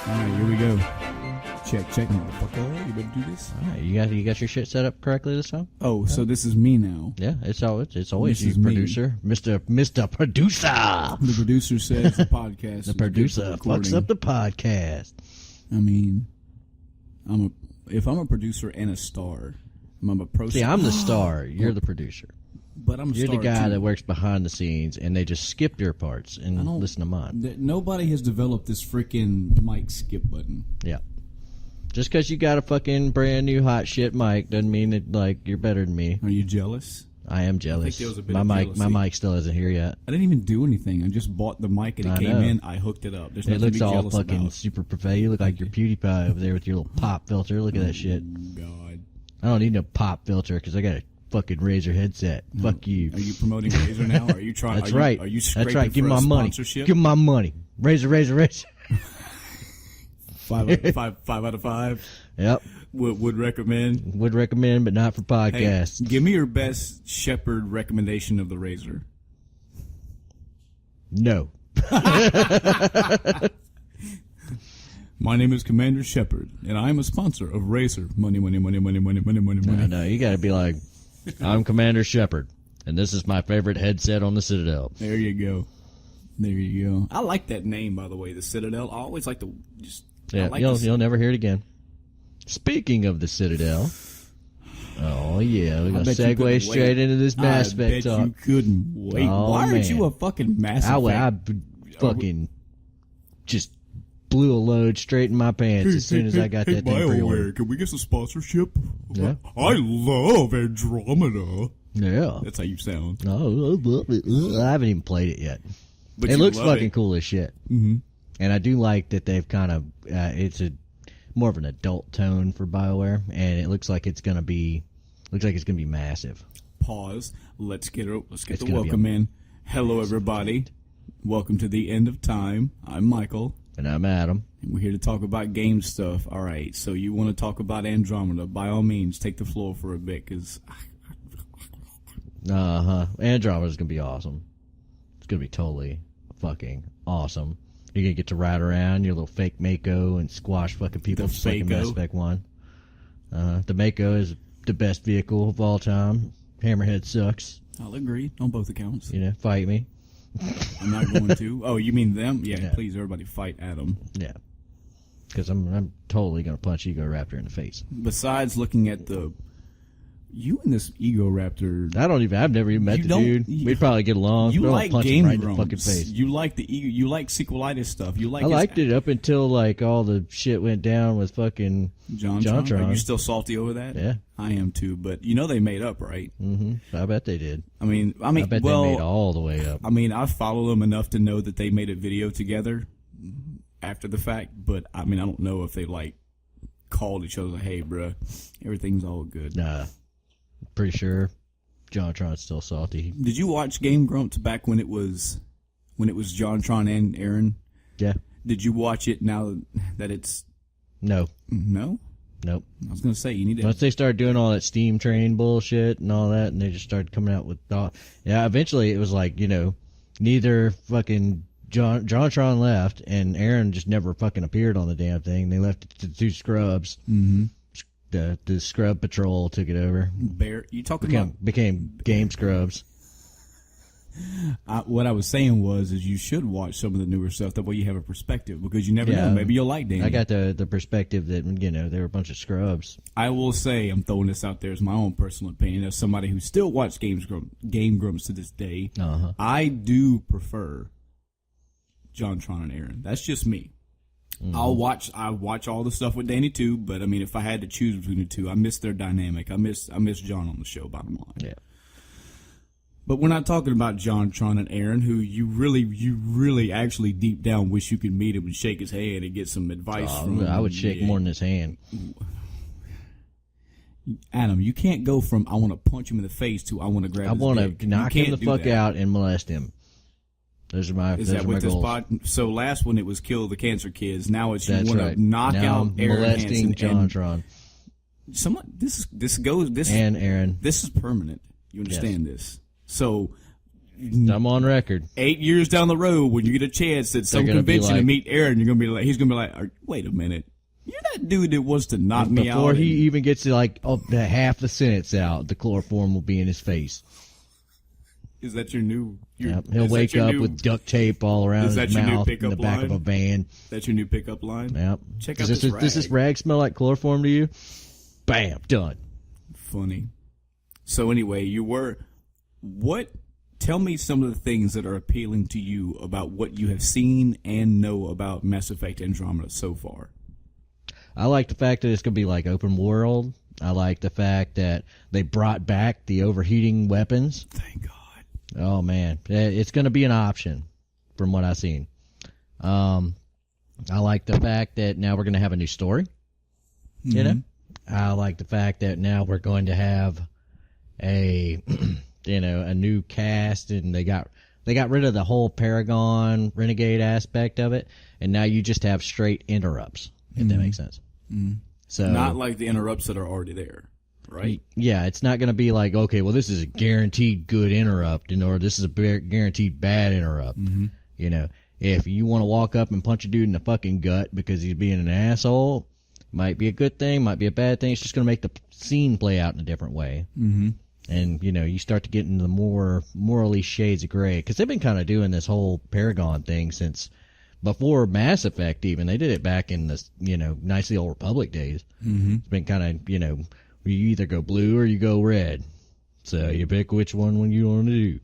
right, here we go. Check, motherfucker. You better do this. All right, you got your shit set up correctly this time? Oh, so this is me now. Yeah, it's always This you, is me. producer, Mr. Producer. The producer says the podcast. The producer fucks up the podcast. I mean, if I'm a producer and a star, I'm a pro. See, I'm the star. You're the producer. But I'm a You're star the guy too. that works behind the scenes, and they just skip your parts and listen to mine. Nobody has developed this freaking mic skip button. Yeah. Just because you got a fucking brand new hot shit mic doesn't mean that like you're better than me. Are you jealous? I am jealous. I think there was a bit my of mic jealousy. still isn't here yet. I didn't even do anything. I just bought the mic and it came in. I hooked it up. There's It nothing looks to be all jealous fucking about. super perfect. You look like your PewDiePie over there with your little pop filter. Look at that shit. God. I don't need no pop filter because I got a fucking Razer headset. Fuck you. Are you promoting Razer now? Are you trying? That's right. Are you That's right. Give for me a my money. sponsorship? Give me my money. Razer. 5 out of 5. Yep. Would recommend. Would recommend, but not for podcasts. Hey, give me your best Shepherd recommendation of the Razer. No. My name is Commander Shepherd, and I am a sponsor of Razer. Money. No, you got to be like, I'm Commander Shepard, and this is my favorite headset on the Citadel. There you go. There you go. I like that name, by the way, the Citadel. I always like to just. Yeah, like you'll never hear it again. Speaking of the Citadel, oh yeah, we're gonna segue straight into this Mass Effect talk. You couldn't wait. Oh, Why aren't man. you a fucking Mass Effect? I fucking just blew a load straight in my pants as soon as I got that thing pre-ordered. Can we get some sponsorship? Yeah. I love Andromeda. Yeah. That's how you sound. Oh, I haven't even played it yet. But It you looks love fucking it. cool as shit. Mm-hmm. And I do like that they've kind of it's a more of an adult tone for BioWare, and it looks like it's gonna be massive. Pause. Let's get the gonna be welcome in. Hello, everybody. Welcome to the end of time. I'm Michael, And I'm Adam. and we're here to talk about game stuff. All right. So you want to talk about Andromeda? By all means, take the floor for a bit, because Andromeda's gonna be awesome. It's gonna be totally fucking awesome. You're gonna get to ride around your little fake Mako and squash fucking people The just like in Fako. Mass Effect 1. The Mako is the best vehicle of all time. Hammerhead sucks. I'll agree on both accounts. You know, fight me. I'm not going to. Oh, you mean them? Yeah. Yeah. Please, everybody, fight Adam. Yeah. Because I'm totally gonna punch Ego Raptor in the face. Besides looking at you and this Ego Raptor. I've never even met You the don't- dude. you- We'd probably get along. You but I'll like punch him Game right in the Grumps. fucking face. You like the ego. You like sequelitis stuff. You like. I liked it up until like all the shit went down with fucking JonTron. Are you still salty over that? Yeah. I am too. But you know they made up, right? Mm-hmm. I bet they did. I mean, I bet well, they made all the way up. I mean, I follow them enough to know that they made a video together after the fact. But I mean, I don't know if they like called each other like, "Hey, bruh, everything's all good." Nah. Pretty sure JonTron's still salty. Did you watch Game Grumps back when it was JonTron and Aaron? Yeah. Did you watch it now that it's No. no? Nope. I was gonna say you need to. Once they started doing all that Steam train bullshit and all that, and they just started coming out with eventually it was like, you know, neither fucking JonTron left and Aaron just never fucking appeared on the damn thing. They left it to the two scrubs. Mm-hmm. The scrub patrol took it over. You talking about? Became game scrubs. What I was saying is you should watch some of the newer stuff. That way you have a perspective, because you never know. Maybe you'll like Danny. I got the perspective that, you know, they were a bunch of scrubs. I will say, I'm throwing this out there as my own personal opinion, as somebody who still watches Game Grumps to this day. Uh-huh. I do prefer JonTron and Aaron. That's just me. Mm-hmm. I watch all the stuff with Danny too, but I mean, if I had to choose between the two, I miss their dynamic. I miss John on the show, bottom line. Yeah. But we're not talking about JonTron and Aaron, who you really actually deep down wish you could meet him and shake his hand and get some advice from him. I would shake more than his hand. Adam, you can't go from I want to punch him in the face to I want to grab I his want dick. to knock him the fuck out and molest him. Those are my Is that what this goals. spot? So last one it was kill the cancer kids. Now it's you That's want right. to knock Now out I'm Aaron molesting Hansen. JonTron This and Aaron. This is permanent. You understand this? So I'm on record. 8 years down the road, when you get a chance at some convention to meet Aaron, you're gonna be like, he's gonna be like, wait a minute, you're that dude that wants to knock me out. Before he even gets to like the half the sentence out, the chloroform will be in his face. Is that your new? Yep. He'll wake up with duct tape all around his mouth in the back of a van. That's your new pickup line? Yep. Check out this rag. Does this rag smell like chloroform to you? Bam, done. Funny. So anyway, tell me some of the things that are appealing to you about what you have seen and know about Mass Effect Andromeda so far. I like the fact that it's going to be like open world. I like the fact that they brought back the overheating weapons. Thank God. Oh man, it's going to be an option from what I've seen. I like the fact that now we're going to have a new story. Mm-hmm. You know, I like the fact that now we're going to have a a new cast, and they got rid of the whole Paragon Renegade aspect of it, and now you just have straight interrupts. If that makes sense. Mm-hmm. So not like the interrupts that are already there. Right. Yeah, it's not going to be like, okay, well, this is a guaranteed good interrupt, or this is a guaranteed bad interrupt. Mm-hmm. You know, if you want to walk up and punch a dude in the fucking gut because he's being an asshole, might be a good thing, might be a bad thing. It's just going to make the scene play out in a different way. Mm-hmm. And, you start to get into the more morally shades of gray, because they've been kind of doing this whole Paragon thing since before Mass Effect even. They did it back in the, Knights of the Old Republic days. Mm-hmm. It's been kind of, you either go blue or you go red. So you pick which one you want to do.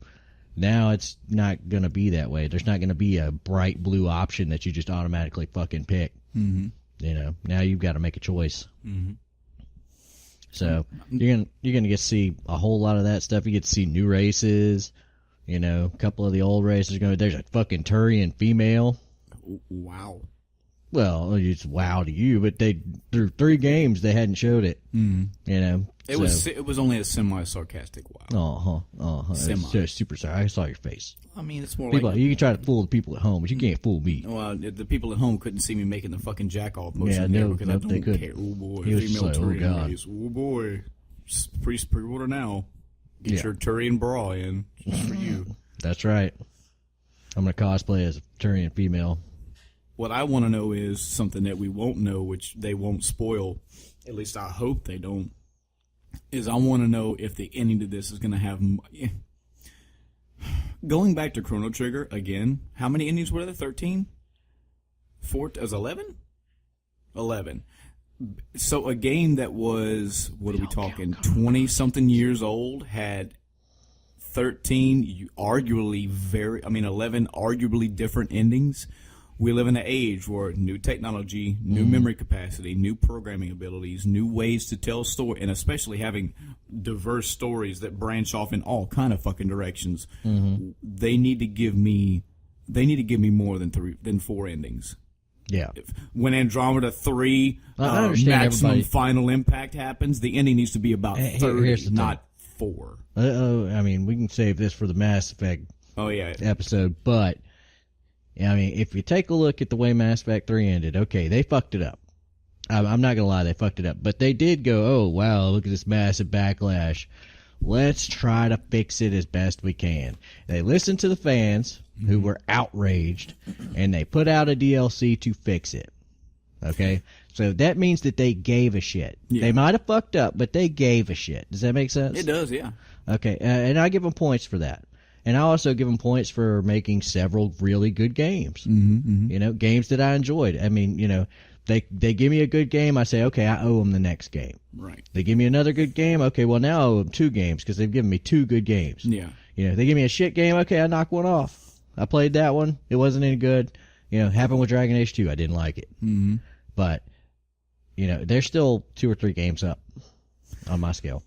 Now it's not going to be that way. There's not going to be a bright blue option that you just automatically fucking pick. Mm-hmm. Now you've got to make a choice. Mm-hmm. So you're gonna get to see a whole lot of that stuff. You get to see new races. A couple of the old races. There's a fucking Turian female. Wow. Well, it's wow to you, but through 3 games they hadn't showed it. It was only a semi-sarcastic wow. Semi. Super sorry. I saw your face. I mean, it's more people, like you can try to fool the people at home, but you can't fool me. Well, the people at home couldn't see me making the fucking jack off motion. Yeah, no, because I don't care. Oh boy, female Turian race. Oh boy, pre-order now. Get your Turian bra in just for you. That's right. I'm gonna cosplay as a Turian female. What I want to know is something that we won't know, which they won't spoil. At least I hope they don't. Is I want to know if the ending to this is going to have... Going back to Chrono Trigger, again, how many endings were there? 13? 4? As 11? 11. So a game that was, what are we talking, 20-something years old, had 13 arguably 11 arguably different endings. We live in an age where new technology, new memory capacity, new programming abilities, new ways to tell story, and especially having diverse stories that branch off in all kind of fucking directions. Mm-hmm. They need to give me more than 4 endings. Yeah. When Andromeda 3 maximum final impact happens, the ending needs to be about 30, not 4. I mean, we can save this for the Mass Effect episode, but I mean, if you take a look at the way Mass Effect 3 ended, okay, they fucked it up. I'm not going to lie, they fucked it up. But they did go, oh, wow, look at this massive backlash. Let's try to fix it as best we can. They listened to the fans who were outraged, and they put out a DLC to fix it. Okay? So that means that they gave a shit. Yeah. They might have fucked up, but they gave a shit. Does that make sense? It does, yeah. Okay, and I give them points for that. And I also give them points for making several really good games. Mm-hmm. Games that I enjoyed. I mean, they give me a good game, I say, okay, I owe them the next game. Right. They give me another good game, okay, well, now I owe them 2 games because they've given me 2 good games. Yeah. They give me a shit game, okay, I knock one off. I played that one. It wasn't any good. Happened with Dragon Age 2. I didn't like it. Mm-hmm. But, they're still 2 or 3 games up on my scale.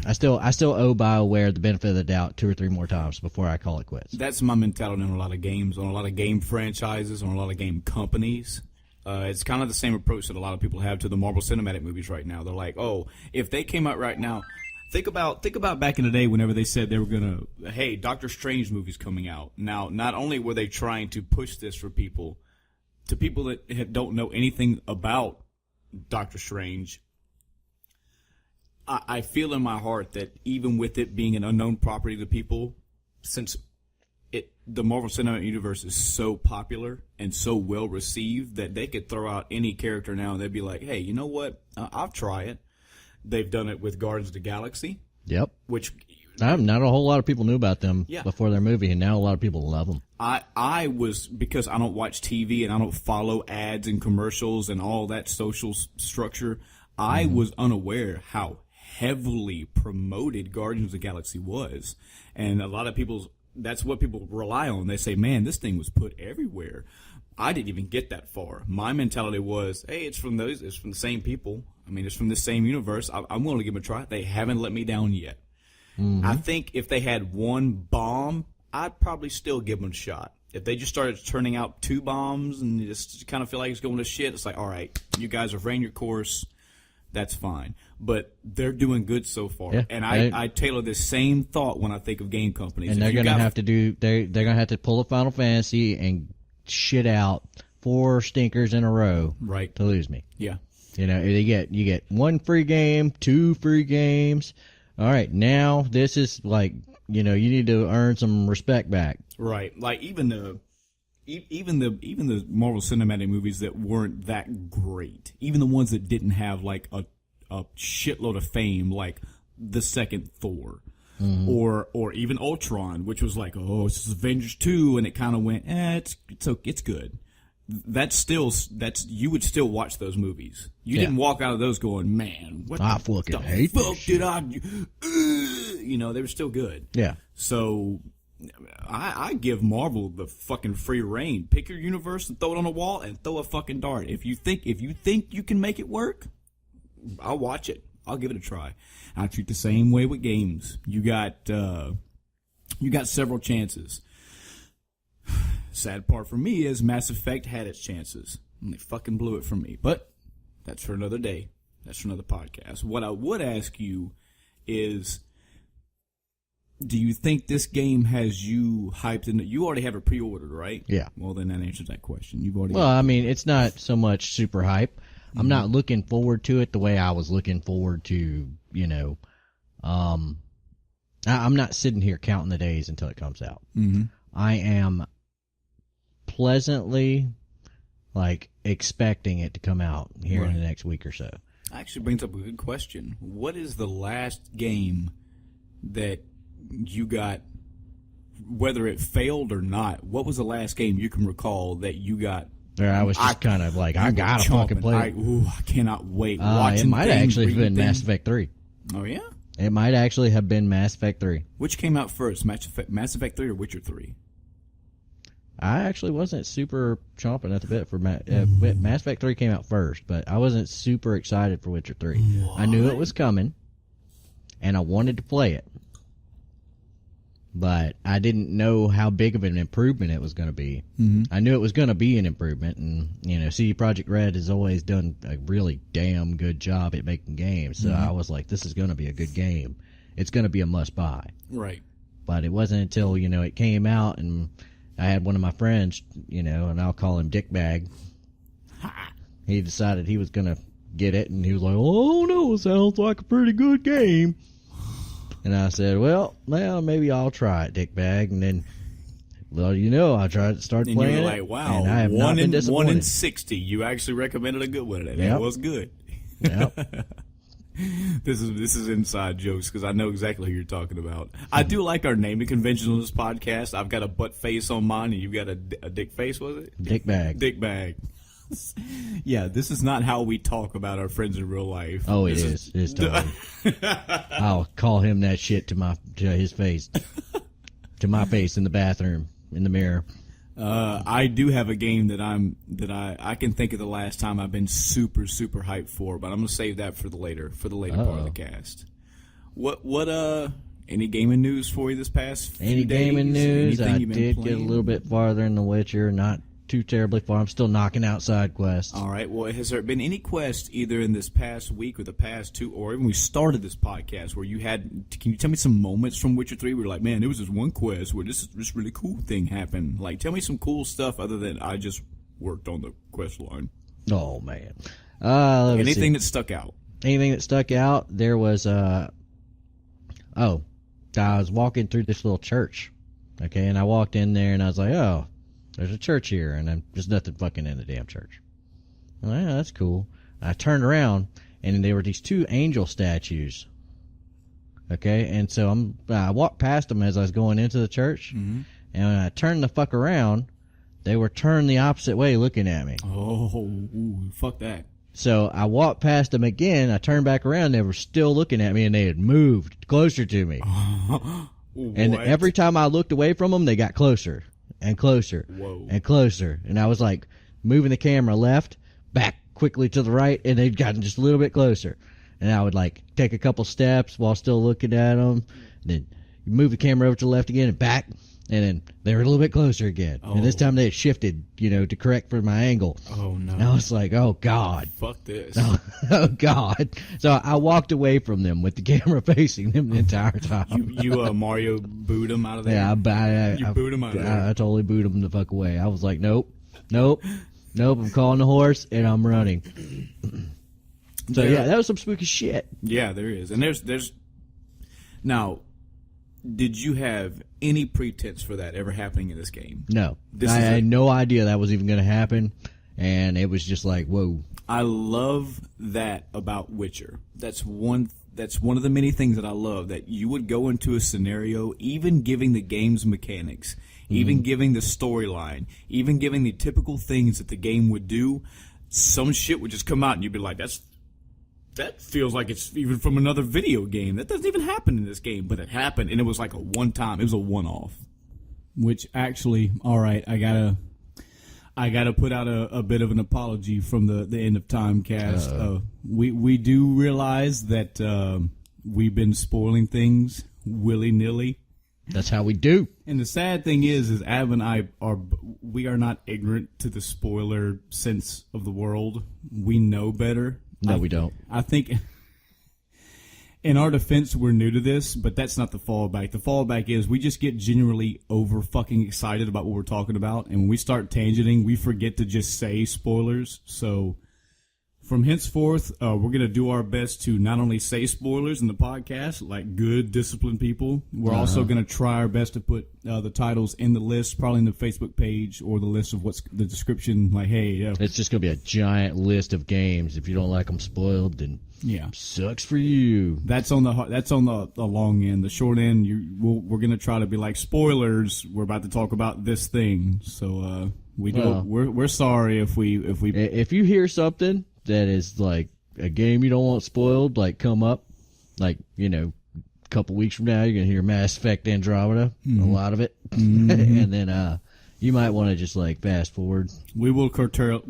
I still owe BioWare the benefit of the doubt 2 or 3 more times before I call it quits. That's my mentality on a lot of games, on a lot of game franchises, on a lot of game companies. It's kind of the same approach that a lot of people have to the Marvel Cinematic movies right now. They're like, oh, if they came out right now, think about back in the day whenever they said they were gonna, hey, Doctor Strange movie's coming out. Now, not only were they trying to push this for people, to people that don't know anything about Doctor Strange, I feel in my heart that even with it being an unknown property to people, since the Marvel Cinematic Universe is so popular and so well received that they could throw out any character now and they'd be like, hey, you know what? I'll try it. They've done it with Guardians of the Galaxy. Yep. Which not a whole lot of people knew about them before their movie, and now a lot of people love them. I was, because I don't watch TV and I don't follow ads and commercials and all that social structure, I was unaware how heavily promoted Guardians of the Galaxy was. And a lot of that's what people rely on. They say, man, this thing was put everywhere. I didn't even get that far. My mentality was, hey, it's from the same people. I mean, it's from the same universe. I'm willing to give them a try. They haven't let me down yet. I think if they had one bomb, I'd probably still give them a shot. If they just started turning out 2 bombs and you just kind of feel like it's going to shit, it's like, all right, you guys have ran your course. That's fine. But they're doing good so far. Yeah, and I tailor the same thought when I think of game companies. And they're going to have to they're going to have to pull a Final Fantasy and shit out 4 stinkers in a row to lose me. Yeah. You know, you get 1 free game, 2 free games. All right, now this is like, you know, you need to earn some respect back. Right. Like even the Marvel Cinematic movies that weren't that great, even the ones that didn't have like a shitload of fame, like the second Thor, or even Ultron, which was like, oh, this is Avengers 2, and it kind of went, it's good. You would still watch those movies. You didn't walk out of those going, man, what I the fucking hate fuck this did I do? You know, they were still good. Yeah. So I give Marvel the fucking free reign. Pick your universe and throw it on a wall and throw a fucking dart. If you think you can make it work, I'll watch it. I'll give it a try. I treat the same way with games. You got several chances. Sad part for me is Mass Effect had its chances, and they fucking blew it for me. But that's for another day. That's for another podcast. What I would ask you is, do you think this game has you hyped in? You already have it pre-ordered, right? Yeah. Well, then that answers that question. You've already. Well, I mean, it's not so much super hype. I'm not looking forward to it the way I was looking forward to, you know, I'm not sitting here counting the days until it comes out. Mm-hmm. I am pleasantly, like, expecting it to come out here in the next week or so. Actually brings up a good question. What is the last game that you got, whether it failed or not, what was the last game you can recall that you got? Where I was just kind of like, I gotta fucking play it. I cannot wait. It might actually have been Mass Effect 3. Oh, yeah? It might actually have been Mass Effect 3. Which came out first, Mass Effect 3 or Witcher 3? I actually wasn't super chomping at the bit for Mass Effect 3 came out first, but I wasn't super excited for Witcher 3. What? I knew it was coming, and I wanted to play it. But I didn't know how big of an improvement it was going to be. Mm-hmm. I knew it was going to be an improvement, and, you know, CD Projekt Red has always done a really damn good job at making games, so I was like, this is going to be a good game. It's going to be a must-buy. Right. But it wasn't until, you know, it came out, and I had one of my friends, you know, and I'll call him Dickbag. He decided he was going to get it, and he was like, oh, no, it sounds like a pretty good game. And I said, well, maybe I'll try it, Dickbag. And then, well, you know, I tried to start playing it. And you're like, wow, and I have not been disappointed. 1 in 60. You actually recommended a good one. And it was good. Yep. This is inside jokes because I know exactly who you're talking about. I do like our naming convention on this podcast. I've got a butt face on mine, and you've got a dick face, was it? Dickbag. Dickbag. Yeah, this is not how we talk about our friends in real life. Oh, it is. It's totally. I'll call him that shit to his face, to my face in the bathroom, in the mirror. I do have a game that I can think of the last time I've been super super hyped for, but I'm gonna save that for the later part of the cast. What any gaming news for you this past few Any days? gaming news? Anything I you've been did playing? get a little bit farther in The Witcher, not too terribly far. I'm still knocking out side quests. All right. Well, has there been any quest either in this past week or the past 2, or even we started this podcast where you had? Can you tell me some moments from Witcher 3 where you're like, man, there was this one quest where this really cool thing happened? Like, tell me some cool stuff other than I just worked on the quest line. Oh man. Anything that stuck out? Anything that stuck out? There was I was walking through this little church Okay, and I walked in there and I was like, oh, there's a church here, and there's nothing fucking in the damn church. I'm like, oh, that's cool. I turned around and there were these 2 angel statues. Okay, and so I walked past them as I was going into the church, and when I turned the fuck around, they were turned the opposite way looking at me. Oh, fuck that. So I walked past them again, I turned back around, they were still looking at me, and they had moved closer to me. And every time I looked away from them, they got closer and closer and closer. And I was like moving the camera left, back quickly to the right, and they'd gotten just a little bit closer. And I would like take a couple steps while still looking at them, then move the camera over to the left again and back, and then they were a little bit closer again. Oh. And this time they had shifted, to correct for my angle. Oh no! And I was like, oh god, fuck this! Oh god! So I walked away from them with the camera facing them the entire time. You Mario booed them out of there. Yeah, you booed them out of there. I totally booed them the fuck away. I was like, nope. I'm calling the horse and I'm running. So yeah, that was some spooky shit. Yeah, there is, and there's. Now, did you have any pretense for that ever happening in this game? No, I had no idea that was even going to happen, and it was just like, whoa. I love that about Witcher. That's one of the many things that I love, that you would go into a scenario, even giving the game's mechanics, even giving the storyline, even giving the typical things that the game would do, some shit would just come out and you'd be like, that feels like it's even from another video game. That doesn't even happen in this game, but it happened, and it was like a one-time. It was a one-off. Which actually, all right, I gotta put out a bit of an apology from the End of Time cast. We do realize that we've been spoiling things willy-nilly. That's how we do. And the sad thing is Ab and I we are not ignorant to the spoiler sense of the world. We know better. No, we don't. I think in our defense, we're new to this, but that's not the fallback. The fallback is we just get genuinely over fucking excited about what we're talking about, and when we start tangenting, we forget to just say spoilers. So from henceforth, we're going to do our best to not only say spoilers in the podcast like good, disciplined people, we're also going to try our best to put the titles in the list, probably in the Facebook page or the list of what's the description, like, hey. It's just going to be a giant list of games. If you don't like them spoiled, then sucks for you. That's on the long end. The short end, we're going to try to be like, spoilers, we're about to talk about this thing. So we're sorry if you hear something that is like a game you don't want spoiled, like come up, like, a couple weeks from now, you're going to hear Mass Effect Andromeda, a lot of it. And then you might want to just like fast forward. We will curtail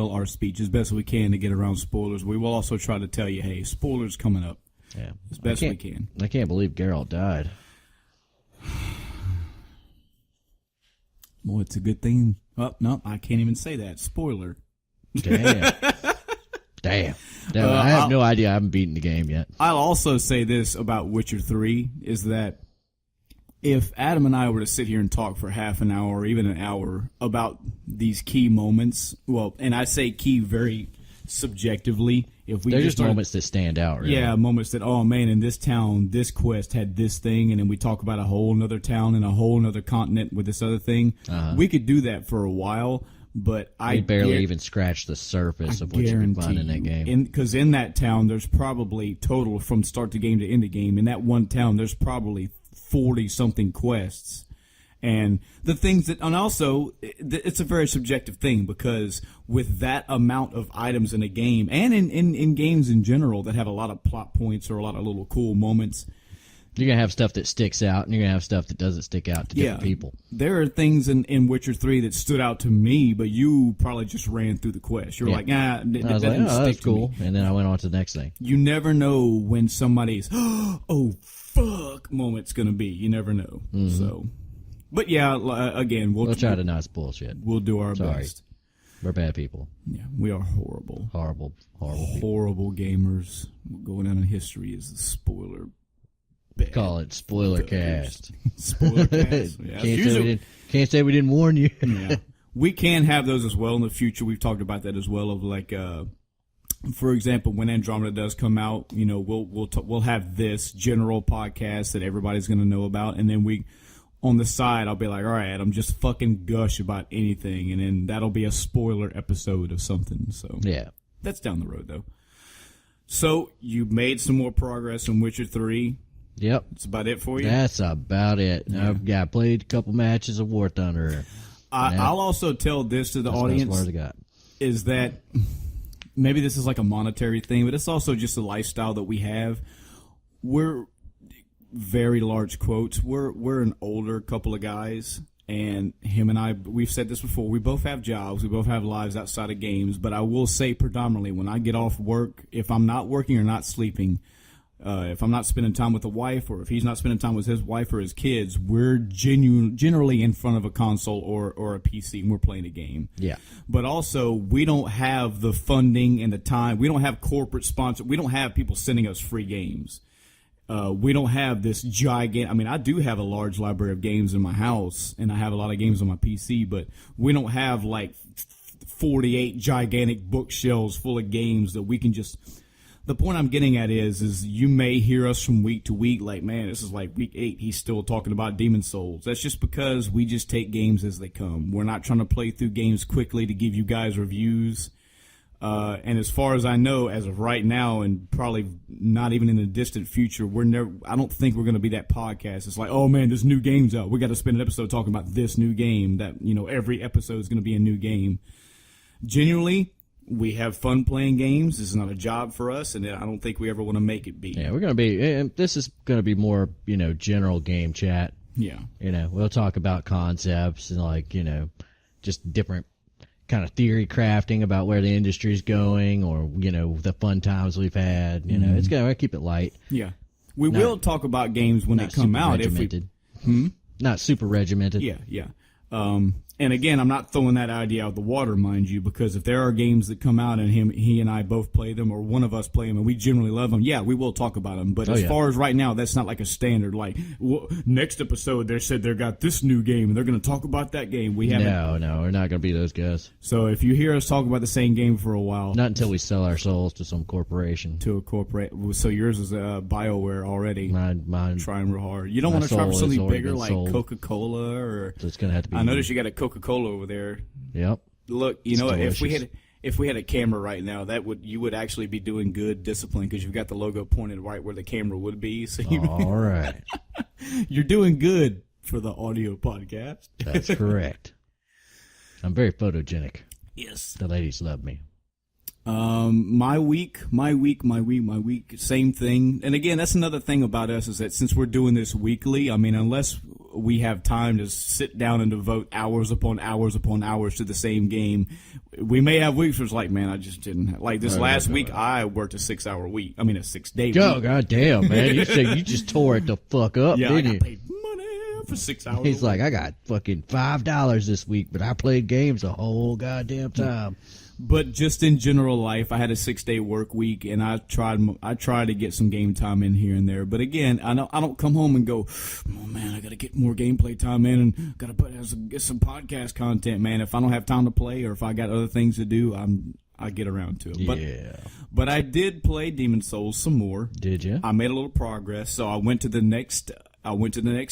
our speech as best we can to get around spoilers. We will also try to tell you, hey, spoilers coming up. Yeah. As best we can. I can't believe Geralt died. Well, it's a good thing. Oh, no, I can't even say that. Spoiler. Damn. I have no idea. I haven't beaten the game yet. I'll also say this about Witcher 3, is that if Adam and I were to sit here and talk for half an hour or even an hour about these key moments, well, and I say key very subjectively, if we They're just moments that stand out, really. Yeah, moments that, oh man, in this town, this quest had this thing, and then we talk about a whole nother town and a whole nother continent with this other thing. We could do that for a while. But I barely even scratched the surface of what you can find in that game. Because in that town, there's probably total from start to game to end of game. In that one town, there's probably 40-something quests. And the things that, and also, it's a very subjective thing, because with that amount of items in a game, and in games in general that have a lot of plot points or a lot of little cool moments, you're going to have stuff that sticks out, and you're going to have stuff that doesn't stick out to different people. There are things in Witcher 3 that stood out to me, but you probably just ran through the quest. You're like, that didn't stick to me. And then I went on to the next thing. You never know when somebody's, oh, fuck, moment's going to be. You never know. So, but yeah, again, we'll try to not spoil shit. We'll do our best. We're bad people. Yeah, we are horrible. Horrible gamers. Going down in history as the spoiler. Call it spoiler cast. Spoiler cast. Yeah. Can't say we didn't warn you. Yeah. We can have those as well in the future. We've talked about that as well. Of like, for example, when Andromeda does come out, we'll have this general podcast that everybody's going to know about, and then on the side, I'll be like, all right, I'm just fucking gush about anything, and then that'll be a spoiler episode of something. So Yeah. that's down the road, though. So you made some more progress in Witcher 3. Yep. That's about it for you? That's about it. Yeah. I played a couple matches of War Thunder. I'll also tell this to the audience, That's as far as I got. is that maybe this is like a monetary thing, but it's also just a lifestyle that we have. We're very large quotes. We're an older couple of guys, and him and I, we've said this before, we both have jobs, we both have lives outside of games, but I will say predominantly when I get off work, if I'm not working or not sleeping, if I'm not spending time with the wife, or if he's not spending time with his wife or his kids, we're generally in front of a console or a PC, and we're playing a game. Yeah. But also, we don't have the funding and the time. We don't have corporate sponsor. We don't have people sending us free games. We don't have this gigantic. I mean, I do have a large library of games in my house, and I have a lot of games on my PC, but we don't have like 48 gigantic bookshelves full of games that we can just. The point I'm getting at is you may hear us from week to week like, man, this is like week 8. He's still talking about Demon Souls. That's just because we just take games as they come. We're not trying to play through games quickly to give you guys reviews. And as far as I know, as of right now, and probably not even in the distant future, I don't think we're going to be that podcast. It's like, oh man, this new game's out. We got to spend an episode talking about this new game. That, every episode is going to be a new game. Genuinely, we have fun playing games. This is not a job for us, and I don't think we ever want to make it be. Yeah, we're going to be, this is going to be more, general game chat. Yeah. We'll talk about concepts and just different kind of theory crafting about where the industry's going, or, the fun times we've had. It's going to keep it light. Yeah. We will talk about games when they come out. Not super regimented. Yeah. And again, I'm not throwing that idea out the water, mind you, because if there are games that come out and he and I both play them, or one of us play them and we generally love them, yeah, we will talk about them. But as far as right now, that's not like a standard. Like, next episode, they said they got this new game and they're going to talk about that game. We haven't. No, we're not going to be those guys. So if you hear us talk about the same game for a while, not until we sell our souls to some corporation. To a corporate. So yours is BioWare already. Mine trying real hard. You don't want to try for something bigger like Coca-Cola, or so it's going to have to be. I noticed you got a Coca-Cola over there. Yep. Look, if we had a camera right now, you would actually be doing good discipline, because you've got the logo pointed right where the camera would be. So all right. You're doing good for the audio podcast. That's correct. I'm very photogenic. Yes. The ladies love me. My week, same thing. And again, that's another thing about us, is that since we're doing this weekly, I mean, unless we have time to sit down and devote hours upon hours upon hours to the same game, we may have weeks where it's like, man, I just didn't. Like this last week, I worked a 6-hour week. I mean, a 6-day week. Oh, goddamn, man. You just tore it the fuck up, didn't you? I paid money for 6 hours. He's like, I got fucking $5 this week, but I played games the whole goddamn time. But just in general life, I had a 6-day work week, and I tried to get some game time in here and there. But again, I don't come home and go, oh man, I got to get more gameplay time in, and got to get some podcast content, man. If I don't have time to play, or if I got other things to do, I get around to it. Yeah. But I did play Demon Souls some more. Did you? I made a little progress, so I went to the next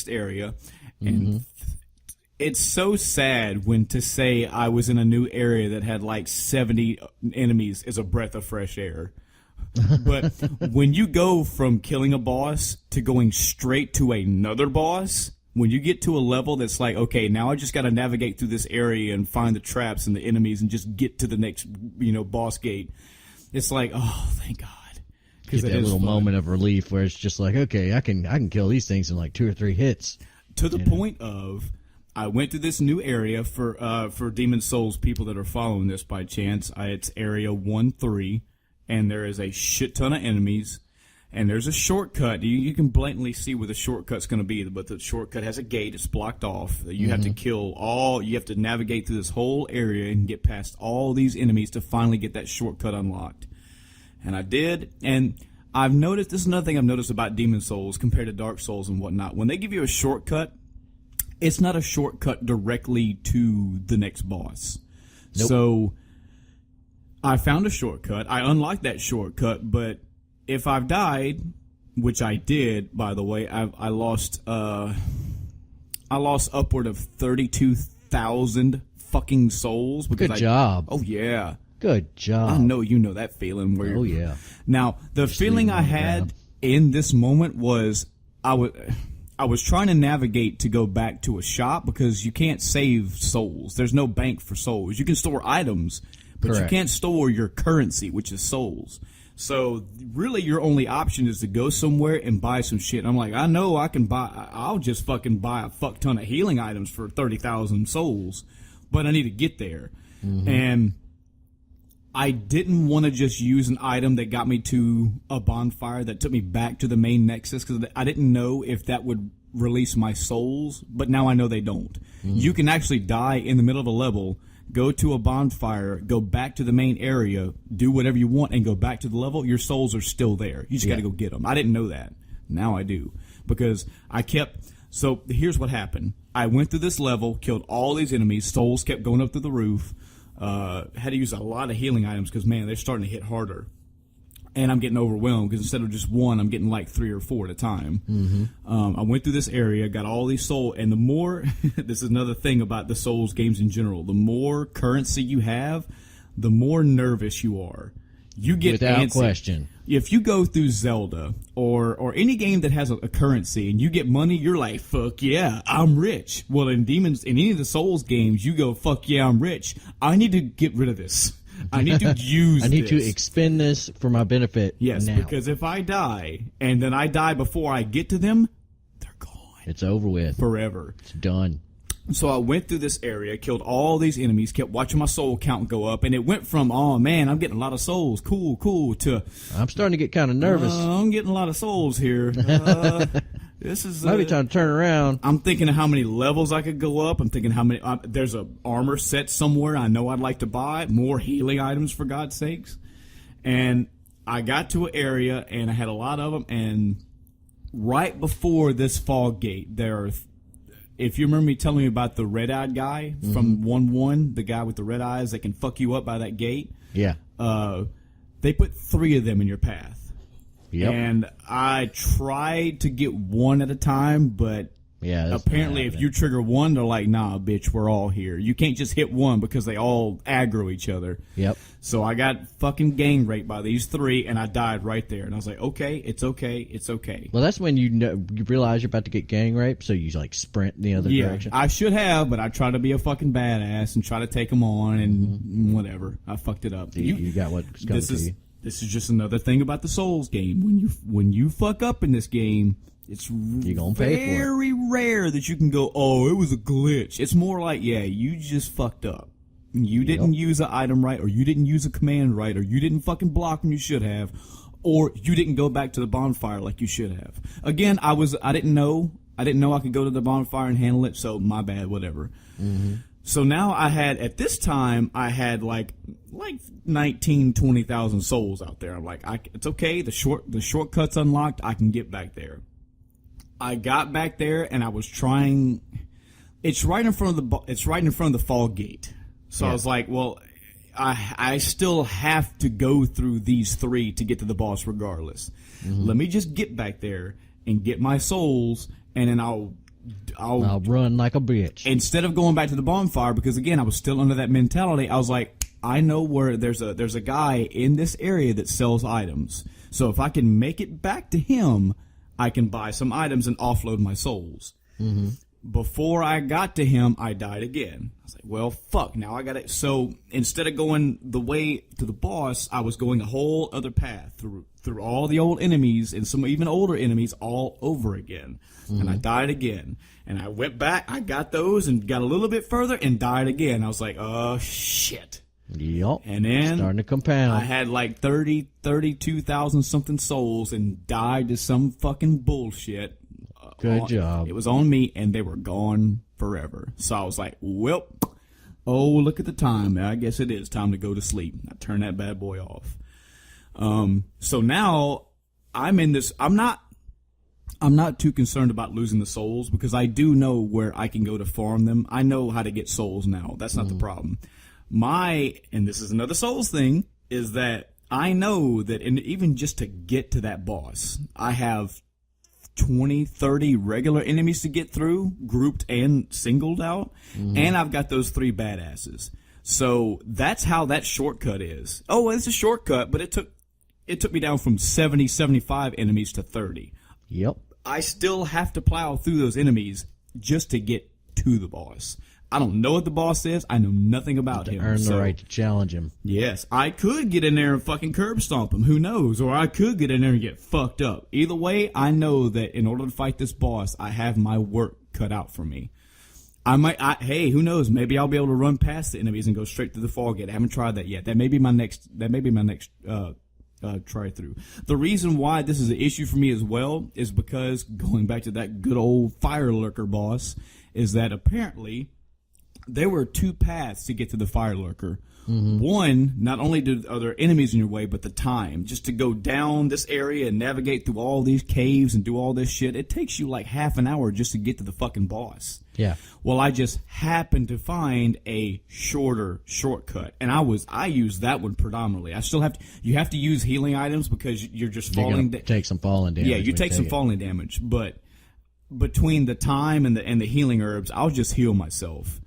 area, and it's so sad when to say I was in a new area that had like 70 enemies is a breath of fresh air. But when you go from killing a boss to going straight to another boss, when you get to a level that's like, okay, now I just got to navigate through this area and find the traps and the enemies and just get to the next, boss gate. It's like, oh, thank God. Get that little moment of relief where it's just like, okay, I can kill these things in like 2 or 3 hits. To the point of, I went to this new area for Demon Souls people that are following this by chance. It's area 1-3, and there is a shit ton of enemies, and there's a shortcut. You can blatantly see where the shortcut's going to be, but the shortcut has a gate. It's blocked off. You have to you have to navigate through this whole area and get past all these enemies to finally get that shortcut unlocked. And I did, and I've noticed, this is another thing I've noticed about Demon Souls compared to Dark Souls and whatnot. When they give you a shortcut, it's not a shortcut directly to the next boss. Nope. So I found a shortcut. I unlocked that shortcut, but if I've died, which I did, by the way, I lost I lost upward of 32,000 fucking souls. Because Good job. Oh, yeah. Good job. I know you know that feeling. Where Oh, yeah. Now, the feeling I had in this moment was I was trying to navigate to go back to a shop because you can't save souls. There's no bank for souls. You can store items, but Correct. you can't store your currency, which is souls. So really your only option is to go somewhere and buy some shit. And I'm like, I know I can I'll just fucking buy a fuck ton of healing items for 30,000 souls, but I need to get there. Mm-hmm. And I didn't want to just use an item that got me to a bonfire that took me back to the main nexus because I didn't know if that would release my souls, but now I know they don't. Mm. You can actually die in the middle of a level, go to a bonfire, go back to the main area, do whatever you want, and go back to the level. Your souls are still there. You just got to go get them. I didn't know that. Now I do because I kept... So here's what happened. I went through this level, killed all these enemies, souls kept going up through the roof. Had to use a lot of healing items because, man, they're starting to hit harder. And I'm getting overwhelmed because instead of just one, I'm getting like 3 or 4 at a time. Mm-hmm. I went through this area, got all these souls, and the more, this is another thing about the Souls games in general, the more currency you have, the more nervous you are. You get without antsy. question. If you go through Zelda or any game that has a currency and you get money, you're like, fuck yeah, I'm rich. Well, in any of the Souls games, you go, fuck yeah, I'm rich. I need to get rid of this. I need to use I need this. to expend this for my benefit. Yes, now. because if I die and then I die before I get to them, they're gone. It's over with. Forever. It's done. So I went through this area, killed all these enemies, kept watching my soul count go up, and it went from, oh man, I'm getting a lot of souls, cool, to I'm starting to get kind of nervous. I'm getting a lot of souls here. This is Maybe time to turn around. I'm thinking of how many levels I could go up. I'm thinking how many. There's a armor set somewhere I know I'd like to buy. More healing items, for God's sakes. And I got to an area, and I had a lot of them. And right before this fog gate, there are... If you remember me telling you about the red-eyed guy from 1-1, the guy with the red eyes that can fuck you up by that gate. Yeah. They put 3 of them in your path. Yep. And I tried to get one at a time, but apparently if you trigger one, they're like, nah, bitch, we're all here. You can't just hit one because they all aggro each other. Yep. So I got fucking gang raped by these 3, and I died right there. And I was like, okay, it's okay, it's okay. Well, that's when you realize you're about to get gang raped, so you like sprint in the other direction. I should have, but I tried to be a fucking badass and try to take them on and whatever. I fucked it up. You got what's coming to you. This is just another thing about the Souls game. When you fuck up in this game, it's you're gonna pay for it. Very rare that you can go, oh, it was a glitch. It's more like, yeah, you just fucked up. You didn't use an item right, or you didn't use a command right, or you didn't fucking block when you should have, or you didn't go back to the bonfire like you should have. Again, I didn't know I could go to the bonfire and handle it, so my bad, whatever. Mm-hmm. So now at this time, I had like 19, 20,000 souls out there. I'm like, it's okay. The shortcut's unlocked. I can get back there. I got back there and I was trying. It's right in front of the fog gate. So I was like, well, I still have to go through these 3 to get to the boss regardless. Mm-hmm. Let me just get back there and get my souls, and then I'll run like a bitch. Instead of going back to the bonfire, because again, I was still under that mentality, I was like, I know where there's a guy in this area that sells items. So if I can make it back to him, I can buy some items and offload my souls. Mm-hmm. Before I got to him, I died again. I was like, well, fuck, now I got it. So instead of going the way to the boss, I was going a whole other path through all the old enemies and some even older enemies all over again. Mm-hmm. And I died again. And I went back, I got those and got a little bit further and died again. I was like, oh, shit. Yep. And then starting to compound. I had like 32,000 something souls and died to some fucking bullshit. Good job. It was on me, and they were gone forever. So I was like, well, oh, look at the time. I guess it is time to go to sleep. I turned that bad boy off. So now I'm in this. I'm not too concerned about losing the souls because I do know where I can go to farm them. I know how to get souls now. That's not the problem. And this is another souls thing, is that I know that even just to get to that boss, I have 20, 30 regular enemies to get through, grouped and singled out, and I've got those 3 badasses. So that's how that shortcut is. Oh, it's a shortcut, but it took me down from 70, 75 enemies to 30. Yep. I still have to plow through those enemies just to get to the boss. I don't know what the boss is. I know nothing about him. Earn the right to challenge him. Yes, I could get in there and fucking curb stomp him. Who knows? Or I could get in there and get fucked up. Either way, I know that in order to fight this boss, I have my work cut out for me. Hey, who knows? Maybe I'll be able to run past the enemies and go straight through the fall gate. I haven't tried that yet. That may be my next try through. The reason why this is an issue for me as well is because, going back to that good old fire lurker boss, is that apparently there were 2 paths to get to the fire lurker. One, not only are there enemies in your way, but the time just to go down this area and navigate through all these caves and do all this shit, it takes you like half an hour just to get to the fucking boss. Yeah. Well, I just happened to find a shorter shortcut, and I used that one predominantly. I still have to. You have to use healing items because you're just falling. Take some falling damage. Yeah, you take some falling damage, but between the time and the healing herbs, I'll just heal myself.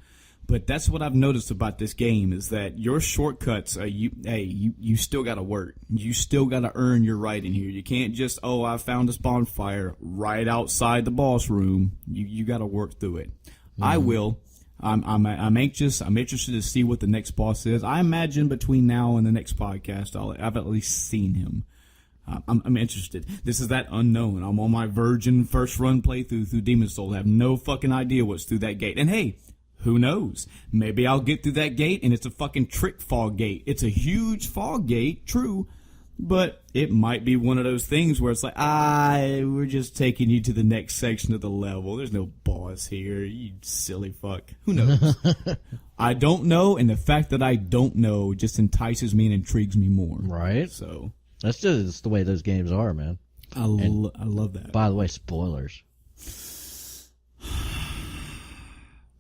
But that's what I've noticed about this game is that your shortcuts are you still got to work. You still got to earn your right in here. You can't just, I found this bonfire right outside the boss room. You got to work through it. I will. I'm anxious. I'm interested to see what the next boss is. I imagine between now and the next podcast, I've at least seen him. I'm interested. This is that unknown. I'm on my virgin first run playthrough through Demon's Souls. I have no fucking idea what's through that gate. And hey, who knows? Maybe I'll get through that gate and it's a fucking trick fog gate. It's a huge fog gate, true, but it might be one of those things where it's like, we're just taking you to the next section of the level. There's no boss here, you silly fuck. Who knows? I don't know, and the fact that I don't know just entices me and intrigues me more. Right. So that's just the way those games are, man. I love that. By the way, spoilers.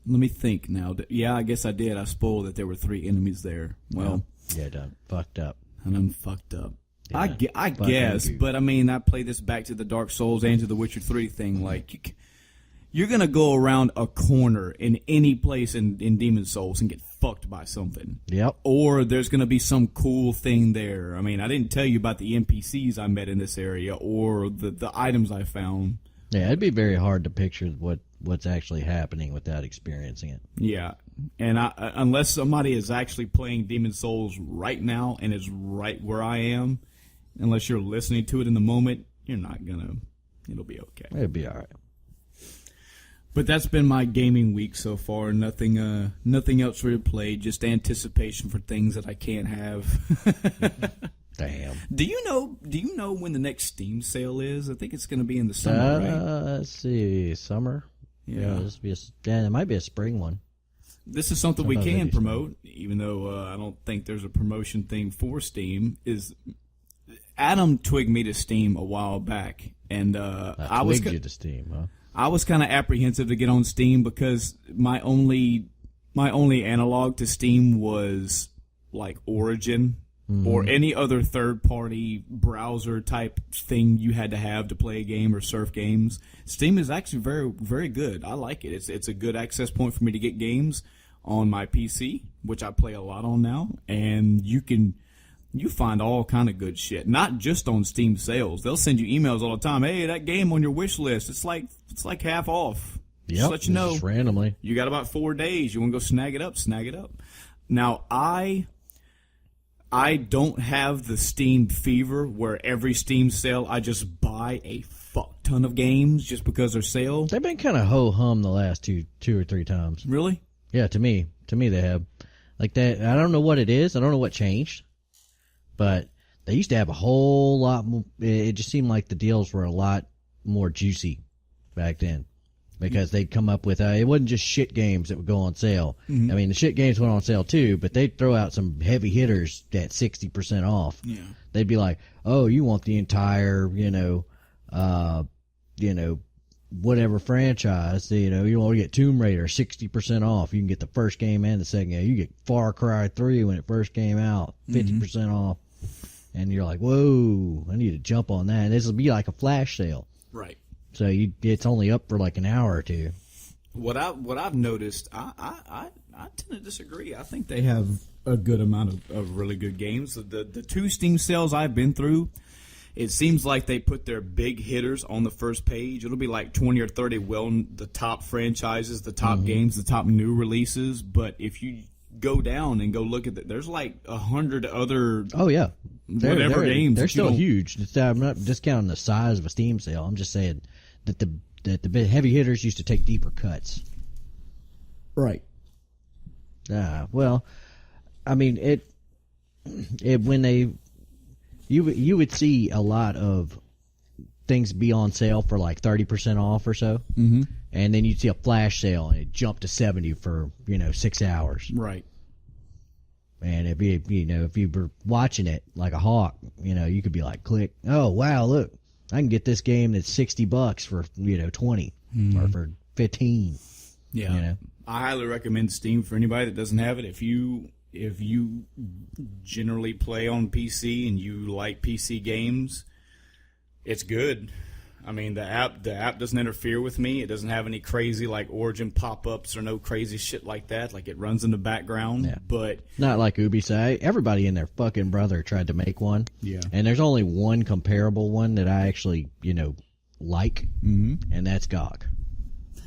Let me think now. Yeah, I guess I did. I spoiled that there were 3 enemies there. Well, yeah, done fucked up. And I'm fucked up. Yeah, I guess, but I mean, I play this back to the Dark Souls and to the Witcher 3 thing. Like, you're gonna go around a corner in any place in Demon's Souls and get fucked by something. Yep. Or there's gonna be some cool thing there. I mean, I didn't tell you about the NPCs I met in this area or the items I found. Yeah, it'd be very hard to picture what's actually happening without experiencing it. Yeah, and unless somebody is actually playing Demon's Souls right now and is right where I am, unless you're listening to it in the moment, you're not gonna. It'll be okay. It'll be all right. But that's been my gaming week so far. Nothing else really played. Just anticipation for things that I can't have. Damn. Do you know when the next Steam sale is? I think it's going to be in the summer, right? Let's see, summer. Yeah. It might be a spring one. This is something we can promote, even though I don't think there's a promotion thing for Steam. Is Adam twigged me to Steam a while back, and I was you to Steam, huh? I was kind of apprehensive to get on Steam because my only analog to Steam was like Origin. Or any other third-party browser type thing you had to have to play a game or surf games. Steam is actually very, very good. I like it. It's a good access point for me to get games on my PC, which I play a lot on now. And you find all kind of good shit, not just on Steam sales. They'll send you emails all the time. Hey, that game on your wish list, it's like half off. Yep, just let you know. Just randomly. You got about 4 days. You want to go snag it up? Snag it up. Now, I don't have the Steam fever where every Steam sale I just buy a fuck ton of games just because they're sale. They've been kind of ho-hum the last two or three times. Really? Yeah, to me they have. Like that, I don't know what it is. I don't know what changed. But they used to have a whole lot more. It just seemed like the deals were a lot more juicy back then. Because they'd come up with, it wasn't just shit games that would go on sale. Mm-hmm. I mean, the shit games went on sale too, but they'd throw out some heavy hitters at 60% off. Yeah. They'd be like, oh, you want the entire, whatever franchise, you want to get Tomb Raider 60% off. You can get the first game and the second game. You get Far Cry 3 when it first came out, 50% off. And you're like, whoa, I need to jump on that. And this will be like a flash sale. Right. So it's only up for like an hour or two. What I've noticed, I tend to disagree. I think they have a good amount of really good games. The 2 Steam sales I've been through, it seems like they put their big hitters on the first page. It'll be like 20 or 30 the top franchises, the top games, the top new releases. But if you go down and go look at it, there's like 100 other games. They're still huge. I'm not discounting the size of a Steam sale. I'm just saying that the big heavy hitters used to take deeper cuts. Right. Well, I mean you would see a lot of things be on sale for like 30% off or so, and then you'd see a flash sale and it jumped to 70 for 6 hours. Right. And if you were watching it like a hawk, you could be like, click, oh wow, look, I can get this game that's $60 for 20 or for 15. Yeah. I highly recommend Steam for anybody that doesn't have it. If you generally play on PC and you like PC games, it's good. I mean, the app doesn't interfere with me. It doesn't have any crazy like Origin pop-ups or no crazy shit like that. Like it runs in the background, but not like Ubisoft. Everybody and their fucking brother tried to make one. Yeah. And there's only one comparable one that I actually, like, and that's GOG.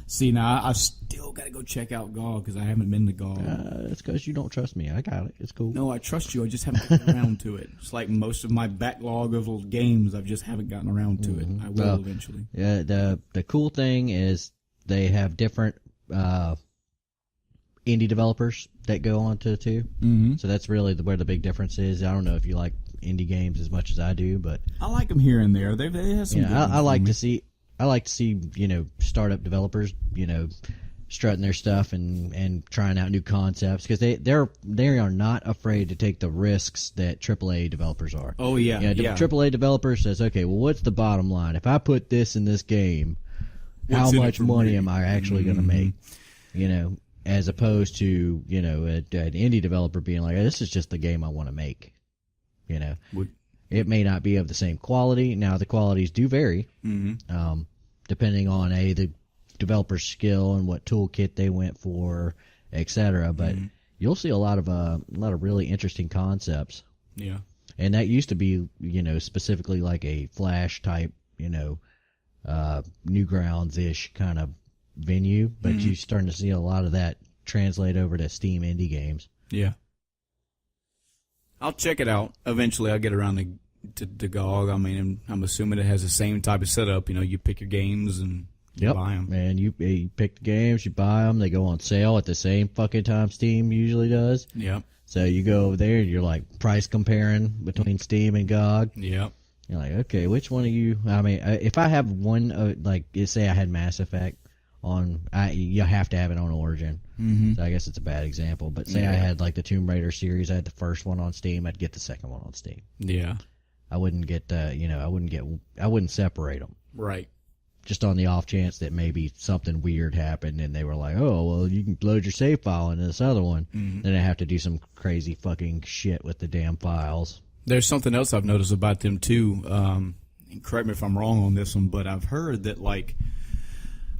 See, now I still got to go check out GOG because I haven't been to GOG. It's because you don't trust me. I got it. It's cool. No, I trust you. I just haven't gotten around to it. It's like most of my backlog of games, I just haven't gotten around to it. I will eventually. Yeah. The cool thing is they have different indie developers that go on to it too. So that's really where the big difference is. I don't know if you like indie games as much as I do, but I like them here and there. They have some. I like to see. I like to see, startup developers, strutting their stuff and trying out new concepts because they are not afraid to take the risks that AAA developers are. Oh yeah, AAA developer says, okay, well, what's the bottom line? If I put this in this game, how much money am I actually going to make? As opposed to an indie developer being like, this is just the game I want to make. It may not be of the same quality. Now, the qualities do vary, depending on the developer's skill and what toolkit they went for, etc. But you'll see a lot of really interesting concepts. Yeah, and that used to be specifically like a Flash type, Newgrounds-ish kind of venue. But you're starting to see a lot of that translate over to Steam indie games. Yeah. I'll check it out. Eventually, I'll get around to GOG. I mean, I'm assuming it has the same type of setup. You pick your games and you buy them. And you pick the games, you buy them. They go on sale at the same fucking time Steam usually does. Yep. So you go over there and you're like price comparing between Steam and GOG. Yep. You're like, okay, which one of you? I mean, if I have one, say I had Mass Effect on, you have to have it on Origin. So I guess it's a bad example, but say I had like the Tomb Raider series, I had the first one on Steam, I'd get the second one on Steam. Yeah. I wouldn't get, I wouldn't separate them. Right. Just on the off chance that maybe something weird happened and they were like, oh, well, you can load your save file into this other one. Then I have to do some crazy fucking shit with the damn files. There's something else I've noticed about them too. Correct me if I'm wrong on this one, but I've heard that like,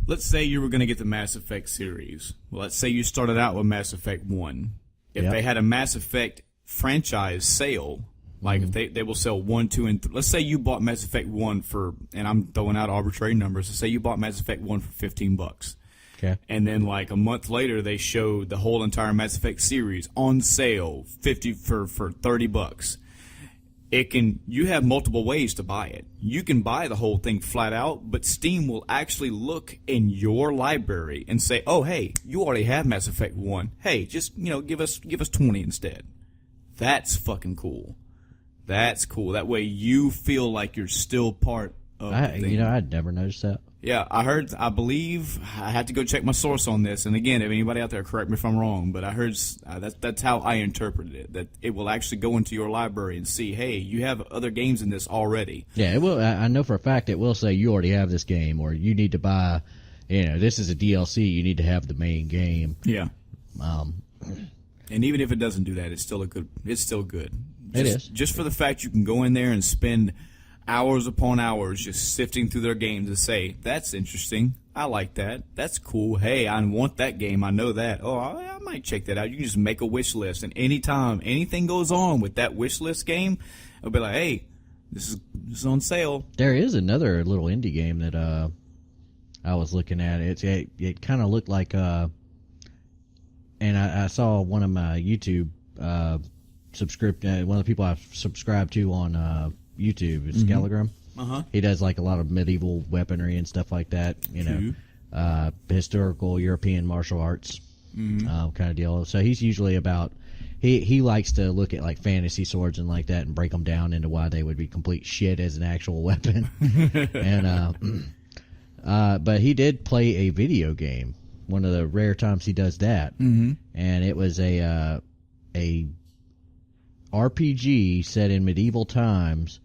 let's say you were going to get the Mass Effect series. Well, let's say you started out with Mass Effect 1. If they had a Mass Effect franchise sale, like if they will sell 1, 2, and 3. Let's say you bought Mass Effect 1 for, and I'm throwing out arbitrary numbers. Let's say you bought Mass Effect 1 for $15. Okay. And then like a month later, they showed the whole entire Mass Effect series on sale, for $30. You have multiple ways to buy it. You can buy the whole thing flat out, but Steam will actually look in your library and say, oh, hey, you already have Mass Effect 1. Hey, just, give us 20 instead. That's fucking cool. That's cool. That way you feel like you're still part of the thing. I'd never noticed that. Yeah, I believe, I had to go check my source on this, and again, if anybody out there, correct me if I'm wrong, but I heard, that's how I interpreted it, that it will actually go into your library and see, hey, you have other games in this already. Yeah, it will. I know for a fact it will say you already have this game, or you need to buy, this is a DLC, you need to have the main game. Yeah. And even if it doesn't do that, it's still good. It is. Just for the fact you can go in there and spend hours upon hours just sifting through their games to say, that's interesting. I like that. That's cool. Hey, I want that game. I know that. Oh, I might check that out. You can just make a wish list. And anytime anything goes on with that wish list game, I'll be like, hey, this is on sale. There is another little indie game that I was looking at. It kind of looked like and I saw one of my YouTube one of the people I've subscribed to on YouTube is Skelligrim. He does like a lot of medieval weaponry and stuff like that, historical European martial arts kind of deal. So he's usually about he likes to look at like fantasy swords and like that and break them down into why they would be complete shit as an actual weapon. And but he did play a video game, one of the rare times he does that, and it was a RPG set in medieval times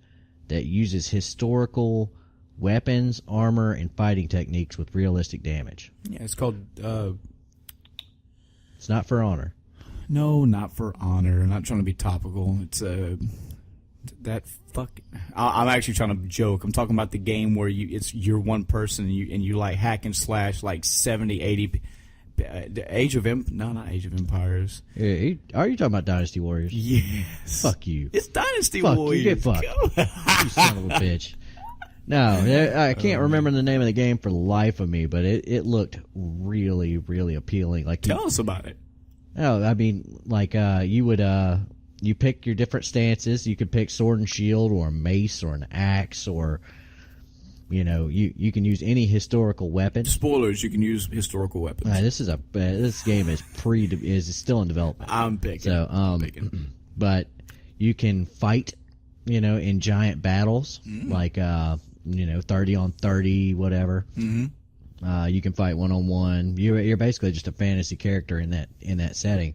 that uses historical weapons, armor, and fighting techniques with realistic damage. Yeah, it's called It's not for honor. No, not for honor. I'm not trying to be topical. It's that fuck. I'm actually trying to joke. I'm talking about the game where you're one person and you like hack and slash like 70, 80. Not Age of Empires. Are you talking about Dynasty Warriors? Yes. Fuck you. It's Dynasty Fuck Warriors. You get fucked. You son of a bitch. No, I can't remember the name of the game for the life of me, but it looked really, really appealing. Like, tell us about it. Oh, I mean, like you would you pick your different stances. You could pick sword and shield, or a mace, or an axe, or you can use any historical weapon. Spoilers: you can use historical weapons. This game is still in development. I'm picking. So but you can fight, in giant battles like 30 on 30, whatever. You can fight 1-on-1. You're basically just a fantasy character in that setting,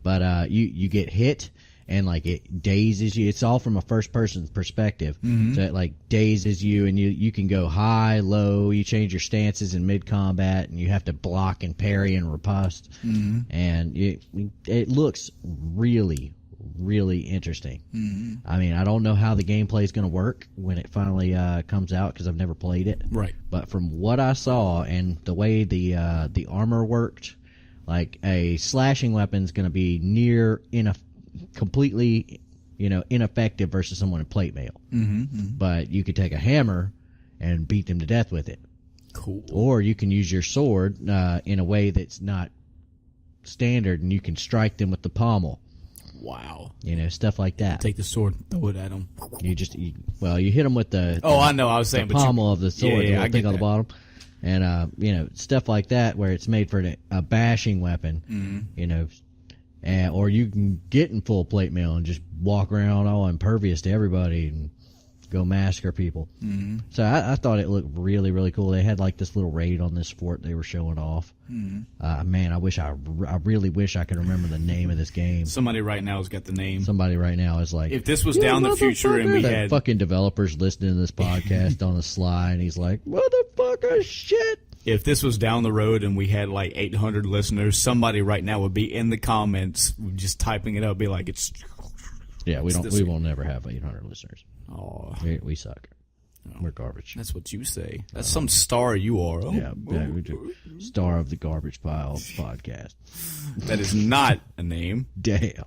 but you get hit. And like it dazes you. It's all from a first person perspective. So it like dazes you, and you can go high, low. You change your stances in mid combat, and you have to block and parry and riposte. And it looks really, really interesting. I mean, I don't know how the gameplay is going to work when it finally comes out, because I've never played it. Right. But from what I saw and the way the armor worked, like a slashing weapon is going to be completely ineffective versus someone in plate mail. But you could take a hammer and beat them to death with it. Cool. Or you can use your sword in a way that's not standard, and you can strike them with the pommel. Wow. Stuff like that. Take the sword, throw it at them. You hit them with the I know. I was saying the pommel of the sword, the little thing on the bottom. And stuff like that, where it's made for a bashing weapon. Or you can get in full plate mail and just walk around all impervious to everybody and go massacre people. So I thought it looked really, really cool. They had like this little raid on this fort they were showing off. Man, I really wish I could remember the name of this game. Somebody right now has got the name. Somebody right now is like, if this was down the future and we had fucking developers listening to this podcast on the sly, and he's like, motherfucker shit. If this was down the road and we had like 800 listeners, somebody right now would be in the comments just typing it up, be like, it's. Yeah, we will never have 800 listeners. Oh, we suck. We're garbage. That's what you say. That's some star you are. Oh, yeah, we do. Star of the Garbage Pile podcast. That is not a name. Damn.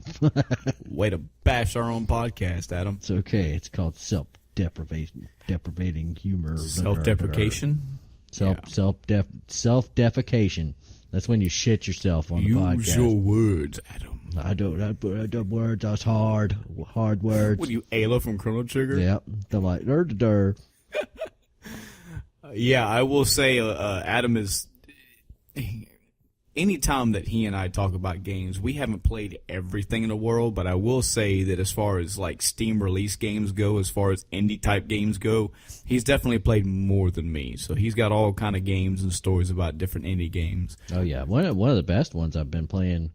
Way to bash our own podcast, Adam. It's okay. It's called deprecating humor. Self-deprecation? Self-defecation. That's when you shit yourself on the podcast. Use your words, Adam. I don't. The words. That's hard words. What are you, Ayla from Chrono Trigger? Yep. They're like der. Yeah, I will say, Adam is. Anytime that he and I talk about games, we haven't played everything in the world, but I will say that as far as like Steam release games go, as far as indie type games go, he's definitely played more than me. So he's got all kind of games and stories about different indie games. Oh yeah, one of the best ones I've been playing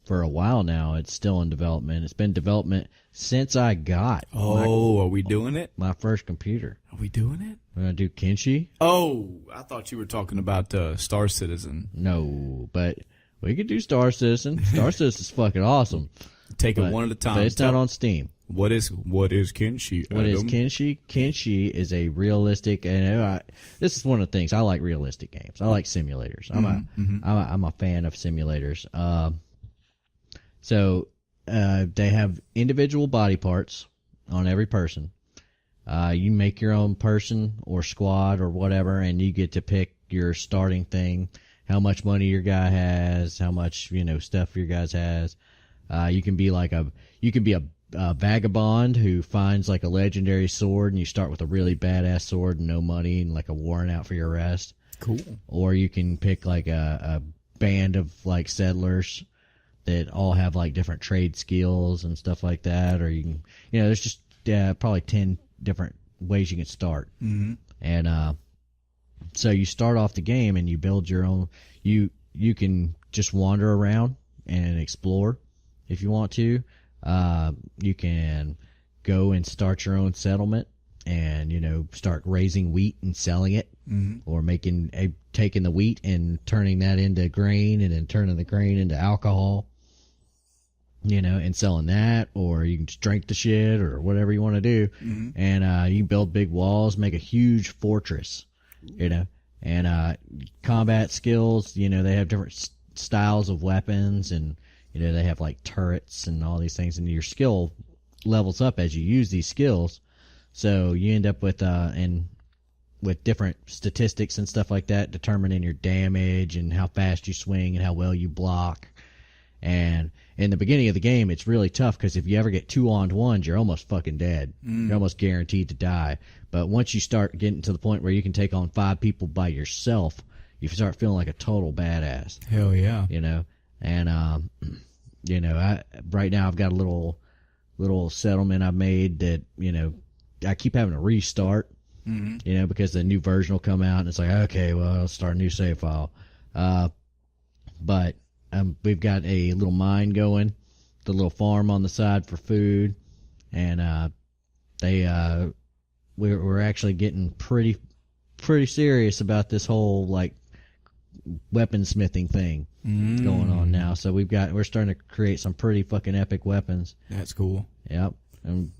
for a while now. It's still in development. It's been in development since I got. Are we doing it? My first computer. Are we doing it? We're gonna do Kenshi. Oh, I thought you were talking about Star Citizen. No, but we could do Star Citizen. Star Citizen's fucking awesome. Take it one at a time. But it's not on Steam. What is Kenshi? What is Adam? Kenshi? Kenshi is a realistic, and this is one of the things I like. Realistic games. I like simulators. I'm a fan of simulators. So they have individual body parts on every person. You make your own person or squad or whatever, and you get to pick your starting thing, how much money your guy has, how much, stuff your guy has. You can be a vagabond who finds like a legendary sword, and you start with a really badass sword and no money and like a warrant out for your arrest. Cool. Or you can pick like a band of like settlers that all have like different trade skills and stuff like that. Or you can, there's just probably 10 different ways you can start. Mm-hmm. And so you start off the game and you build your own. You can just wander around and explore if you want to. You can go and start your own settlement and, start raising wheat and selling it, or taking the wheat and turning that into grain, and then turning the grain into alcohol, and selling that, or you can just drink the shit or whatever you want to do. And, you build big walls, make a huge fortress, and, combat skills, they have different styles of weapons, and, they have like turrets and all these things, and your skill levels up as you use these skills. So you end up with different statistics and stuff like that, determining your damage and how fast you swing and how well you block. And in the beginning of the game, it's really tough because if you ever get 2-on-1s, you're almost fucking dead. You're almost guaranteed to die. But once you start getting to the point where you can take on 5 people by yourself, you start feeling like a total badass. Hell yeah. And right now I've got a little settlement I've made that, I keep having to restart, because the new version will come out and it's like, okay, well, I'll start a new save file. But we've got a little mine going, the little farm on the side for food, and we're actually getting pretty serious about this whole like weaponsmithing thing going on now. So we're starting to create some pretty fucking epic weapons. That's cool. Yep. And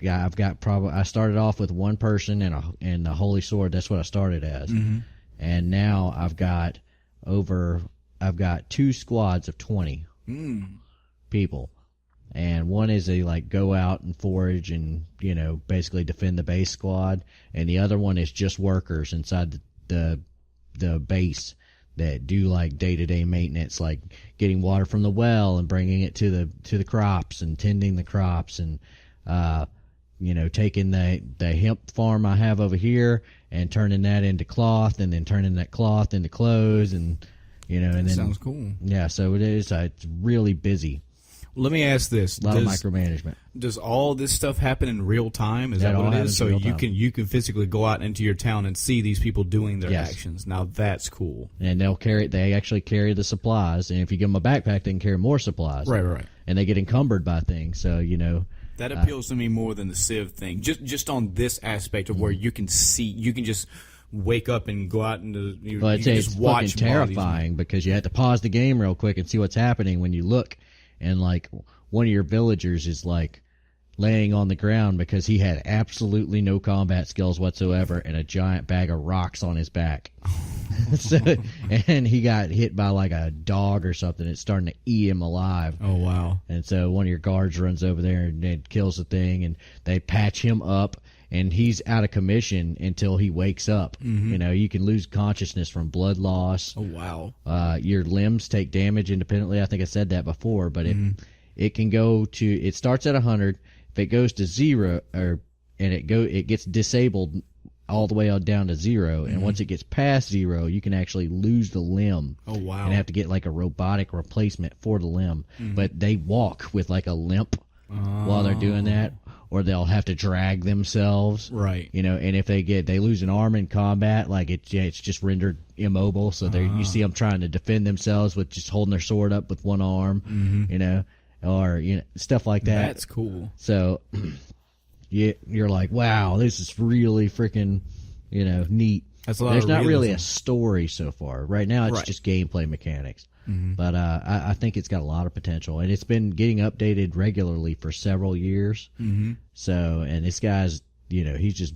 I started off with one person and the holy sword. That's what I started as. And now I've got 2 squads of 20 people. And one is a like go out and forage and, basically defend the base squad. And the other one is just workers inside the base that do like day-to-day maintenance, like getting water from the well and bringing it to the crops and tending the crops, and taking the hemp farm I have over here and turning that into cloth, and then turning that cloth into clothes, and and then sounds cool. Yeah, so it is. It's really busy. Let me ask this: a lot of micromanagement. Does all this stuff happen in real time? Is that what it is? So you can physically go out into your town and see these people doing their actions. Now that's cool. And they actually carry the supplies, and if you give them a backpack, they can carry more supplies. Right. And they get encumbered by things. So that appeals to me more than the Civ thing. Just on this aspect of where you can just wake up and go out and you can just watch. Fucking terrifying because you have to pause the game real quick and see what's happening when you look. And like one of your villagers is like laying on the ground because he had absolutely no combat skills whatsoever and a giant bag of rocks on his back. And he got hit by like a dog or something. It's starting to eat him alive. Oh, wow. And so one of your guards runs over there and kills the thing, and they patch him up, and he's out of commission until he wakes up. You can lose consciousness from blood loss. Oh, wow. Your limbs take damage independently. I think I said that before, but it can go to, it starts at 100. If it goes to 0, it gets disabled all the way down to 0. And once it gets past 0, you can actually lose the limb. Oh, wow. And have to get like a robotic replacement for the limb. But they walk with like a limp while they're doing that, or they'll have to drag themselves. Right. And if they lose an arm in combat, like it's just rendered immobile. So you see them trying to defend themselves with just holding their sword up with one arm, or stuff like that. That's cool. So you're like, wow, this is really freaking, neat. That's a lot There's of not really a realism. story so far. Right now, it's Right. just gameplay mechanics. But I think it's got a lot of potential, and it's been getting updated regularly for several years. So, and this guy's, he's just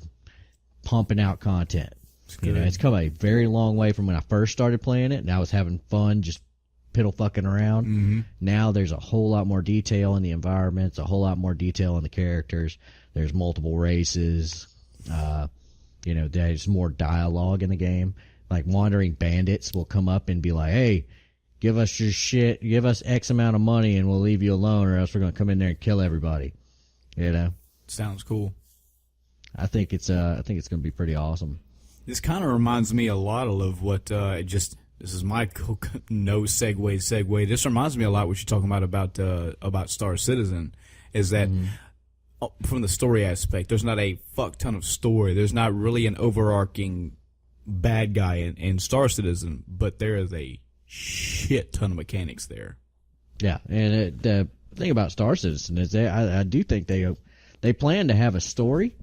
pumping out content. It's come a very long way from when I first started playing it, and I was having fun just piddle fucking around. Now there's a whole lot more detail in the environments, a whole lot more detail in the characters. There's multiple races. There's more dialogue in the game. Like wandering bandits will come up and be like, "Hey, give us your shit, give us X amount of money, and we'll leave you alone, or else we're gonna come in there and kill everybody." Sounds cool. I think it's gonna be pretty awesome. This kind of reminds me a lot of what this is my no segue. This reminds me a lot what you're talking about Star Citizen, is that from the story aspect, there's not a fuck ton of story. There's not really an overarching bad guy in Star Citizen, but there is a shit ton of mechanics there. Yeah, and the thing about Star Citizen is I do think they plan to have a story.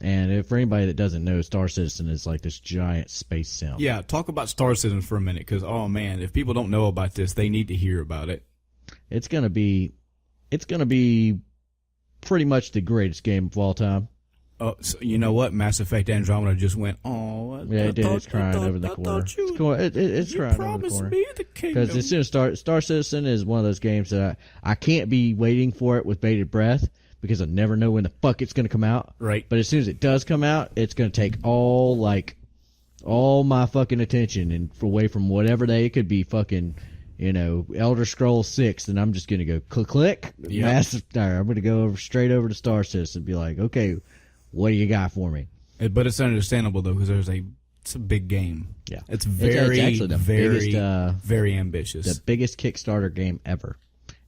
And for anybody that doesn't know, Star Citizen is like this giant space sim. Yeah, talk about Star Citizen for a minute, because oh man, if people don't know about this, they need to hear about it. It's gonna be pretty much the greatest game of all time. Oh, so you know what? Mass Effect Andromeda just went. Oh, Yeah, it did. It's crying over the corner. It's crying over the corner. Because as soon as Star Citizen is one of those games that I can't be waiting for it with bated breath, because I never know when the fuck it's going to come out. Right. But as soon as it does come out, it's going to take all my fucking attention and away from whatever it could be fucking, Elder Scrolls 6, and I'm just going to go click. Yep. Massive. I'm going to go straight over to Star Citizen and be like, okay, what do you got for me? But it's understandable though, because it's a big game. Yeah. It's It's actually the biggest, very ambitious. The biggest Kickstarter game ever.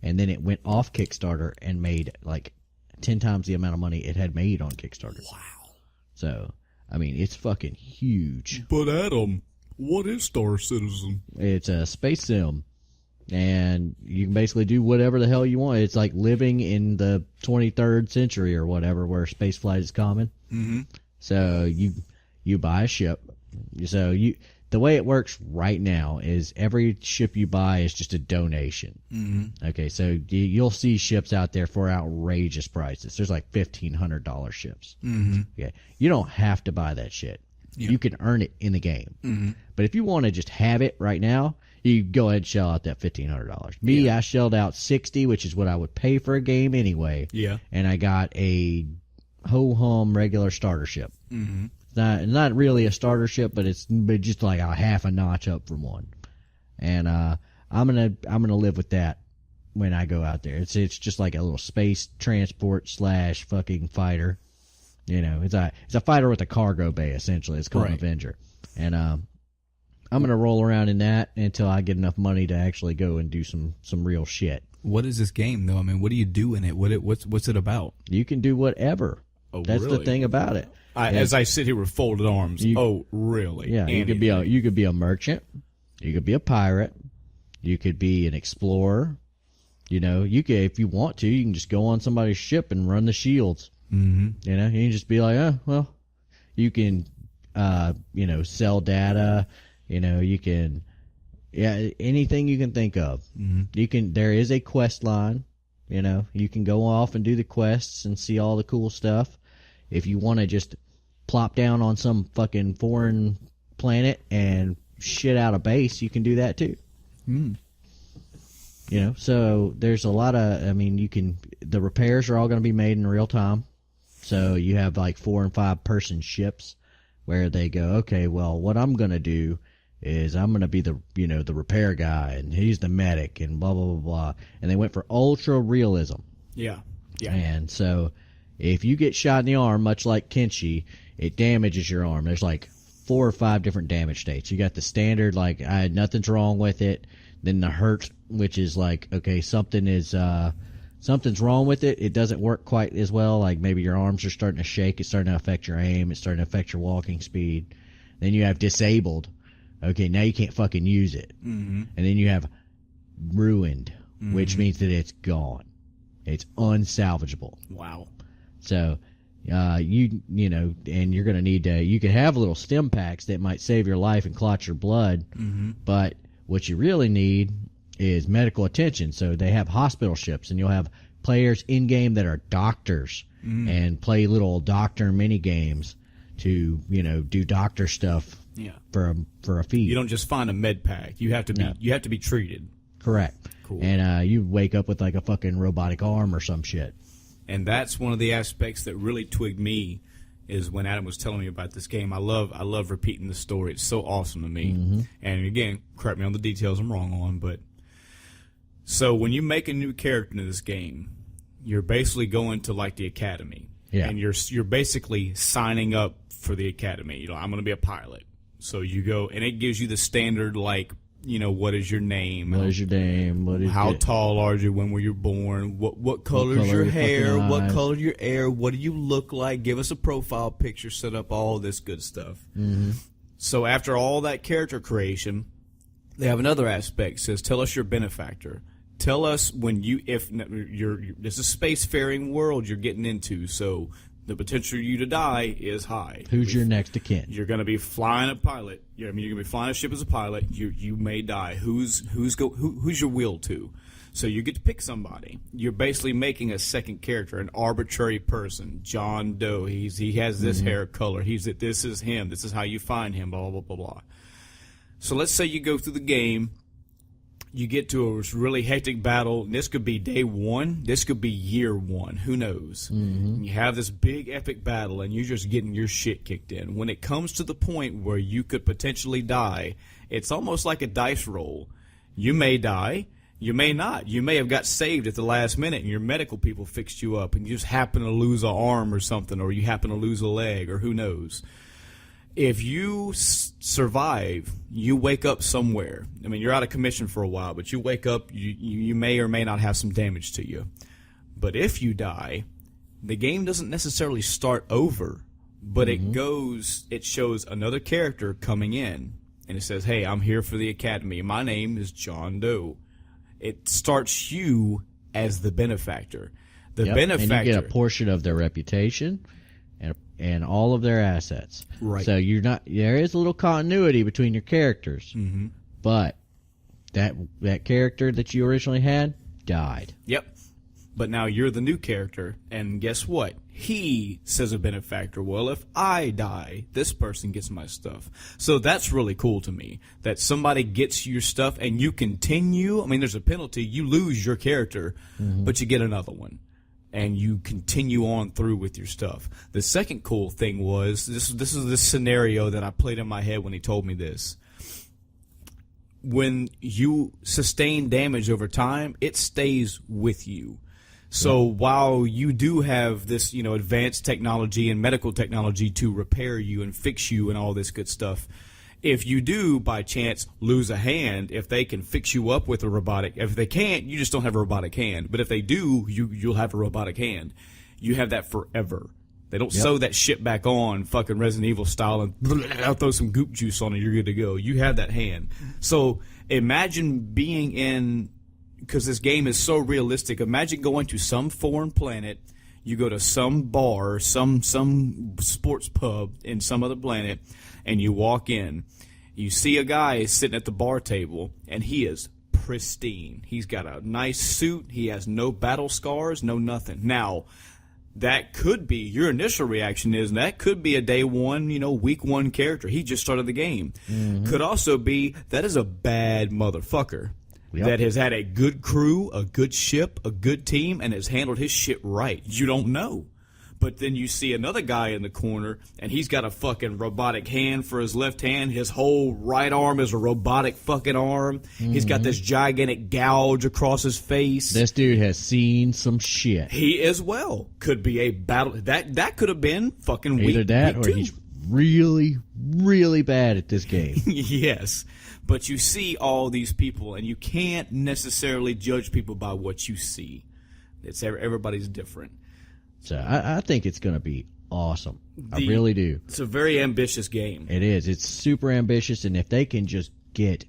And then it went off Kickstarter and made like 10 times the amount of money it had made on Kickstarter. Wow. So, I mean, it's fucking huge. But Adam, what is Star Citizen? It's a space sim, and you can basically do whatever the hell you want. It's like living in the 23rd century or whatever, where space flight is common. Mm-hmm. So you buy a ship. So the way it works right now is every ship you buy is just a donation. Mm-hmm. Okay, so you'll see ships out there for outrageous prices. There's like $1,500 ships. Mm-hmm. Okay, you don't have to buy that shit. Yeah. You can earn it in the game. Mm-hmm. But if you want to just have it right now, you go ahead and shell out that $1,500. Me, I shelled out $60, which is what I would pay for a game anyway. Yeah. And I got a ho-hum regular starter ship. Mm-hmm. Not really a starter ship, but it's just like a half a notch up from one. And I'm gonna live with that when I go out there. It's just like a little space transport / fucking fighter. It's a fighter with a cargo bay essentially. It's called an Avenger. And I'm gonna roll around in that until I get enough money to actually go and do some real shit. What is this game though? I mean, what do you do in it? What's it about? You can do whatever. Oh, That's really? the thing about it. As I sit here with folded arms. Really? Yeah, you could be a merchant, you could be a pirate, you could be an explorer. You could, if you want to, you can just go on somebody's ship and run the shields. Mm-hmm. You can just be like, you can, sell data. You can, anything you can think of. Mm-hmm. There is a quest line. You can go off and do the quests and see all the cool stuff. If you want to just plop down on some fucking foreign planet and shit out a base, you can do that too. So there's a lot of, the repairs are all going to be made in real time. So you have like 4 and 5 person ships where they go, okay, well, what I'm going to do is I'm going to be the repair guy, and he's the medic, and blah, blah, blah, blah. And they went for ultra realism. Yeah. Yeah. And so if you get shot in the arm, much like Kenshi, it damages your arm. There's like 4 or 5 different damage states. You got the standard, like, nothing's wrong with it. Then the hurt, which is like, okay, something's wrong with it. It doesn't work quite as well. Like maybe your arms are starting to shake. It's starting to affect your aim. It's starting to affect your walking speed. Then you have disabled. Okay, now you can't fucking use it. Mm-hmm. And then you have ruined, which means that it's gone. It's unsalvageable. Wow. So you know, and you're going to need to, you can have little stim packs that might save your life and clot your blood, but what you really need is medical attention. So they have hospital ships, and you'll have players in game that are doctors and play little doctor mini games to, you know, do doctor stuff for a fee. You don't just find a med pack. You have to be treated. Correct. Cool. And you wake up with like a fucking robotic arm or some shit. And that's one of the aspects that really twigged me, is when Adam was telling me about this game. I love repeating the story. It's so awesome to me. And again, correct me on the details I'm wrong on, but so when you make a new character in this game, you're basically going to like the academy. Yeah. And you're basically signing up for the academy. You know, I'm going to be a pilot. So you go, and it gives you the standard, like, you know, what is your name? What is your name? How tall are you? When were you born? What color is your hair? What color your hair? What do you look like? Give us a profile picture. Set up all this good stuff. So after all that character creation, they have another aspect. It says, tell us your benefactor. Tell us when this is a spacefaring world you're getting into, so the potential for you to die is high. Who's your next of kin? You're going to be flying a pilot. You're going to be flying a ship as a pilot. You may die. Who's your will to? So you get to pick somebody. You're basically making a second character, an arbitrary person. John Doe. He has this hair color. This is him. This is how you find him. Blah blah blah blah. So let's say you go through the game. You get to a really hectic battle. This could be day one. This could be year one. Who knows? You have this big epic battle, and you're just getting your shit kicked in. When it comes to the point where you could potentially die, it's almost like a dice roll. You may die. You may not. You may have got saved at the last minute, and your medical people fixed you up, and you just happen to lose an arm or something, or you happen to lose a leg, or who knows. If you survive, you wake up somewhere. I mean, you're out of commission for a while, but you wake up, you may or may not have some damage to you. But if you die, the game doesn't necessarily start over, but it shows another character coming in, and it says, hey, I'm here for the academy. My name is John Doe. It starts you as the benefactor. The benefactor. And you get a portion of their reputation and all of their assets. Right. So there is a little continuity between your characters, but that character that you originally had died. Yep. But now you're the new character, and guess what? He says a benefactor, well, if I die, this person gets my stuff. So that's really cool to me, that somebody gets your stuff and you continue. I mean, there's a penalty. You lose your character, but you get another one. And you continue on through with your stuff. The second cool thing was, this is this scenario that I played in my head when he told me this. When you sustain damage over time, it stays with you. So while you do have this, advanced technology and medical technology to repair you and fix you and all this good stuff, if you do, by chance, lose a hand, if they can fix you up with a robotic, if they can't, you just don't have a robotic hand. But if they do, you'll have a robotic hand. You have that forever. They don't sew that shit back on, fucking Resident Evil style, and I'll throw some goop juice on it, you're good to go. You have that hand. So imagine being in, because this game is so realistic, imagine going to some foreign planet, you go to some bar, some sports pub in some other planet, and you walk in. You see a guy sitting at the bar table, and he is pristine. He's got a nice suit. He has no battle scars, no nothing. Now, that could be, your initial reaction is, that could be a day one, week one character. He just started the game. Could also be, that is a bad motherfucker. That has had a good crew, a good ship, a good team, and has handled his shit right. You don't know. But then you see another guy in the corner, and he's got a fucking robotic hand for his left hand. His whole right arm is a robotic fucking arm. He's got this gigantic gouge across his face. This dude has seen some shit. He as well could be a battle. That could have been fucking week. Either that or he's really, really bad at this game. Yes. But you see all these people, and you can't necessarily judge people by what you see. Everybody's different. So I think it's going to be awesome. I really do. It's a very ambitious game. It is. It's super ambitious, and if they can just get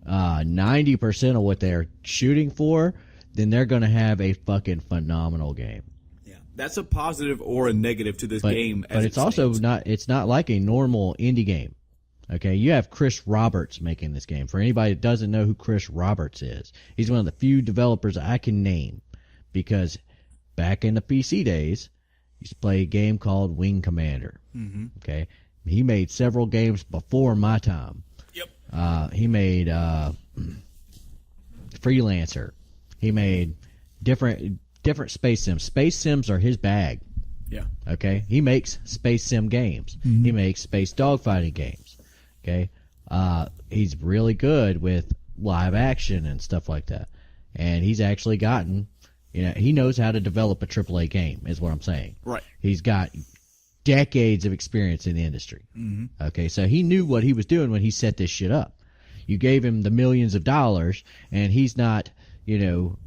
90% of what they're shooting for, then they're going to have a fucking phenomenal game. Yeah. That's a positive or a negative to this game. But it's also not. It's not like a normal indie game. Okay, you have Chris Roberts making this game. For anybody that doesn't know who Chris Roberts is, he's one of the few developers I can name, because back in the PC days, he used to play a game called Wing Commander. Mm-hmm. Okay, he made several games before my time. Yep. He made Freelancer. He made different space sims. Space sims are his bag. Yeah. Okay, he makes space sim games. Mm-hmm. He makes space dogfighting games. Okay, he's really good with live action and stuff like that, and he's actually gotten, he knows how to develop a AAA game, is what I'm saying. Right. He's got decades of experience in the industry. Mm-hmm. Okay, so he knew what he was doing when he set this shit up. You gave him the millions of dollars, and he's not Adam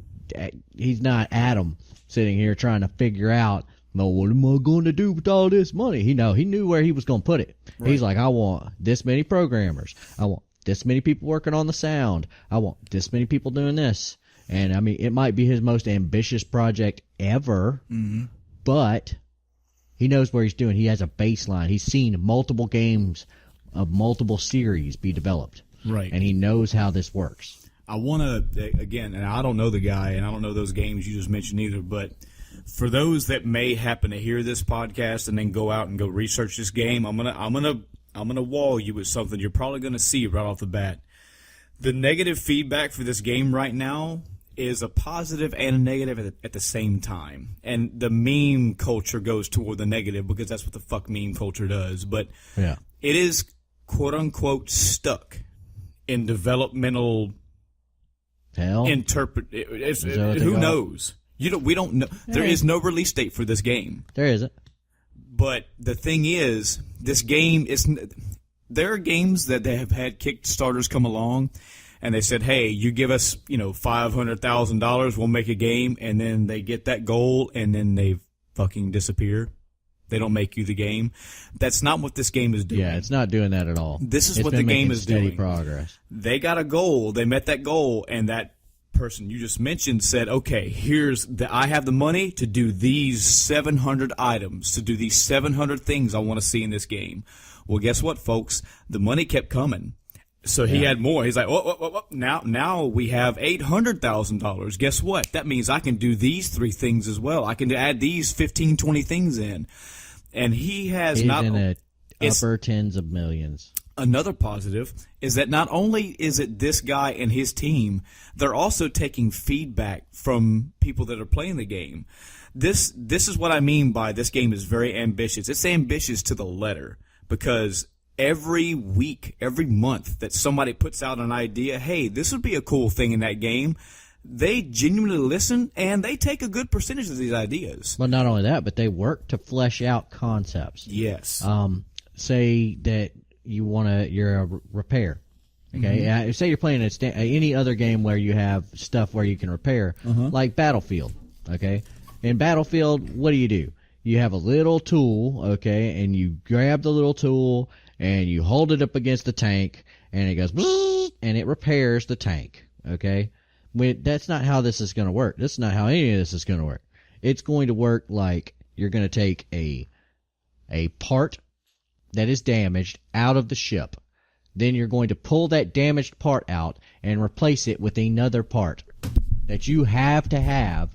sitting here trying to figure out, well, what am I going to do with all this money? He knew where he was going to put it. Right. He's like, I want this many programmers. I want this many people working on the sound. I want this many people doing this. And I mean, it might be his most ambitious project ever, mm-hmm. but he knows where he's doing. He has a baseline. He's seen multiple games of multiple series be developed. Right. And he knows how this works. I want to, again, and I don't know the guy, and I don't know those games you just mentioned either, but for those that may happen to hear this podcast and then go out and go research this game, I'm gonna wall you with something you're probably gonna see right off the bat. The negative feedback for this game right now is a positive and a negative at the same time. And the meme culture goes toward the negative because that's what the fuck meme culture does. But yeah, it is quote unquote stuck in developmental hell. Who knows? We don't know. There is no release date for this game. There isn't. But the thing is, this game is. There are games that they have had Kickstarters come along, and they said, "Hey, you give us, $500,000, we'll make a game," and then they get that goal, and then they fucking disappear. They don't make you the game. That's not what this game is doing. Yeah, it's not doing that at all. This is what the game is doing. Steady progress. They got a goal. They met that goal, and that person you just mentioned said, okay, I have the money to do these 700 items, to do these 700 things I want to see in this game. Well, guess what, folks? The money kept coming. So he had more. He's like, now we have $800,000. Guess what? That means I can do these 3 things as well. I can add these 15, 20 things in. And he's in the upper tens of millions. Another positive is that not only is it this guy and his team, they're also taking feedback from people that are playing the game. This is what I mean by this game is very ambitious. It's ambitious to the letter because every week, every month that somebody puts out an idea, hey, this would be a cool thing in that game, they genuinely listen and they take a good percentage of these ideas. Well, not only that, but they work to flesh out concepts. Yes. Say that you're a repair. Okay, mm-hmm. Say you're playing any other game where you have stuff where you can repair, like Battlefield. Okay, in Battlefield, what do? You have a little tool, okay, and you grab the little tool and you hold it up against the tank, and it goes, and it repairs the tank. Okay, that's not how this is going to work. That's not how any of this is going to work. It's going to work like you're going to take a part that is damaged out of the ship. Then you're going to pull that damaged part out and replace it with another part that you have to have.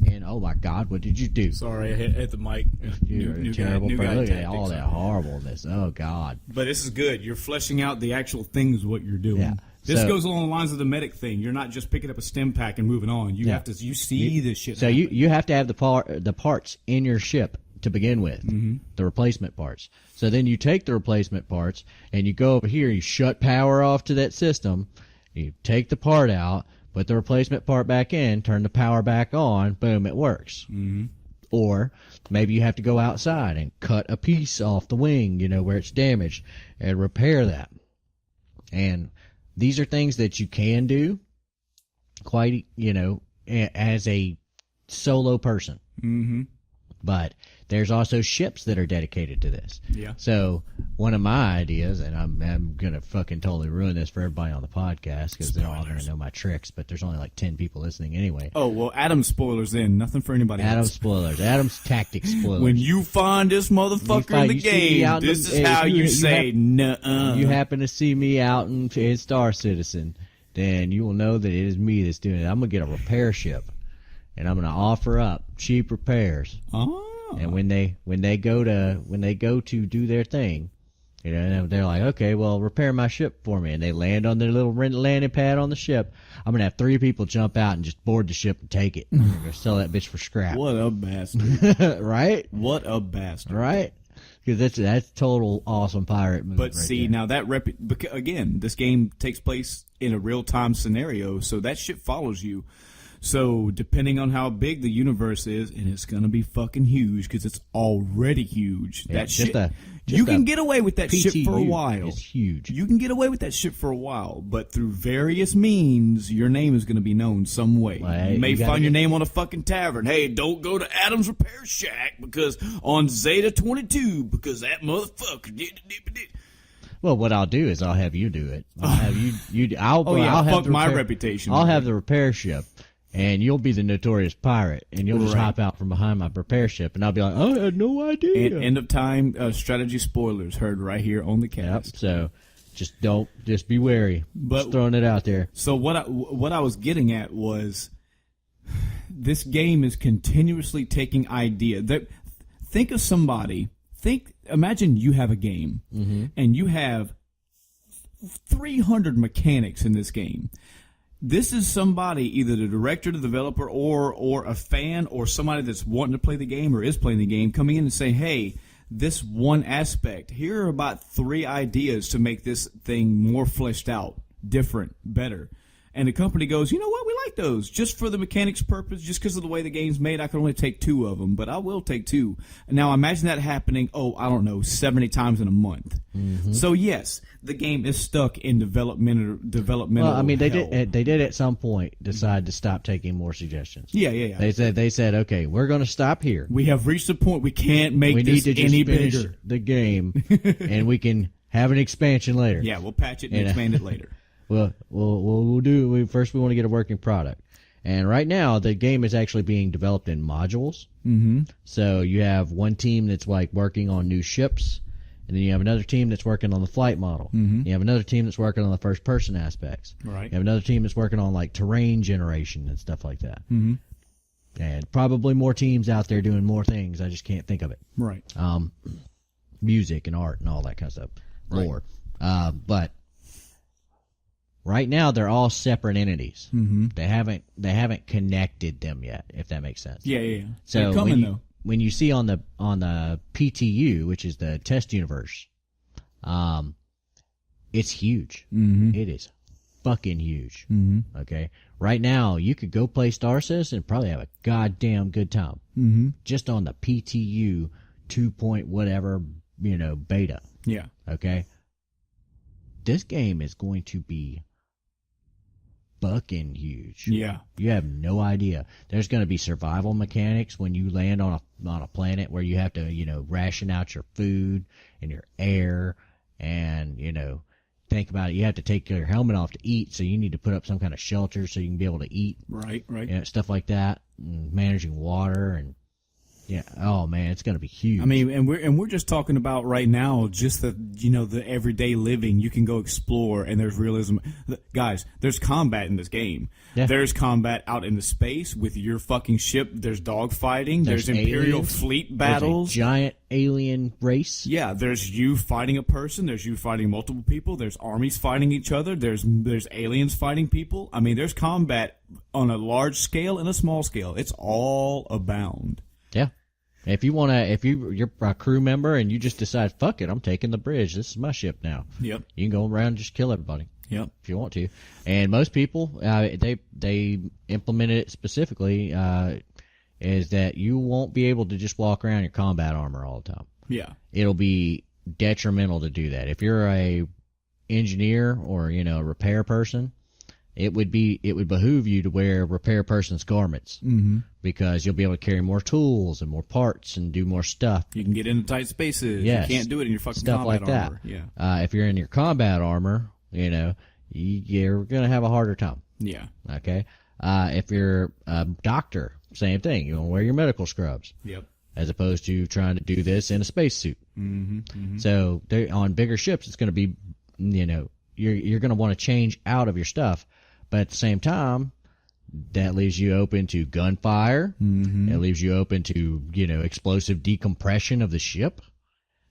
And oh my God, what did you do? Sorry, I hit the mic. You're a terrible person. Look at all that horribleness. Oh God. But this is good. You're fleshing out the actual things what you're doing. Yeah. This goes along the lines of the medic thing. You're not just picking up a stim pack and moving on. You have to. You see this shit. So you have to have the parts in your ship to begin with, the replacement parts. So then you take the replacement parts and you go over here, you shut power off to that system, you take the part out, put the replacement part back in, turn the power back on, boom, it works. Mm-hmm. Or maybe you have to go outside and cut a piece off the wing, where it's damaged, and repair that. And these are things that you can do quite, as a solo person. Mm-hmm. But there's also ships that are dedicated to this. Yeah. So one of my ideas, and I'm gonna fucking totally ruin this for everybody on the podcast because they're all gonna know my tricks. But there's only like 10 people listening anyway. Oh well, Adam's spoilers in. Nothing for anybody else. Adam's spoilers. Adam's tactics spoilers. When you find this motherfucker in the game, this is how you say nuh-uh. You happen to see me out in Star Citizen, then you will know that it is me that's doing it. I'm gonna get a repair ship, and I'm gonna offer up cheap repairs. Oh. And when they go to do their thing, you know, they're like, okay, well, repair my ship for me, and they land on their little landing pad on the ship. I'm gonna have 3 people jump out and just board the ship and take it. I'm gonna sell that bitch for scrap. What a bastard! Right? What a bastard! Right? Because that's total awesome pirate movie. But see, now that again, this game takes place in a real time scenario, so that shit follows you. So depending on how big the universe is, and it's gonna be fucking huge because it's already huge. Yeah, that shit, you can get away with that shit for a while. It's huge. You can get away with that shit for a while, but through various means, your name is gonna be known some way. Well, you may find your name on a fucking tavern. Hey, don't go to Adam's Repair Shack because on Zeta 22 because that motherfucker did. Well, what I'll do is I'll have you do it. I'll have you. I'll have fuck my reputation. I'll have the repair ship. And you'll be the notorious pirate, and you'll just hop out from behind my repair ship, and I'll be like, oh, I had no idea. And end of time strategy spoilers heard right here on the cast. Yep, so just be wary. Just throwing it out there. So what I was getting at was this game is continuously taking idea. Think of somebody. Imagine you have a game, and you have 300 mechanics in this game. This is somebody, either the director, the developer, or a fan, or somebody that's wanting to play the game or is playing the game, coming in and saying, hey, this one aspect, here are about 3 ideas to make this thing more fleshed out, different, better. And the company goes, you know what, we like those. Just for the mechanics purpose, just because of the way the game's made, I can only take 2 of them, but I will take 2. Now imagine that happening, 70 times in a month. Mm-hmm. So yes, the game is stuck in developmental Well, I mean, they hell. did at some point decide to stop taking more suggestions. Yeah. They said, okay, we're going to stop here. We have reached a point we can't make we this need to any just finish bigger. the game, and we can have an expansion later. Yeah, we'll patch it and expand it later. Well, we'll do. First, we want to get a working product, and right now the game is actually being developed in modules. Mm-hmm. So you have one team that's like working on new ships, and then you have another team that's working on the flight model. Mm-hmm. You have another team that's working on the first-person aspects. Right. You have another team that's working on like terrain generation and stuff like that. Mm-hmm. And probably more teams out there doing more things. I just can't think of it. Right. Music and art and all that kind of stuff. Right. Lore. But right now they're all separate entities. Mm-hmm. They haven't connected them yet, if that makes sense. Yeah. So they're coming, though. When you see on the PTU, which is the test universe, it's huge. Mm-hmm. It is fucking huge. Mm-hmm. Okay, right now you could go play Star Citizen and probably have a goddamn good time. Mm-hmm. Just on the PTU 2 point whatever beta. Yeah. Okay. This game is going to be fucking huge. Yeah. You have no idea. There's going to be survival mechanics when you land on a planet where you have to, ration out your food and your air and, think about it. You have to take your helmet off to eat, so you need to put up some kind of shelter so you can be able to eat. Right. Stuff like that. And managing water and yeah. Oh man, it's going to be huge. I mean, and we're just talking about right now, just the everyday living. You can go explore, and there's realism. Guys, there's combat in this game. Yeah. There's combat out in the space with your fucking ship. There's dog fighting. There's Imperial fleet battles. There's a giant alien race. Yeah, there's you fighting a person. There's you fighting multiple people. There's armies fighting each other. There's aliens fighting people. I mean, there's combat on a large scale and a small scale. It's all abound. Yeah. If you're a crew member and you just decide, fuck it, I'm taking the bridge. This is my ship now. Yep. You can go around and just kill everybody. Yep. If you want to. And most people, they implemented it specifically, is that you won't be able to just walk around in your combat armor all the time. Yeah. It'll be detrimental to do that. If you're a engineer or, a repair person, it would behoove you to wear repair person's garments, because you'll be able to carry more tools and more parts and do more stuff. You can get into tight spaces. Yes. You can't do it in your fucking Stuff combat like that. armor. Yeah. If you're in your combat armor, you're going to have a harder time. Yeah. Okay. If you're a doctor, same thing. You want to wear your medical scrubs. Yep. As opposed to trying to do this in a spacesuit. So on bigger ships, it's going to be, you're going to want to change out of your stuff, but at the same time, that leaves you open to gunfire. It leaves you open to explosive decompression of the ship.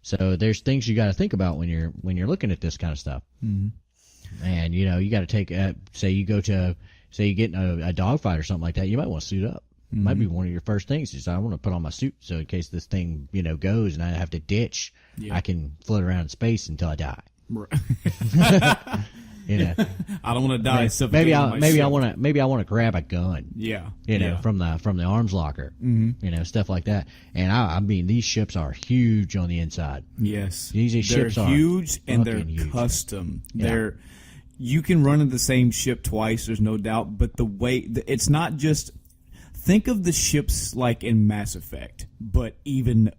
So there's things you got to think about when you're looking at this kind of stuff. And you got to take say you get in a dogfight or something like that, you might want to suit up. Might be one of your first things is I want to put on my suit so in case this thing goes and I have to ditch, I can float around in space until I die. Right. I don't want to die. Maybe I want to grab a gun. Yeah. From the arms locker. Stuff like that. And I mean these ships are huge on the inside. Yes. These ships they're are huge and they're huge. custom. Yeah. You can run in the same ship twice. There's no doubt. But the way it's not just. Think of the ships like in Mass Effect, but even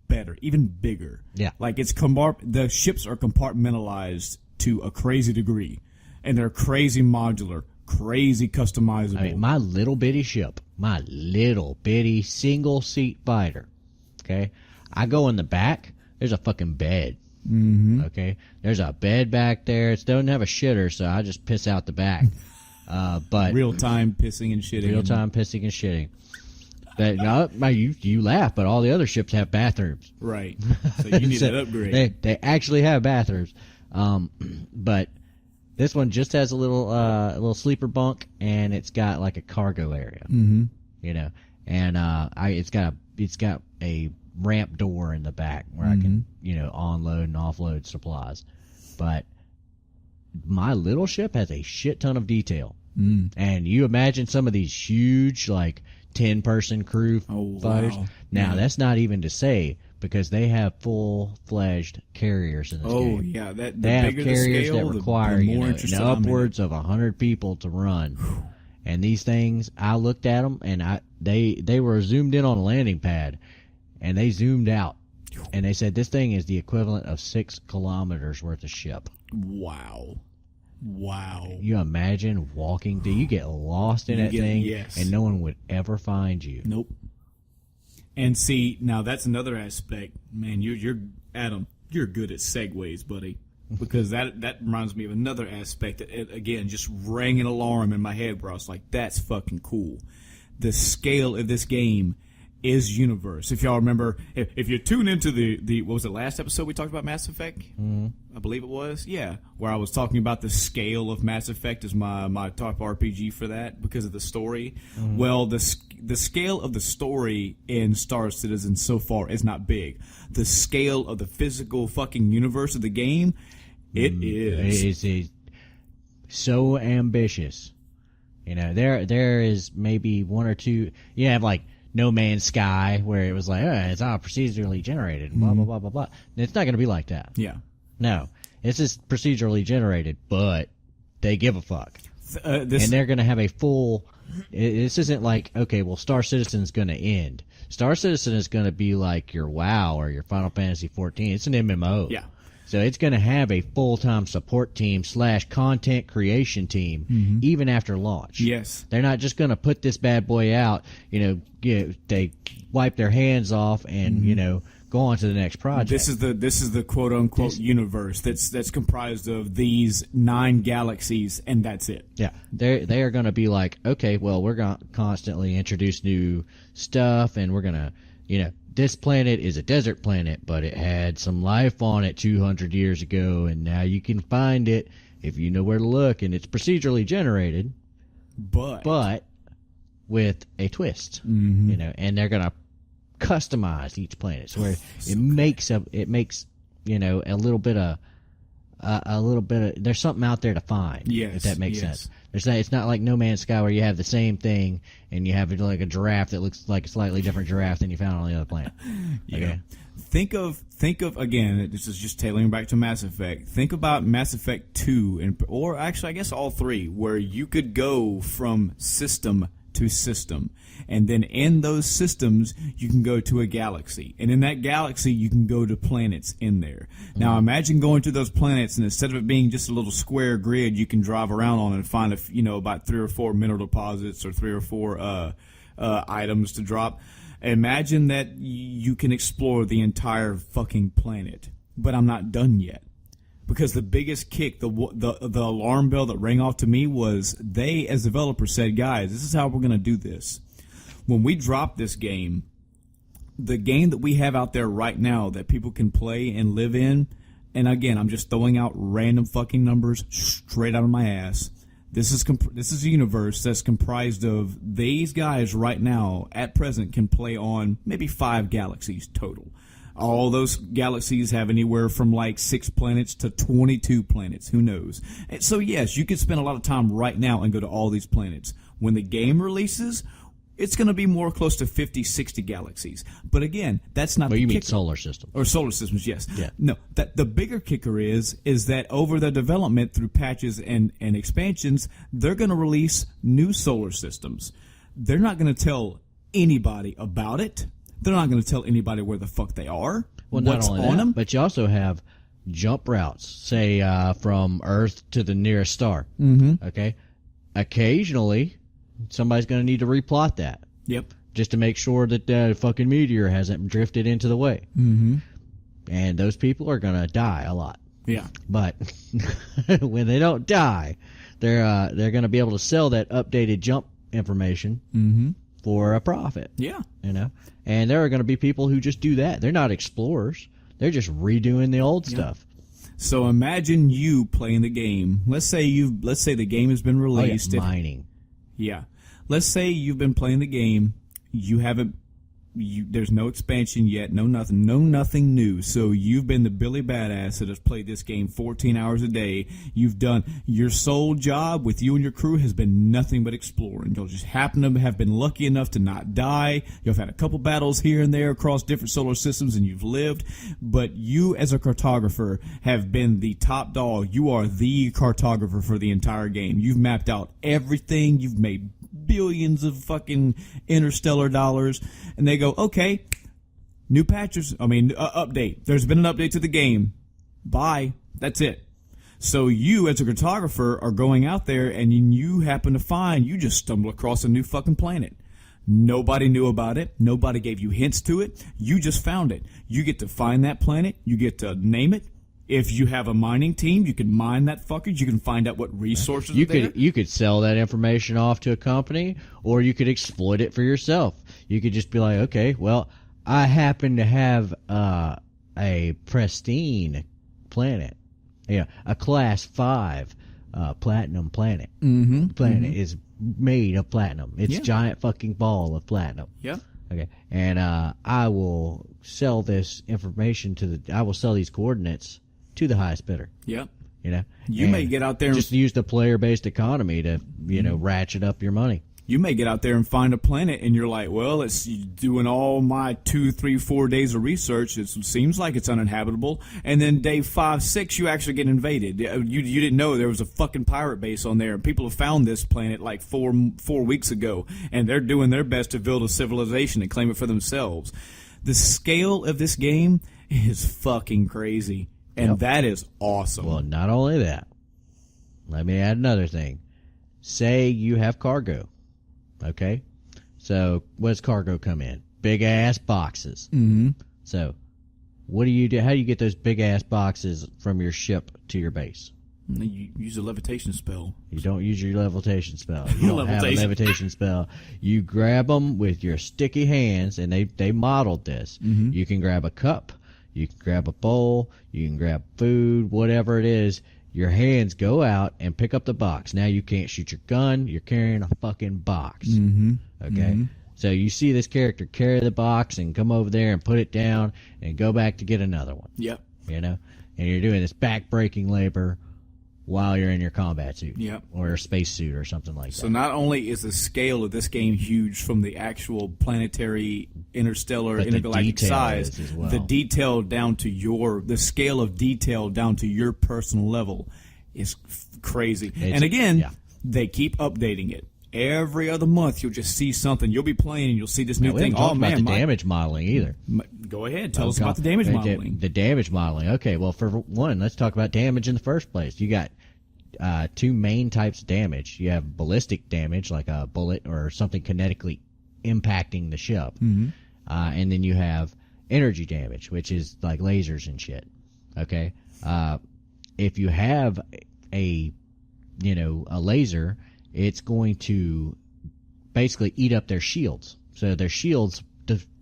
better, even bigger. Yeah. Like the ships are compartmentalized to a crazy degree, and they're crazy modular, crazy customizable. I mean, my little bitty ship, my little bitty single seat fighter. Okay, I go in the back. There's a fucking bed. Okay, there's a bed back there. It doesn't have a shitter, so I just piss out the back. But real time pissing and shitting. Real time pissing and shitting. But you laugh, but all the other ships have bathrooms. Right. So you need an upgrade. They actually have bathrooms. But this one just has a little sleeper bunk, and it's got like a cargo area. And it's got a ramp door in the back where I can onload and offload supplies. But my little ship has a shit ton of detail. And you imagine some of these huge, like 10-person crew fighters. Wow. Now that's not even to say because they have full-fledged carriers in this game. Oh yeah, they have carriers that require the upwards of 100 people to run. And these things, I looked at them and they were zoomed in on a landing pad, and they zoomed out, and they said this thing is the equivalent of 6 kilometers worth of ship. Wow. You imagine walking through, you get lost in that thing, yes. and no one would ever find you. Nope. And see, now that's another aspect. Man, you're Adam, you're good at segues, buddy. Because that reminds me of another aspect that, again, just rang an alarm in my head where I was like, that's fucking cool. The scale of this game is universe. If y'all remember, if you tune into the what was the last episode we talked about Mass Effect? I believe it was. Yeah, where I was talking about the scale of Mass Effect as my top RPG for that because of the story. Well, the scale of the story in Star Citizen so far is not big. The scale of the physical fucking universe of the game, it is. It is so ambitious. There is maybe one or two. You have like No Man's Sky, where it was like, it's all procedurally generated, blah, blah, blah, blah, blah. It's not going to be like that. Yeah. No. It's just procedurally generated, but they give a fuck. And they're going to have a full... This isn't like, okay, well, Star Citizen's going to end. Star Citizen is going to be like your WoW or your Final Fantasy 14. It's an MMO. Yeah. So it's going to have a full-time support team / content creation team even after launch. Yes. They're not just going to put this bad boy out, they wipe their hands off and, go on to the next project. This is the quote unquote universe that's comprised of these 9 galaxies, and that's it. Yeah. They are going to be like, okay, well, we're going to constantly introduce new stuff, and we're going to, this planet is a desert planet, but it had some life on it 200 years ago, and now you can find it if you know where to look, and it's procedurally generated, but with a twist, and they're going to customize each planet, so where it makes a little bit of there's something out there to find. Yes, if that makes sense. It's not like No Man's Sky where you have the same thing and you have like a giraffe that looks like a slightly different giraffe than you found on the other planet. Yeah. think of again. This is just tailoring back to Mass Effect. Think about Mass Effect 2, or actually, I guess all three, where you could go from system to system, and then in those systems you can go to a galaxy, and in that galaxy you can go to planets in there. Now imagine going to those planets, and instead of it being just a little square grid you can drive around on and find about 3 or 4 mineral deposits or 3 or 4 items to drop. Imagine that you can explore the entire fucking planet. But I'm not done yet. Because the biggest kick, the alarm bell that rang off to me was they, as developers, said, guys, this is how we're going to do this. When we drop this game, the game that we have out there right now that people can play and live in, and again, I'm just throwing out random fucking numbers straight out of my ass. This is a universe that's comprised of these guys right now, at present, can play on maybe 5 galaxies total. All those galaxies have anywhere from like 6 planets to 22 planets. Who knows? And so, yes, you could spend a lot of time right now and go to all these planets. When the game releases, it's going to be more close to 50, 60 galaxies. But again, that's not the you kicker. mean solar system. Or solar systems, yes. Yeah. No, the bigger kicker is that over the development through patches and expansions, they're going to release new solar systems. They're not going to tell anybody about it. They're not going to tell anybody where the fuck they are. Well, what's not only on that, them. but you also have jump routes, say from Earth to the nearest star. Mm-hmm. Okay, occasionally somebody's going to need to replot that. Yep. Just to make sure that the fucking meteor hasn't drifted into the way. Mm-hmm. And those people are going to die a lot. Yeah. But when they don't die, they're going to be able to sell that updated jump information for a profit. Yeah. You know, and there are going to be people who just do that. They're not explorers. They're just redoing the old stuff. So imagine you playing the game. Let's say the game has been released. Mining. Yeah. Let's say you've been playing the game. There's no expansion yet, no nothing new. So you've been the Billy Badass that has played this game 14 hours a day. You've done your sole job with you and your crew has been nothing but exploring. You'll just happen to have been lucky enough to not die. You've had a couple battles here and there across different solar systems and you've lived. But you as a cartographer have been the top dog. You are the cartographer for the entire game. You've mapped out everything. You've made billions of fucking interstellar dollars, and they go, okay, new patches, update. There's been an update to the game. Bye. That's it. So you, as a cartographer, are going out there, and you happen to you just stumble across a new fucking planet. Nobody knew about it. Nobody gave you hints to it. You just found it. You get to find that planet. You get to name it. If you have a mining team, you can mine that fucker. You can find out what resources are there. You could sell that information off to a company, or you could exploit it for yourself. You could just be like, okay, well, I happen to have a pristine planet, a class 5 platinum planet. Mm-hmm. The planet is made of platinum. It's a giant fucking ball of platinum. Yeah. Okay, and I will sell this information I will sell these coordinates to the highest bidder. Yeah. You know, you may get out there and just use the player-based economy to ratchet up your money. You may get out there and find a planet, and you're like, well, it's doing all my 2, 3, 4 days of research. It seems like it's uninhabitable. And then day 5, 6, you actually get invaded. You didn't know there was a fucking pirate base on there. People have found this planet like 4 weeks ago, and they're doing their best to build a civilization and claim it for themselves. The scale of this game is fucking crazy, and that is awesome. Well, not only that, let me add another thing. Say you have cargo. Okay, so what does cargo come in? Big ass boxes. Mm-hmm. So, what do you do? How do you get those big ass boxes from your ship to your base? You use a levitation spell. You don't use your levitation spell. You don't have a levitation spell. You grab them with your sticky hands, and they modeled this. Mm-hmm. You can grab a cup, you can grab a bowl, you can grab food, whatever it is. Your hands go out and pick up the box. Now you can't shoot your gun. You're carrying a fucking box. Mm-hmm. Okay? Mm-hmm. So you see this character carry the box and come over there and put it down and go back to get another one. Yep. You know? And you're doing this back-breaking labor while you're in your combat suit. Yep. Or a space suit or something like that. So not only is the scale of this game huge from the actual planetary, interstellar, But the intergalactic detail size, is as well. the detail down to the scale of detail down to your personal level is crazy. And again, they keep updating it. Every other month, you'll just see something. You'll be playing and you'll see this new thing. Oh, man, about the damage modeling either. Go ahead. Tell us about the damage modeling. The damage modeling. Okay, well, for one, let's talk about damage in the first place. You got two main types of damage. You have ballistic damage, like a bullet or something kinetically impacting the ship. Mm-hmm. And then you have energy damage, which is like lasers and shit. Okay? If you have a laser, it's going to basically eat up their shields. So their shields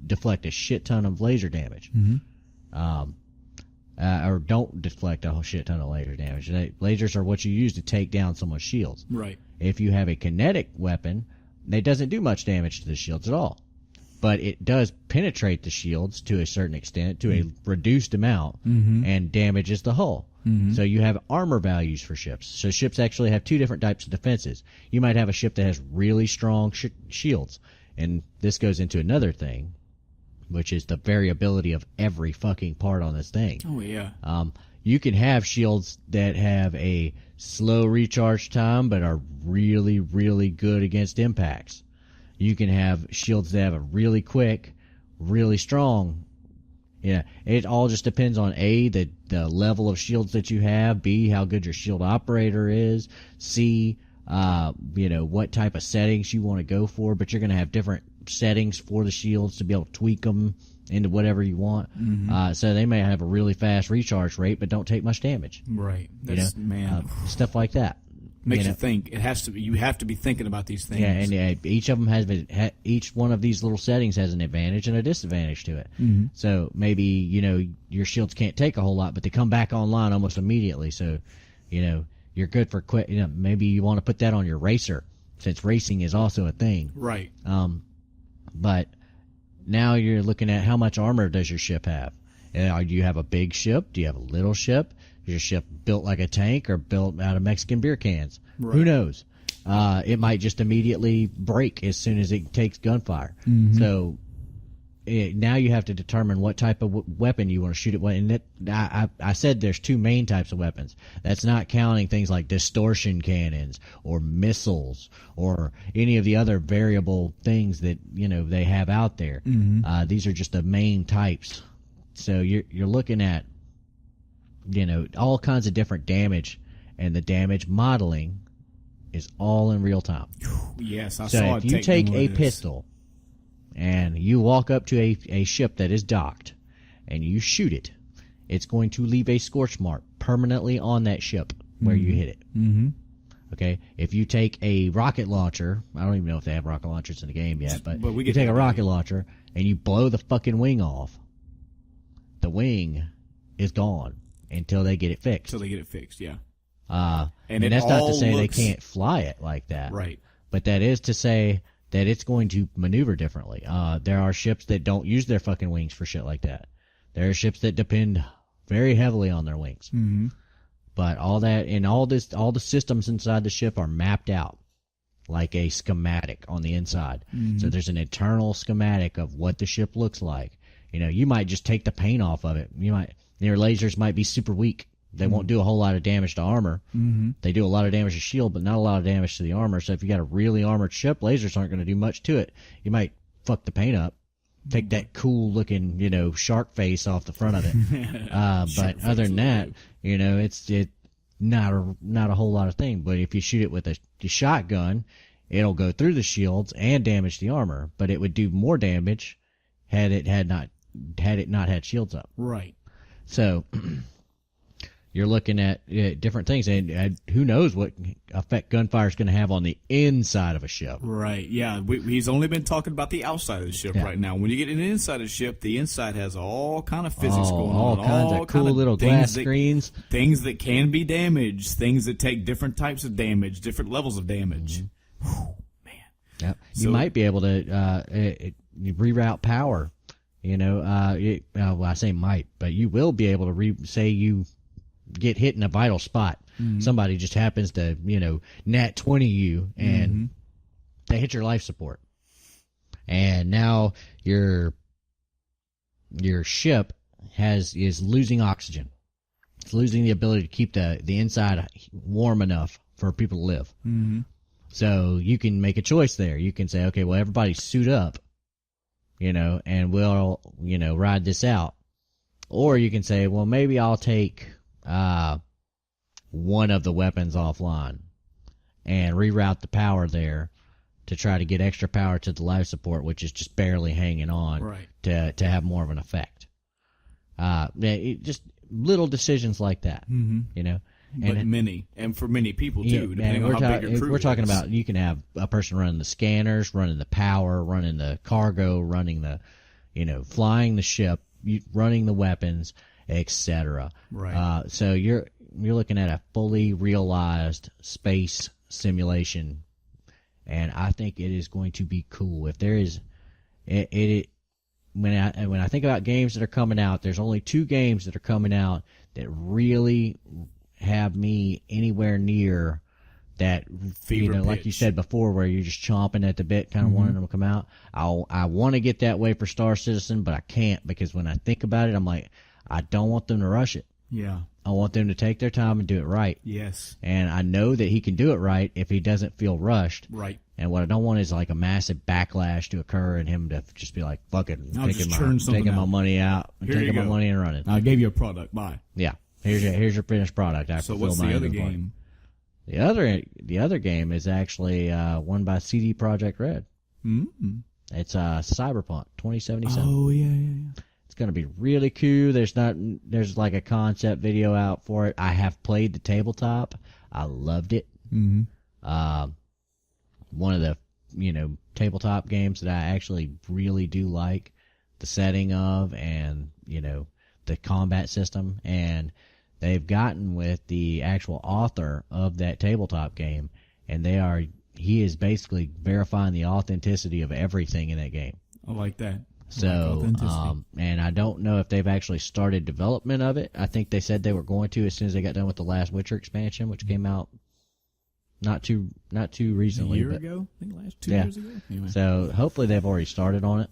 deflect a shit ton of laser damage. Mm-hmm. Or don't deflect a whole shit ton of laser damage. Lasers are what you use to take down someone's shields. Right. If you have a kinetic weapon, it doesn't do much damage to the shields at all. But it does penetrate the shields to a certain extent, to a reduced amount, and damages the hull. Mm-hmm. So you have armor values for ships. So ships actually have two different types of defenses. You might have a ship that has really strong shields. And this goes into another thing, which is the variability of every fucking part on this thing. Oh, yeah. You can have shields that have a slow recharge time but are really, really good against impacts. You can have shields that have a really quick, really strong. Yeah, it all just depends on A, the level of shields that you have, B, how good your shield operator is, C, what type of settings you want to go for, but you're going to have different settings for the shields to be able to tweak them into whatever you want. Mm-hmm. So they may have a really fast recharge rate, but don't take much damage. Right. That's, man. Stuff like that. Makes you think. It has to be. You have to be thinking about these things. Yeah, and each of them each one of these little settings has an advantage and a disadvantage to it. Mm-hmm. So maybe your shields can't take a whole lot, but they come back online almost immediately. So you're good for quick. Maybe you want to put that on your racer, since racing is also a thing. Right. But now you're looking at how much armor does your ship have? Do you have a big ship? Do you have a little ship? Is your ship built like a tank or built out of Mexican beer cans? Right. Who knows? It might just immediately break as soon as it takes gunfire. Mm-hmm. So now you have to determine what type of weapon you want to shoot it with. And I said there's two main types of weapons. That's not counting things like distortion cannons or missiles or any of the other variable things that they have out there. Mm-hmm. These are just the main types. So you're looking at all kinds of different damage, and the damage modeling is all in real time. Yes, I saw it. So if you take a pistol and you walk up to a ship that is docked and you shoot it, it's going to leave a scorch mark permanently on that ship where you hit it. Mm-hmm. Okay? If you take a rocket launcher, I don't even know if they have rocket launchers in the game yet, but you take a rocket launcher and you blow the fucking wing off, the wing is gone until they get it fixed. Yeah. And that's not to say they can't fly it like that. Right. But that is to say that it's going to maneuver differently. There are ships that don't use their fucking wings for shit like that. There are ships that depend very heavily on their wings. Mm-hmm. But all that and all the systems inside the ship are mapped out like a schematic on the inside. Mm-hmm. So there's an internal schematic of what the ship looks like. You might just take the paint off of it. Your lasers might be super weak. They won't do a whole lot of damage to armor. Mm-hmm. They do a lot of damage to shield, but not a lot of damage to the armor. So if you got a really armored ship, lasers aren't going to do much to it. You might fuck the paint up, take that cool looking, shark face off the front of it. But other than that, it's not a whole lot of thing. But if you shoot it with a shotgun, it'll go through the shields and damage the armor. But it would do more damage had it not had shields up. Right. So you're looking at different things, and who knows what effect gunfire is going to have on the inside of a ship. Right, yeah. He's only been talking about the outside of the ship right now. When you get in the inside of the ship, the inside has all kind of physics going on. All kinds of cool little glass screens. Things that can be damaged, things that take different types of damage, different levels of damage. Mm-hmm. Whew, man. Yep. You might be able to reroute power. Well, I say might, but you will be able to say you get hit in a vital spot. Somebody just happens to, nat 20 you, and they hit your life support. And now your ship is losing oxygen. It's losing the ability to keep the inside warm enough for people to live. So you can make a choice there. You can say, okay, well, everybody suit up, and we'll, ride this out. Or you can say, well, maybe I'll take one of the weapons offline and reroute the power there to try to get extra power to the life support, which is just barely hanging on, to have more of an effect. Just little decisions like that, But and for many people too, depending on how big your crew we're talking about, you can have a person running the scanners, running the power, running the cargo, running the, flying the ship, running the weapons, etc. Right. So you're looking at a fully realized space simulation, and I think it is going to be cool. If there is, when I think about games that are coming out, there's only 2 games that are coming out that really have me anywhere near that fever pitch. Like you said before, where you're just chomping at the bit, kind of wanting them to come out. I want to get that way for Star Citizen, but I can't, because when I think about it, I'm like, I don't want them to rush it. Yeah. I want them to take their time and do it right. Yes. And I know that he can do it right if he doesn't feel rushed. Right. And what I don't want is like a massive backlash to occur and him to just be like, fuck it, taking my money out, taking my money and running. I gave you a product. Bye. Yeah. Here's your finished product. So what's the other game? The other game is actually one by CD Projekt Red. Mm-hmm. It's Cyberpunk 2077. Oh yeah. It's going to be really cool. There's like a concept video out for it. I have played the tabletop. I loved it. Mm-hmm. One of the, tabletop games that I actually really do like the setting of, and, the combat system. And they've gotten with the actual author of that tabletop game, and he is basically verifying the authenticity of everything in that game. I like that. So, and I don't know if they've actually started development of it. I think they said they were going to as soon as they got done with the last Witcher expansion, which came out not too recently. A year ago? I think last 2 years ago? Anyway. So hopefully they've already started on it.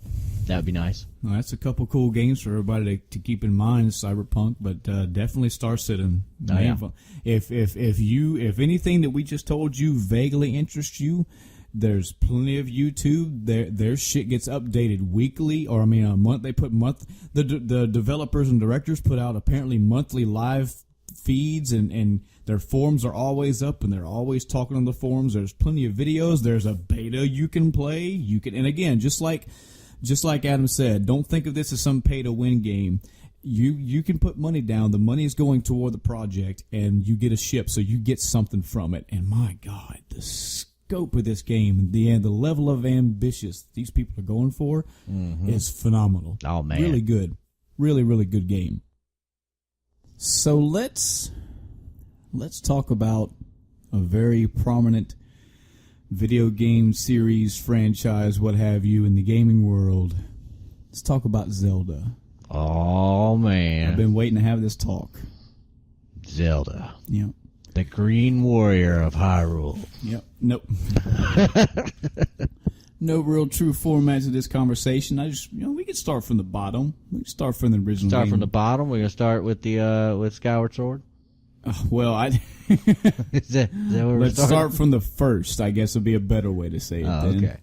That would be nice. Well, that's a couple cool games for everybody to keep in mind, Cyberpunk, but definitely Star Citizen. Oh, yeah. If anything that we just told you vaguely interests you, there's plenty of YouTube. Their shit gets updated weekly, or a month. They put the developers and directors put out apparently monthly live feeds, and their forums are always up, and they're always talking on the forums. There's plenty of videos. There's a beta you can play. And again, just like Adam said, don't think of this as some pay to win game. You can put money down. The money is going toward the project, and you get a ship, so you get something from it. And my God, the scope of this game, the level of ambitious these people are going for is phenomenal. Oh man, really good, really really good game. So let's talk about a very prominent video game series, franchise, what have you, in the gaming world. Let's talk about Zelda. Oh man, I've been waiting to have this talk. Zelda. Yep. The Green Warrior of Hyrule. Yep. Nope. No real true format to this conversation. We could start from the bottom. We could start from the original. Start game. from the bottom. We're gonna start with the with Skyward Sword. Is that let's start from the first. I guess would be a better way to say it. Okay.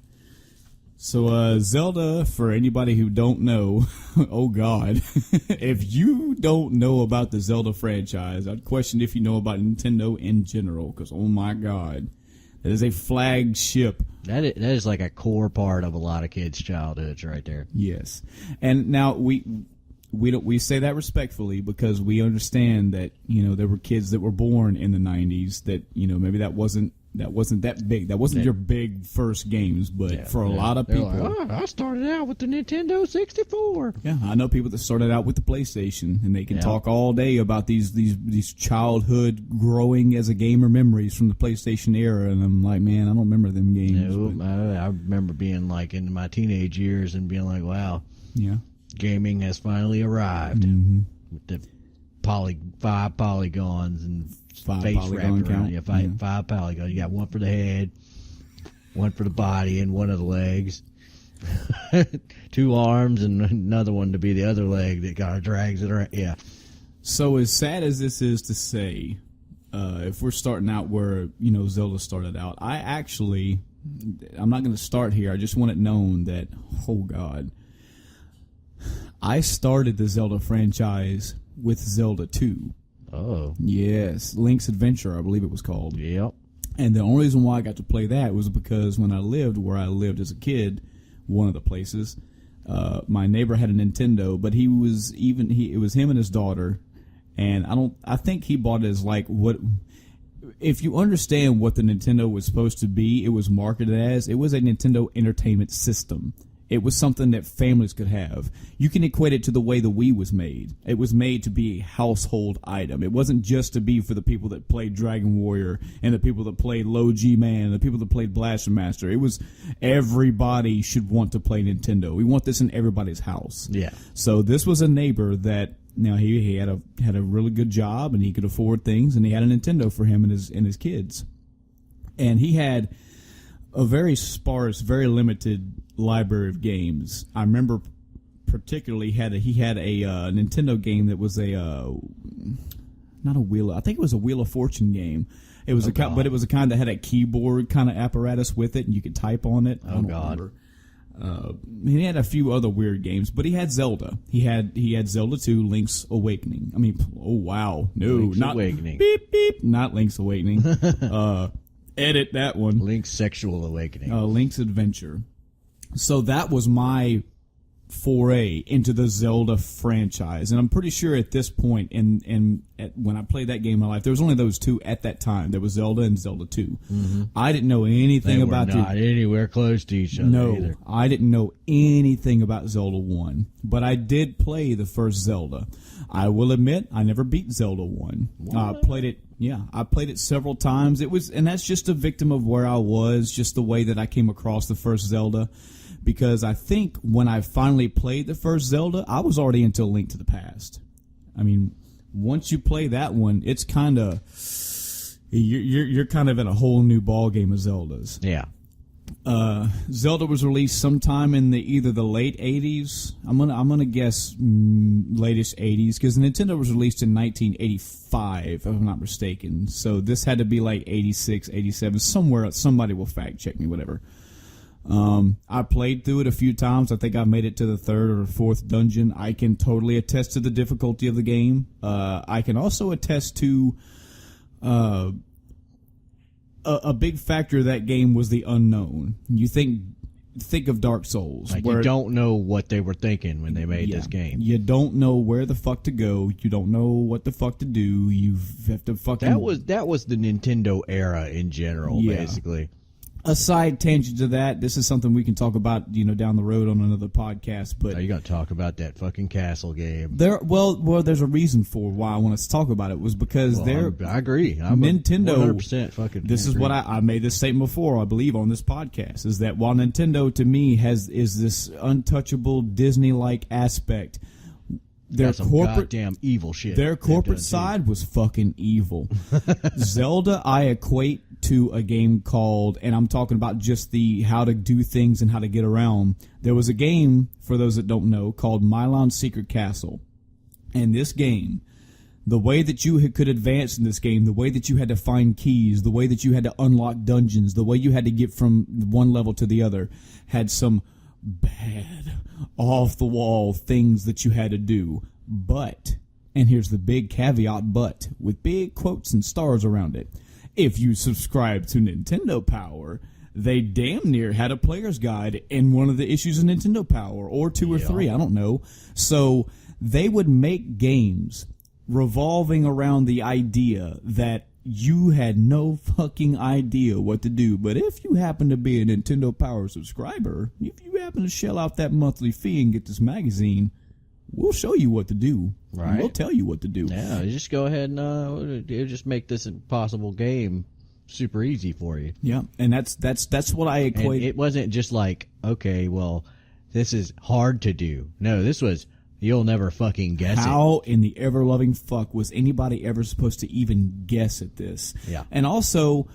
So Zelda, for anybody who don't know, oh God, if you don't know about the Zelda franchise, I'd question if you know about Nintendo in general, because oh my God, that is a flagship. That is like a core part of a lot of kids' childhoods right there. Yes, and now we say that respectfully because we understand that there were kids that were born in the 90s that maybe that wasn't that big. That wasn't your big first games, but for a lot of people, like, I started out with the Nintendo 64. Yeah, I know people that started out with the PlayStation, and they can talk all day about these childhood growing as a gamer memories from the PlayStation era, and I'm like, man, I don't remember them games. No, I remember being like in my teenage years and being like, wow, yeah, gaming has finally arrived with the five polygons and Five face polygon wrapped around. count? Yeah, Yeah. five polygons. You got one for the head, one for the body, and one of the legs. 2 arms and another one to be the other leg that kind of drags it around. Yeah. So as sad as this is to say, if we're starting out where Zelda started out, I'm not going to start here. I just want it known that, oh God, I started the Zelda franchise with Zelda 2. Oh. Yes, Link's Adventure, I believe it was called. Yep. And the only reason why I got to play that was because when I lived where I lived as a kid, one of the places, my neighbor had a Nintendo, but it was him and his daughter, and I think he bought it as like what. If you understand what the Nintendo was supposed to be, it was marketed as, it was a Nintendo Entertainment System. It was something that families could have. You can equate it to the way the Wii was made. It was made to be a household item. It wasn't just to be for the people that played Dragon Warrior and the people that played Low G-Man and the people that played Blaster Master. It was everybody should want to play Nintendo. We want this in everybody's house. Yeah. So this was a neighbor that he had a really good job and he could afford things, and he had a Nintendo for him and his kids. And he had a very sparse, very limited library of games. I remember particularly he had a Nintendo game that was not a wheel. I think it was a Wheel of Fortune game. It was but it was a kind that had a keyboard kind of apparatus with it, and you could type on it. Oh God. He had a few other weird games, but he had Zelda. He had Zelda 2, Link's Awakening. I mean, oh wow, no, Link's not Awakening. Beep beep, not Link's Awakening. Edit that one. Link's Sexual Awakening. Link's Adventure. So that was my foray into the Zelda franchise, and I'm pretty sure at this point, when I played that game in my life, there was only those two at that time. There was Zelda and Zelda 2. Mm-hmm. I didn't know anything about not anywhere close to each other. No, either. I didn't know anything about Zelda 1, but I did play the first Zelda. I will admit, I never beat Zelda 1. I played it. Yeah, I played it several times. And that's just a victim of where I was, just the way that I came across the first Zelda. Because I think when I finally played the first Zelda, I was already into Link to the Past. I mean, once you play that one, it's kind of you're kind of in a whole new ball game of Zeldas. Yeah. Zelda was released sometime in either the late 80s. I'm gonna guess latest 80s, because Nintendo was released in 1985, if I'm not mistaken. So this had to be like 86, 87, somewhere. Somebody will fact check me, whatever. I played through it a few times. I think I made it to the 3rd or 4th dungeon. I can totally attest to the difficulty of the game. I can also attest to a big factor of that game was the unknown. You think of Dark Souls. Like, you don't know what they were thinking when they made this game. You don't know where the fuck to go. You don't know what the fuck to do. You have to fucking... That was the Nintendo era in general, basically. A side tangent to that, this is something we can talk about, down the road on another podcast. But you got to talk about that fucking castle game. There's a reason for why I want us to talk about it. Was because I agree. Nintendo 100% fucking. This is what I made this statement before, I believe, on this podcast, is that while Nintendo to me is this untouchable Disney-like aspect, their corporate goddamn evil shit. Their corporate side was fucking evil. Zelda, I equate to a game called, and I'm talking about just the how to do things and how to get around. There was a game, for those that don't know, called Milon's Secret Castle. And this game, the way that you could advance in this game, the way that you had to find keys, the way that you had to unlock dungeons, the way you had to get from one level to the other, had some bad, off-the-wall things that you had to do. But, and here's the big caveat, but, with big quotes and stars around it, if you subscribe to Nintendo Power, they damn near had a player's guide in one of the issues of Nintendo Power, or 2 or 3, I don't know. So they would make games revolving around the idea that you had no fucking idea what to do. But if you happen to be a Nintendo Power subscriber, if you happen to shell out that monthly fee and get this magazine, we'll show you what to do. Right. We'll tell you what to do. Yeah, you just go ahead and it'll just make this impossible game super easy for you. Yeah, and that's what I equate. And it wasn't just like, okay, well, this is hard to do. No, this was, You'll never fucking guess it. How in the ever-loving fuck was anybody ever supposed to even guess at this? Yeah. And also,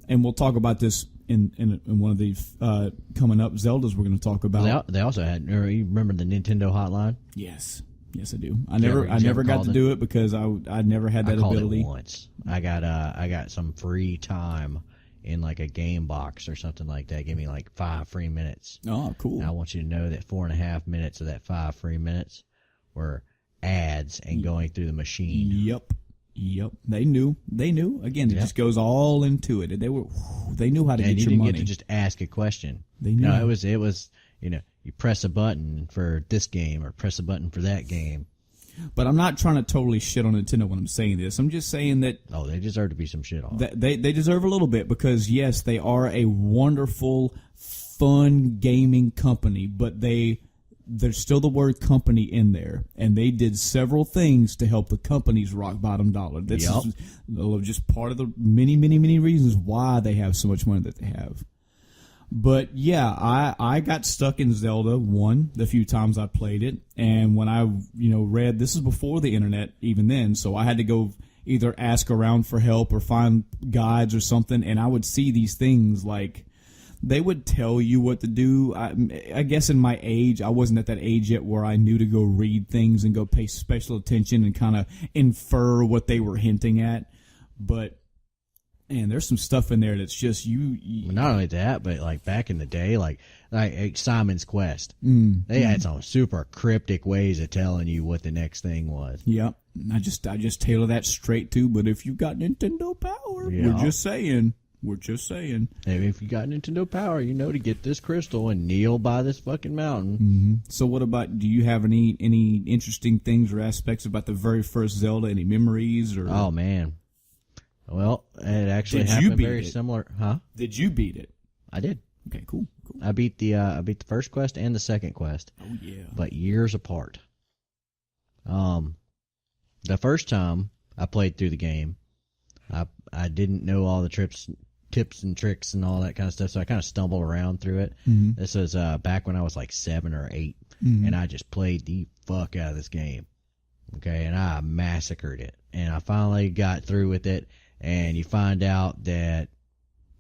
and we'll talk about this in one of these coming up Zeldas we're going to talk about. They also had, you remember the Nintendo hotline? Yes, I do. I never got to do it because I never had that called ability. It once. I got some free time in like a game box or something like that. Give me like 5 free minutes. Oh, cool. And I want you to know that 4.5 minutes of that 5 free minutes were ads and going through the machine. Yep. They knew. Again, it just goes all into it. They knew how to get you your didn't money. get to just ask a question. They knew. No, it was you press a button for this game or press a button for that game. But I'm not trying to totally shit on Nintendo when I'm saying this. I'm just saying that they deserve to be some shit on. They deserve a little bit because yes, they are a wonderful, fun gaming company, but there's still the word company in there, and they did several things to help the company's rock bottom dollar. This is just part of the many, many, many reasons why they have so much money that they have. But yeah, I got stuck in Zelda 1 the few times I played it, and when I read, this is before the internet even then, so I had to go either ask around for help or find guides or something, and I would see these things like they would tell you what to do. I guess in my age, I wasn't at that age yet where I knew to go read things and go pay special attention and kind of infer what they were hinting at, but man, there's some stuff in there that's just you. Not only that, but like back in the day, like Simon's Quest, they had some super cryptic ways of telling you what the next thing was. Yep, I just tailor that straight to. But if you got Nintendo Power, we're just saying. Hey, if you got Nintendo Power, you know to get this crystal and kneel by this fucking mountain. Mm-hmm. So what about? Do you have any interesting things or aspects about the very first Zelda? Any memories or? Oh man. Well, it actually happened very similar, huh? Did you beat it? I did. Okay, cool. I beat the first quest and the second quest. Oh yeah. But years apart. The first time I played through the game, I didn't know all the tips and tricks and all that kind of stuff, so I kind of stumbled around through it. Mm-hmm. This was back when I was like 7 or 8, and I just played the fuck out of this game. Okay, and I massacred it, and I finally got through with it. And you find out that,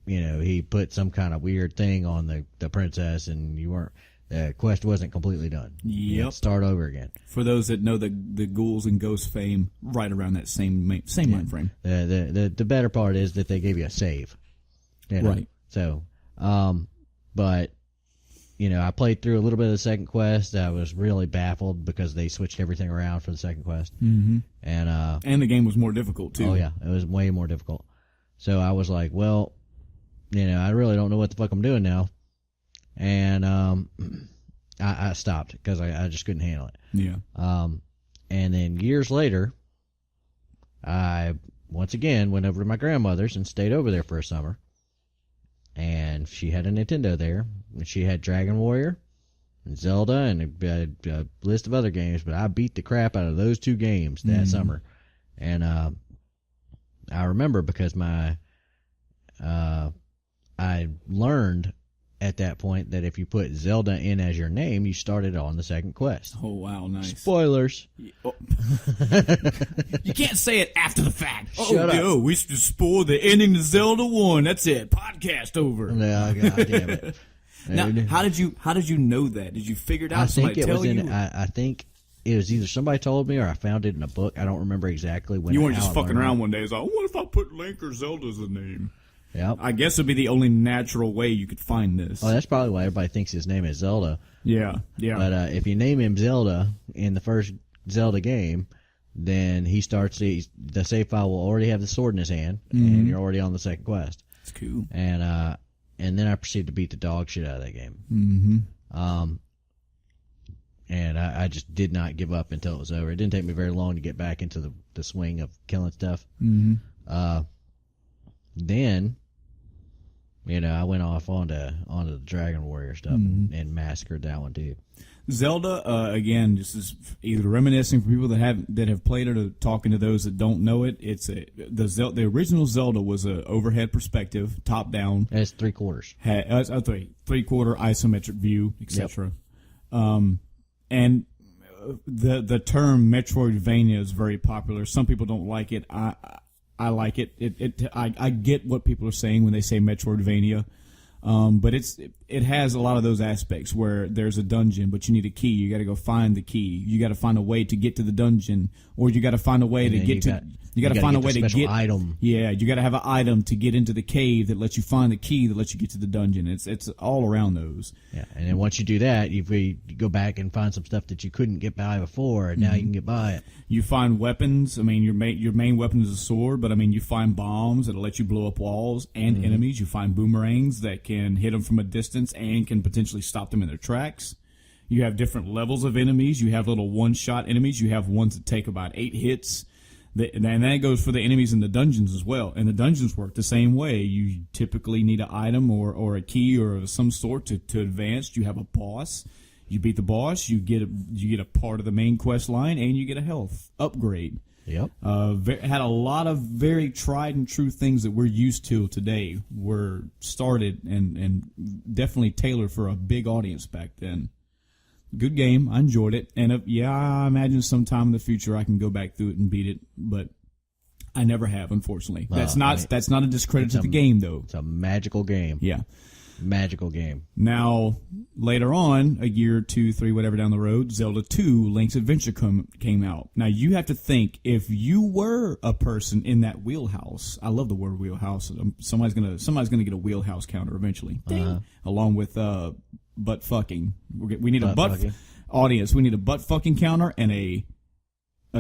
he put some kind of weird thing on the princess, and the quest wasn't completely done. Yep. Start over again. For those that know the Ghouls and Ghosts fame, right around that same mind frame. The better part is that they gave you a save. Right. So, but, I played through a little bit of the second quest. I was really baffled because they switched everything around for the second quest. Mm-hmm. And the game was more difficult, too. Oh, yeah. It was way more difficult. So I was like, well, I really don't know what the fuck I'm doing now. And I stopped because I just couldn't handle it. Yeah. And then years later, I once again went over to my grandmother's and stayed over there for a summer. And she had a Nintendo there. And she had Dragon Warrior and Zelda and a list of other games. But I beat the crap out of those 2 games that summer. And I remember because I learned at that point that if you put Zelda in as your name, you started on the second quest. Oh, wow, nice. Spoilers. Oh. You can't say it after the fact. Shut up. Yo, we should spoil the ending to Zelda 1. That's it. Podcast over. No, God damn it. Now, how did you know that? Did you figure it out? I think it was you? I think it was either somebody told me or I found it in a book. I don't remember exactly when. You weren't just fucking around one day. It's like, what if I put Link or Zelda as a name? Yep. I guess it'd be the only natural way you could find this. Oh, that's probably why everybody thinks his name is Zelda. Yeah. But if you name him Zelda in the first Zelda game, then he starts the save file will already have the sword in his hand, and you're already on the second quest. That's cool. And then I proceeded to beat the dog shit out of that game. Mm-hmm. And I just did not give up until it was over. It didn't take me very long to get back into the swing of killing stuff. Mm-hmm. Then, I went off onto the Dragon Warrior stuff and massacred that one too. Zelda, again, just is either reminiscing for people that have played it or talking to those that don't know it. It's the original Zelda was a overhead perspective, top down. It's 3/4. Had 3/4 isometric view, etc. And the term Metroidvania is very popular. Some people don't like it. I like it. I get what people are saying when they say Metroidvania. But it has a lot of those aspects where there's a dungeon, but you need a key. You got to go find the key. You got to find a way to get to the dungeon, or you got to find a way to get to. You got to find a way to get item. Yeah, you got to have an item to get into the cave that lets you find the key that lets you get to the dungeon. It's all around those. Yeah, and then once you do that, you go back and find some stuff that you couldn't get by before, and now you can get by it. You find weapons. I mean, your main weapon is a sword, but I mean, you find bombs that'll let you blow up walls and enemies. You find boomerangs that can hit them from a distance and can potentially stop them in their tracks. You have different levels of enemies. You have little one-shot enemies. You have ones that take about 8 hits. And that goes for the enemies in the dungeons as well. And the dungeons work the same way. You typically need an item or a key or of some sort to advance. You have a boss. You beat the boss. You get a part of the main quest line, and you get a health upgrade. Yep. Had a lot of very tried and true things that we're used to today were started and definitely tailored for a big audience back then. Good game. I enjoyed it. And I imagine sometime in the future I can go back through it and beat it, but I never have, unfortunately. That's not a discredit to the game, though. It's a magical game. Yeah. Magical game. Now, later on, a year, 2, 3, whatever down the road, Zelda 2, Link's Adventure came out. Now, you have to think, if you were a person in that wheelhouse, I love the word wheelhouse. Somebody's gonna get a wheelhouse counter eventually. Along with butt fucking. We need a butt audience. We need a butt fucking counter and a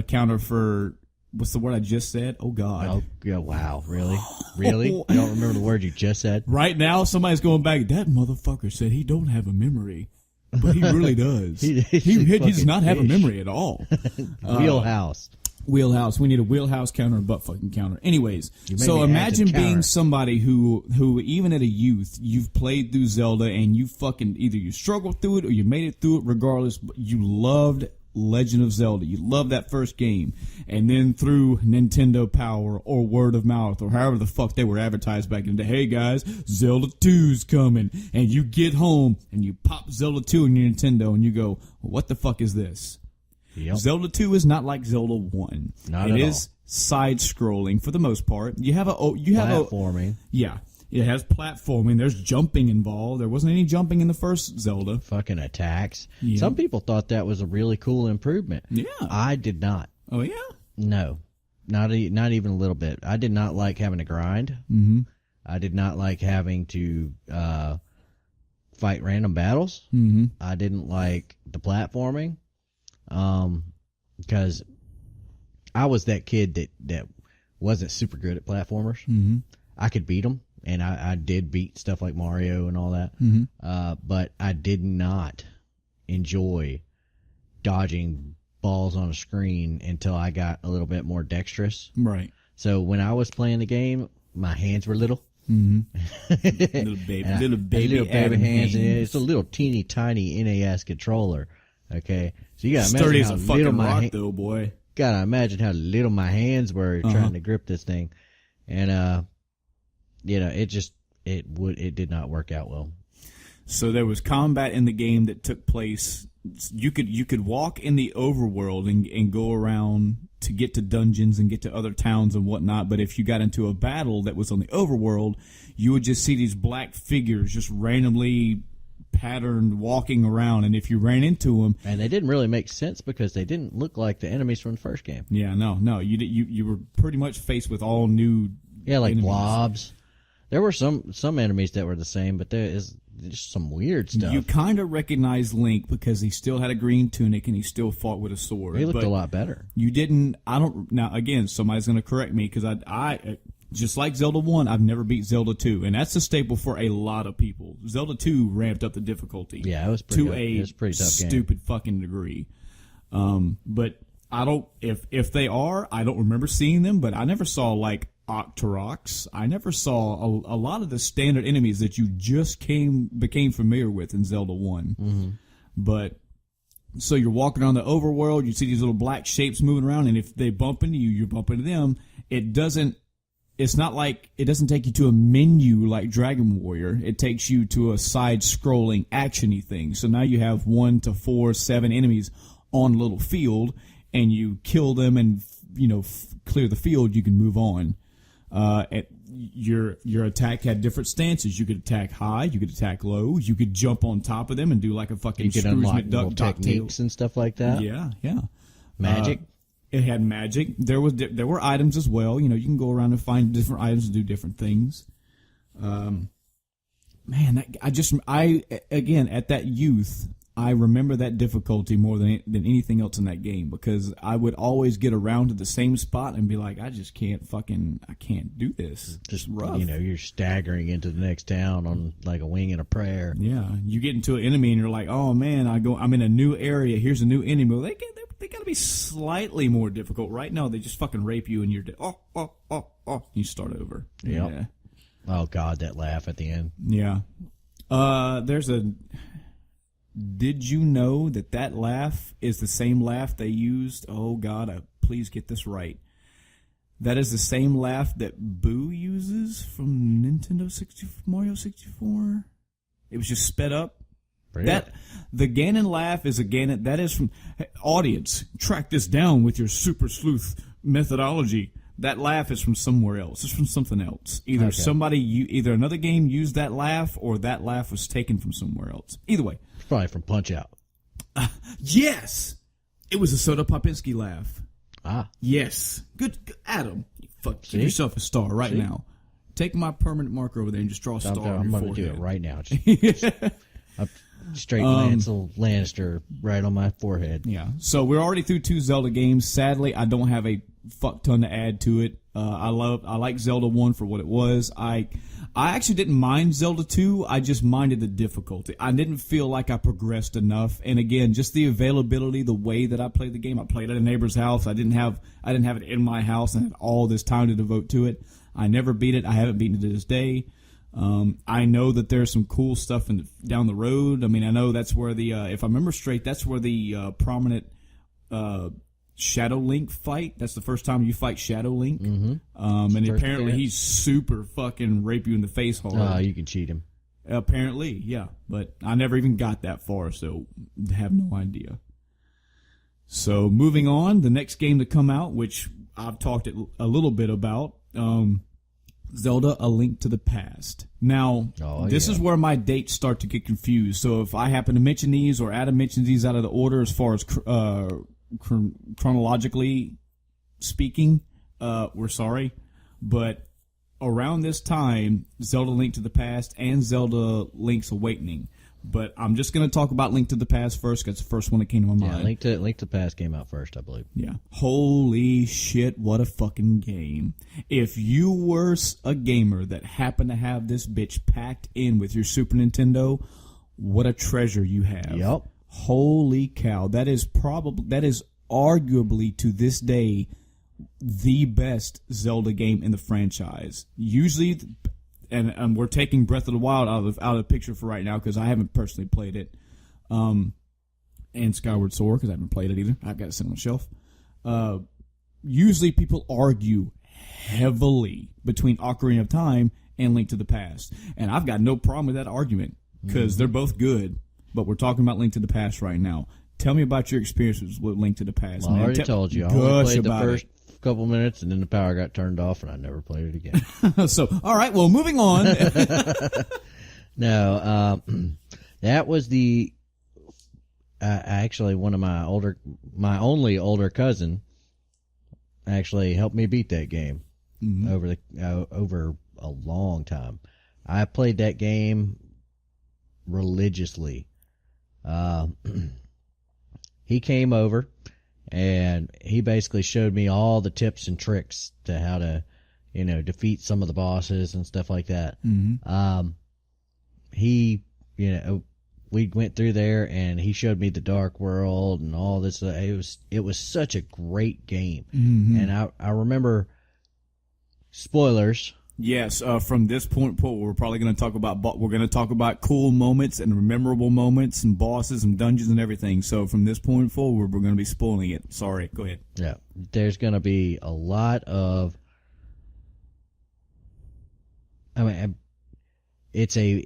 counter for what's the word I just said? Oh God. Oh yeah, wow. Really? Really? You don't remember the word you just said? Right now somebody's going back, that motherfucker said he don't have a memory. But he really does. he does not have a memory at all. Wheelhouse. Wheelhouse. We need a wheelhouse counter and butt fucking counter. Anyways, so imagine being somebody who even at a youth, you've played through Zelda and you fucking either you struggled through it or you made it through it regardless, but you loved Legend of Zelda. You loved that first game. And then through Nintendo Power or word of mouth or however the fuck they were advertised back in the day, hey guys, Zelda 2's coming. And you get home and you pop Zelda 2 in your Nintendo and you go, what the fuck is this? Yep. Zelda 2 is not like Zelda 1. It is side-scrolling for the most part. You have platforming. Yeah. It has platforming. There's jumping involved. There wasn't any jumping in the first Zelda. Fucking attacks. Yeah. Some people thought that was a really cool improvement. Yeah. I did not. Oh, yeah? No. Not even a little bit. I did not like having to grind. Mm-hmm. I did not like having to fight random battles. Mm-hmm. I didn't like the platforming. Because I was that kid that wasn't super good at platformers. Mm-hmm. I could beat them, and I did beat stuff like Mario and all that. Mm-hmm. But I did not enjoy dodging balls on a screen until I got a little bit more dexterous. Right. So when I was playing the game, my hands were little. Mm-hmm. little baby hands. And it's a little teeny tiny NAS controller. Okay, so you gotta sturdy imagine as how a little fucking my rock, though, boy. Gotta imagine how little my hands were trying to grip this thing, and it did not work out well. So there was combat in the game that took place. You could walk in the overworld and go around to get to dungeons and get to other towns and whatnot. But if you got into a battle that was on the overworld, you would just see these black figures just randomly patterned walking around, and if you ran into them, and they didn't really make sense because they didn't look like the enemies from the first game. Yeah, no, you were pretty much faced with all new, like enemies. blobs. There were some enemies that were the same, but there is just some weird stuff. You kind of recognized Link because he still had a green tunic and he still fought with a sword. He looked a lot better. You didn't. I don't. Now again, somebody's going to correct me because I just like Zelda 1, I've never beat Zelda 2, and that's a staple for a lot of people. Zelda 2 ramped up the difficulty. Yeah, it was pretty to it was a pretty tough stupid fucking degree. But I don't. If they are, I don't remember seeing them. But I never saw like Octoroks. I never saw a lot of the standard enemies that you just became familiar with in Zelda 1. Mm-hmm. But so you're walking around the overworld, you see these little black shapes moving around, and if they bump into you, you bump into them. It's not like it doesn't take you to a menu like Dragon Warrior. It takes you to a side-scrolling action-y thing. So now you have 1 to 4, 7 enemies on a little field and you kill them and, clear the field, you can move on. Your attack had different stances. You could attack high, you could attack low, you could jump on top of them and do like a fucking You could Scrooge unlock McDuck little techniques and stuff like that. Yeah. Magic. It had magic. There were items as well. You can go around and find different items and do different things. Again, at that youth, I remember that difficulty more than anything else in that game, because I would always get around to the same spot and be like, I can't do this. Just rough. You're staggering into the next town on like a wing and a prayer. Yeah, you get into an enemy and you're like, oh man, I'm in a new area. Here's a new enemy. Well, they got to be slightly more difficult. Right now, they just fucking rape you and you're you start over. Yep. Yeah. Oh God, that laugh at the end. Yeah. Did you know that laugh is the same laugh they used? Oh God, please get this right. That is the same laugh that Boo uses from Mario 64. It was just sped up. Really? The Ganon laugh is a Ganon. That is from audience. Track this down with your super sleuth methodology. That laugh is from somewhere else. It's from something else. Either another game used that laugh, or that laugh was taken from somewhere else. Either way, It's probably from Punch Out. Yes, it was a Soda Popinski laugh. Ah, Yes, good Adam. Give yourself a star right now. Take my permanent marker over there and just draw a star on I'm your going to do forehead. it right now. Straight Lancel Lannister right on my forehead. Yeah. So we're already through 2 Zelda games. Sadly, I don't have a fuck ton to add to it. I like Zelda 1 for what it was. I actually didn't mind Zelda 2. I just minded the difficulty. I didn't feel like I progressed enough. And again, just the availability, the way that I played the game. I played at a neighbor's house. I didn't have it in my house and had all this time to devote to it. I never beat it. I haven't beaten it to this day. I know that there's some cool stuff down the road. I mean, I know that's where if I remember straight, that's where the prominent Shadow Link fight. That's the first time you fight Shadow Link. Mm-hmm. And apparently he's super fucking rape you in the face hard. You can cheat him. Apparently, yeah. But I never even got that far, so have no idea. So moving on, the next game to come out, which I've talked a little bit about, Zelda: A Link to the Past. Now, this is where my dates start to get confused. So if I happen to mention these, or Adam mentions these out of the order as far as chronologically speaking, we're sorry. But around this time, Zelda: Link to the Past and Zelda: Link's Awakening. But I'm just going to talk about Link to the Past first, because it's the first one that came to my mind. Link to the Past came out first, I believe. Yeah. Holy shit, what a fucking game. If you were a gamer that happened to have this bitch packed in with your Super Nintendo, what a treasure you have. Yep. Holy cow. That is arguably to this day the best Zelda game in the franchise. Usually, and we're taking Breath of the Wild out of the picture for right now, because I haven't personally played it, and Skyward Sword, because I haven't played it either. I've got it sitting on the shelf. Usually people argue heavily between Ocarina of Time and Link to the Past, and I've got no problem with that argument, because they're both good, but we're talking about Link to the Past right now. Tell me about your experiences with Link to the Past. Well, I already told you. I only played the first couple minutes, and then the power got turned off, and I never played it again. So, all right, well, moving on. No, that was actually one of my only older cousin actually helped me beat that game over a long time. I played that game religiously. He came over, and he basically showed me all the tips and tricks to how to, defeat some of the bosses and stuff like that. Mm-hmm. We went through there, and he showed me the Dark World and all this. It was such a great game. Mm-hmm. And I remember, spoilers. Yes, from this point forward, we're probably going to talk about cool moments and memorable moments and bosses and dungeons and everything. So from this point forward, we're going to be spoiling it. Sorry, go ahead. Yeah, there's going to be a lot of. I mean, it's a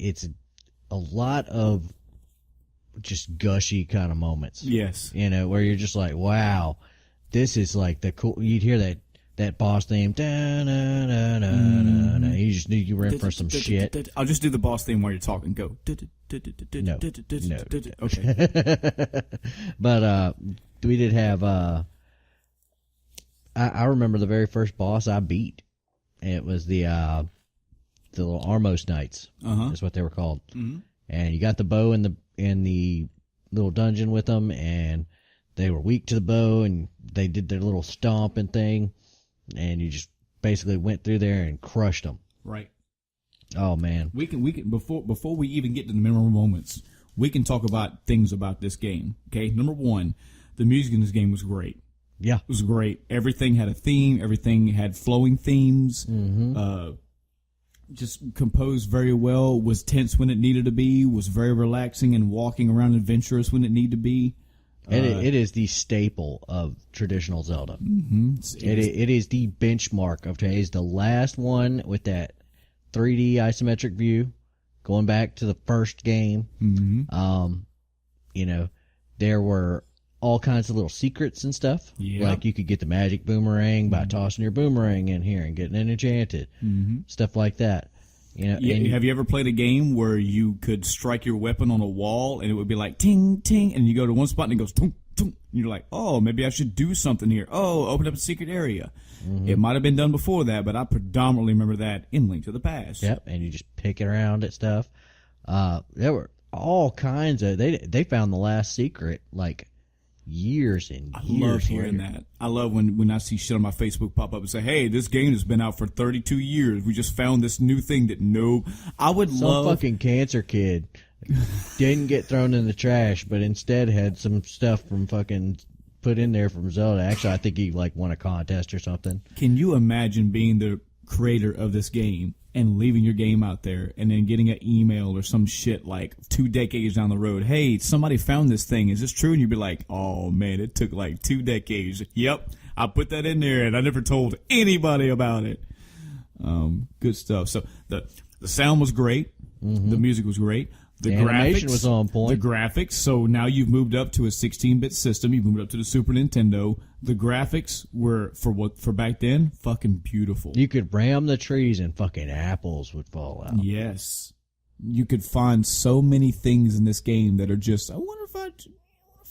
lot of just gushy kind of moments. Yes. You know, where you're just like, wow, this is like the cool. You'd hear that boss theme. You just knew you were in for some shit. I'll just do the boss theme while you're talking. Go. No. Okay. But we did have. I remember the very first boss I beat. It was the little Armos Knights. Is what they were called. Mm-hmm. And you got the bow in the little dungeon with them, and they were weak to the bow, and they did their little stomping thing, and you just basically went through there and crushed them. Right. Oh man. We can before we even get to the memorable moments, we can talk about things about this game. Okay. Number one, the music in this game was great. Yeah. It was great. Everything had a theme. Everything had flowing themes. Mm-hmm. Just composed very well. Was tense when it needed to be. Was very relaxing and walking around adventurous when it needed to be. It is the staple of traditional Zelda. Mm-hmm. It is the benchmark of today. It's the last one with that 3D isometric view, going back to the first game. Mm-hmm. You know, there were all kinds of little secrets and stuff. Yeah. Like you could get the magic boomerang by tossing your boomerang in here and getting it enchanted. Mm-hmm. Stuff like that. You know, yeah, have you ever played a game where you could strike your weapon on a wall and it would be like ting ting, and you go to one spot and it goes tung tung, and you're like, oh, maybe I should do something here. Oh, open up a secret area. Mm-hmm. It might have been done before that, but I predominantly remember that in Link to the Past. Yep, and you just pick it around at stuff. There were all kinds of they found the last secret like years and years. I love hearing that. I love when I see shit on my Facebook pop up and say, hey, this game has been out for 32 years. We just found this new thing that Some fucking cancer kid didn't get thrown in the trash, but instead had some stuff from fucking put in there from Zelda. Actually, I think he like won a contest or something. Can you imagine being the creator of this game and leaving your game out there and then getting an email or some shit like 2 decades down the road? Hey, somebody found this thing. Is this true? And you'd be like, oh man, it took like 2 decades. Yep, I put that in there and I never told anybody about it. Good stuff. So the sound was great. Mm-hmm. The music was great. The animation was on point. The graphics. So now you've moved up to a 16-bit system. You've moved up to the Super Nintendo. The graphics were for back then fucking beautiful. You could ram the trees and fucking apples would fall out. Yes, you could find so many things in this game that are just. I wonder if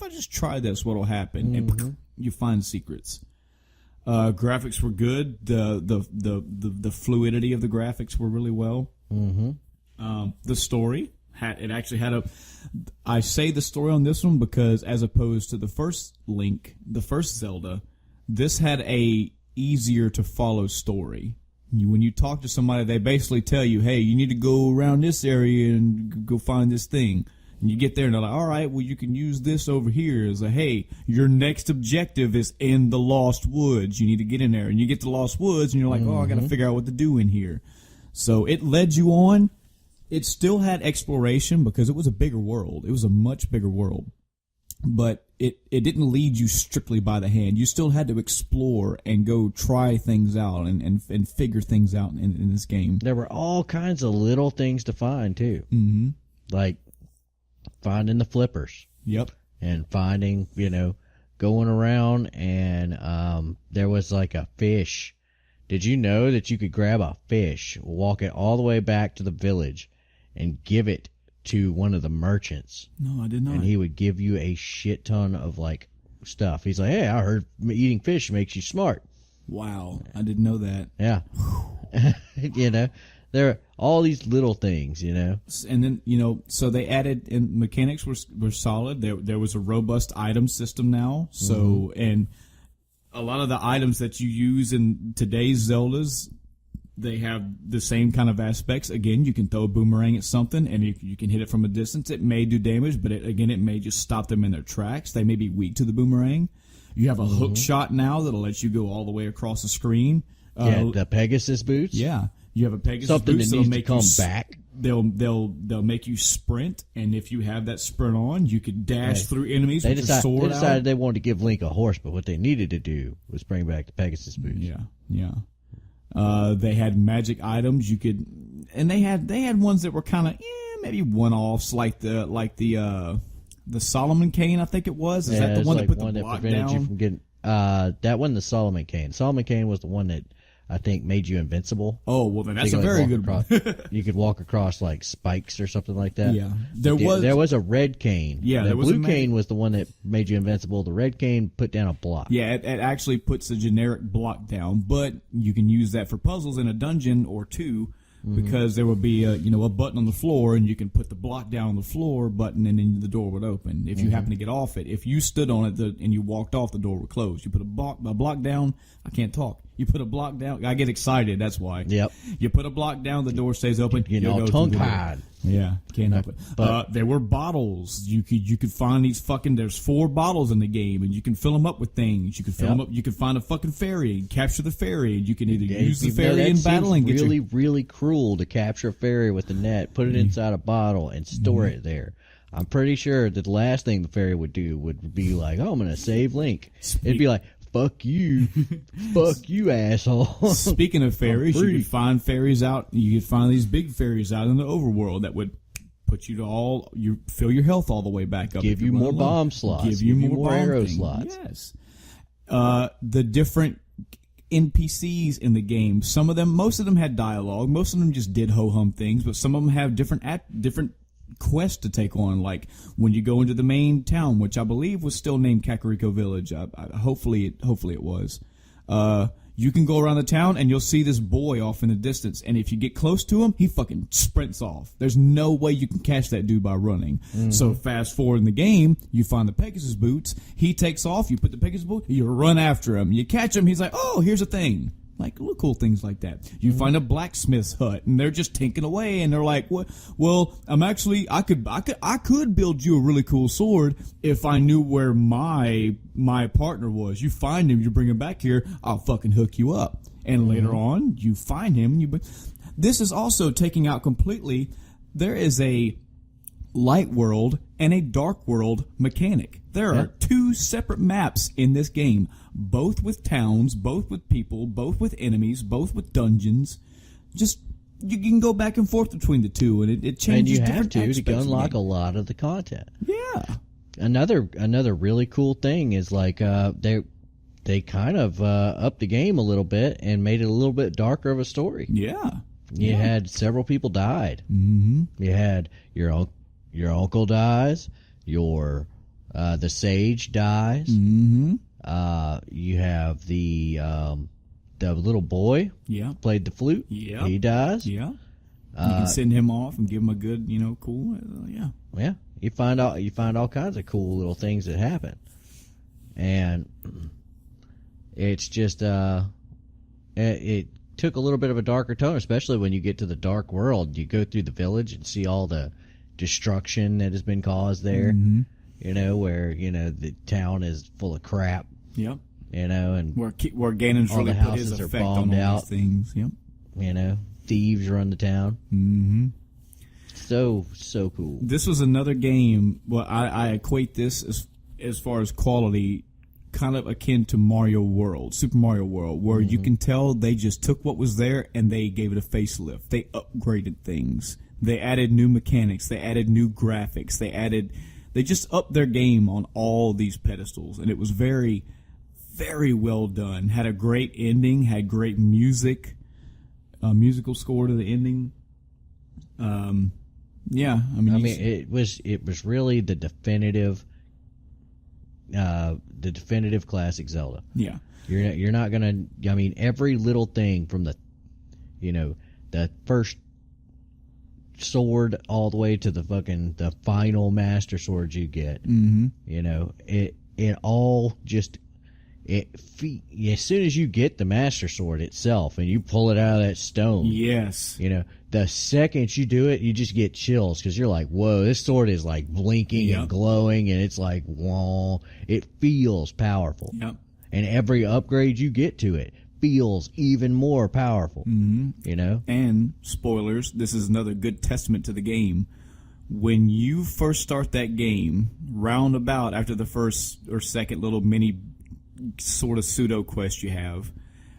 I just try this, what'll happen? Mm-hmm. And you find secrets. Graphics were good. The fluidity of the graphics were really well. Mm-hmm. The story. I say the story on this one because as opposed to the first Link, the first Zelda, this had a easier to follow story. When you talk to somebody, they basically tell you, hey, you need to go around this area and go find this thing. And you get there and they're like, all right, well, you can use this over here. It's like, hey, your next objective is in the Lost Woods. You need to get in there. And you get to Lost Woods and you're like, oh, I got to figure out what to do in here. So it led you on. It still had exploration because it was a bigger world. It was a much bigger world. But it didn't lead you strictly by the hand. You still had to explore and go try things out and figure things out in this game. There were all kinds of little things to find, too. Mm-hmm. Like finding the flippers. Yep. And finding, going around and there was like a fish. Did you know that you could grab a fish, walk it all the way back to the village, and give it to one of the merchants? No, I did not. And he would give you a shit ton of like stuff. He's like, hey, I heard eating fish makes you smart. Wow, I didn't know that. Yeah. There are all these little things, And then, so they added, and mechanics were solid. There was a robust item system now. So, and a lot of the items that you use in today's Zeldas, they have the same kind of aspects. Again, you can throw a boomerang at something, and you can hit it from a distance. It may do damage, but it may just stop them in their tracks. They may be weak to the boomerang. You have a hook shot now that'll let you go all the way across the screen. The Pegasus boots. Yeah, you have a Pegasus something boots that needs to come back. They'll make you sprint, and if you have that sprint on, you could dash through enemies with your sword. They decided they wanted to give Link a horse, but what they needed to do was bring back the Pegasus boots. Yeah. They had magic items and they had ones that were kind of maybe one-offs, like the the Solomon Cane, I think it was. Is that the it's one like that put one the that block prevented down? you from getting? That wasn't the Solomon Cane. Solomon Cane was the one that I think made you invincible. Oh, well, then that's So a you could, very like, good walk one. you could walk across like spikes or something like that. Yeah. There was a red cane. Yeah, the there was a blue cane was the one that made you invincible. The red cane put down a block. Yeah, it actually puts a generic block down, but you can use that for puzzles in a dungeon or two, because there would be a button on the floor, and you can put the block down on the floor button, and then the door would open. If you happen to get off it, if you stood on it and you walked off, the door would close. You put a block down. I can't talk. You put a block down. I get excited. That's why. Yep. You put a block down, the door stays open. You You'll know, go through tongue the door. tied. Yeah, can't help it. But there were bottles. You could find these fucking. There's 4 bottles in the game, and you can fill them up with things. You can fill them up. You can find a fucking ferry and capture the ferry. And you can either use the ferry in battle and get really, really cruel to capture a ferry with the net, put it inside a bottle, and store it there. I'm pretty sure that the last thing the ferry would do would be like, "Oh, I'm going to save Link." It'd be like, "Fuck you, fuck you, asshole." Speaking of ferries, you could find ferries out. You could find these big ferries out in the overworld that would put you to you fill your health all the way back up. Give you more bomb slots. Give you more bomb arrow things. slots. Yes. The different NPCs in the game. Most of them had dialogue. Most of them just did ho hum things, but some of them have different quests to take on. Like when you go into the main town, which I believe was still named Kakariko Village. Hopefully it was. You can go around the town and you'll see this boy off in the distance, and if you get close to him, he fucking sprints off. There's no way you can catch that dude by running. So fast forward in the game, you find the Pegasus boots, he takes off, you put the Pegasus boot, you run after him, you catch him, he's like, oh, here's a thing. Like, little cool things like that. You find a blacksmith's hut, and they're just tinking away, and they're like, "What? Well, I could build you a really cool sword if I knew where my partner was. You find him, you bring him back here, I'll fucking hook you up." And later on, you find him. This is also taking out completely. There is a light world and a dark world mechanic. There are 2 separate maps in this game, both with towns, both with people, both with enemies, both with dungeons. Just you can go back and forth between the 2, and it changes. And you have different to aspects unlock a lot of the content. Yeah. Another really cool thing is like they kind of upped the game a little bit and made it a little bit darker of a story. Yeah. You had several people died. Mm-hmm. You had your uncle dies. The sage dies. Mm-hmm. You have the little boy. Yeah. Played the flute. Yeah. He dies. Yeah. You can send him off and give him a good, cool. Yeah. Yeah. You find all kinds of cool little things that happen, and it's just it took a little bit of a darker tone, especially when you get to the dark world. You go through the village and see all the destruction that has been caused there. Mm-hmm. Where the town is full of crap. Yep. And where Ganon's all really the put his houses are effect on bombed all out. these things. Yep. Thieves run the town. Mm-hmm. So cool. This was another game. Well, I equate this as far as quality, kind of akin to Mario World, Super Mario World, where you can tell they just took what was there and they gave it a facelift. They upgraded things. They added new mechanics. They added new graphics. They just upped their game on all these pedestals, and it was very, very well done. Had a great ending. Had great music, musical score to the ending. Yeah, it was really the definitive classic Zelda. Yeah, you're not gonna. Every little thing from the first sword all the way to the final master sword you get. Mm-hmm. It all just as soon as you get the master sword itself and you pull it out of that stone. Yes. The second you do it, you just get chills because you're like, whoa, this sword is like blinking and glowing, and it's like, whoa, it feels powerful. Yep. And every upgrade you get to it feels even more powerful. Mm-hmm. And spoilers, this is another good testament to the game. When you first start that game, roundabout after the first or second little mini sort of pseudo quest you have,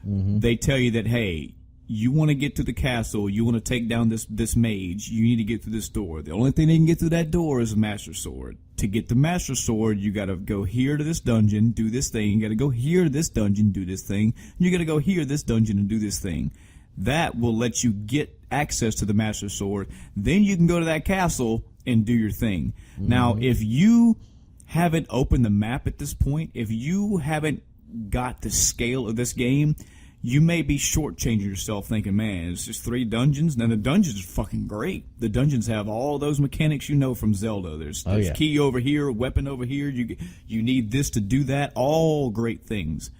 they tell you that, hey, you want to get to the castle, you want to take down this mage, you need to get through this door. The only thing they can get through that door is a master sword. to get the Master Sword, you got to go here to this dungeon, do this thing. You got to go here to this dungeon, do this thing. You got to go here to this dungeon and do this thing. That will let you get access to the Master Sword. Then you can go to that castle and do your thing. Mm-hmm. Now, if you haven't opened the map at this point, if you haven't got the scale of this game, you may be shortchanging yourself thinking, man, it's just 3 dungeons. Now, the dungeons are fucking great. The dungeons have all those mechanics you know from Zelda. There's key over here, weapon over here. You need this to do that. All great things.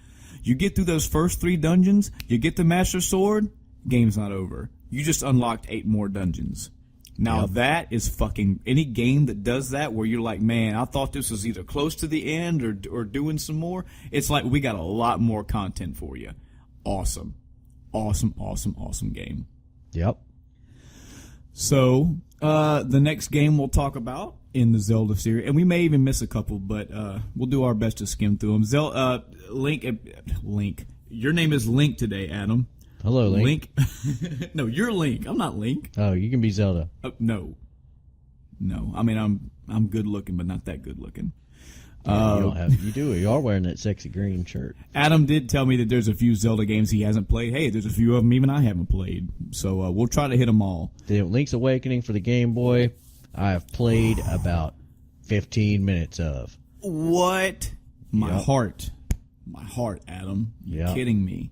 You get through those first 3 dungeons, you get the Master Sword, game's not over. You just unlocked 8 more dungeons. Now, that is fucking... Any game that does that where you're like, man, I thought this was either close to the end or doing some more, it's like we got a lot more content for you. Awesome game. Yep. So, the next game we'll talk about in the Zelda series, and we may even miss a couple, but we'll do our best to skim through them. Link. Your name is Link today, Adam. Hello, Link. No, you're Link. I'm not Link. Oh, you can be Zelda. No. I mean, I'm good looking, but not that good looking. You are wearing that sexy green shirt. Adam did tell me that there's a few Zelda games he hasn't played. Hey, there's a few of them even I haven't played. So we'll try to hit them all. The Link's Awakening for the Game Boy, I have played about 15 minutes of. What? My heart, Adam. You're kidding me.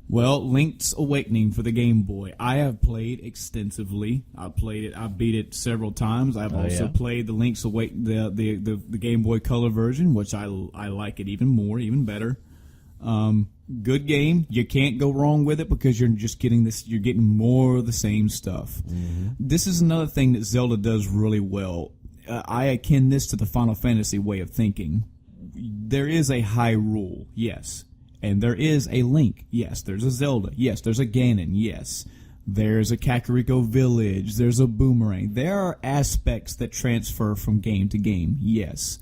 Well, Link's Awakening for the Game Boy, I have played extensively. I've played it. I've beat it several times. I've also played the Link's Awakening, the Game Boy Color version, which I like it even more, even better. Good game. You can't go wrong with it because you're just getting this. You're getting more of the same stuff. Mm-hmm. This is another thing that Zelda does really well. I akin this to the Final Fantasy way of thinking. There is a Hyrule, yes. And there is a Link, yes. There's a Zelda, yes. There's a Ganon, yes. There's a Kakariko Village. There's a Boomerang. There are aspects that transfer from game to game, yes.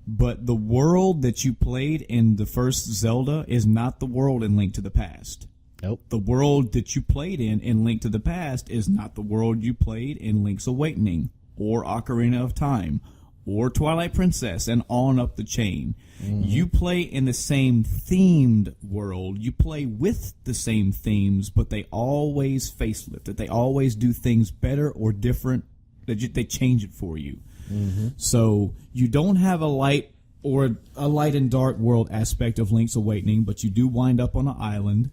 But the world that you played in the first Zelda is not the world in Link to the Past. Nope. The world that you played in Link to the Past is not the world you played in Link's Awakening or Ocarina of Time or Twilight Princess and on up the chain. Mm-hmm. You play in the same themed world. You play with the same themes, but they always facelift it. They always do things better or different. They change it for you. Mm-hmm. So you don't have a light and dark world aspect of Link's Awakening, but you do wind up on an island.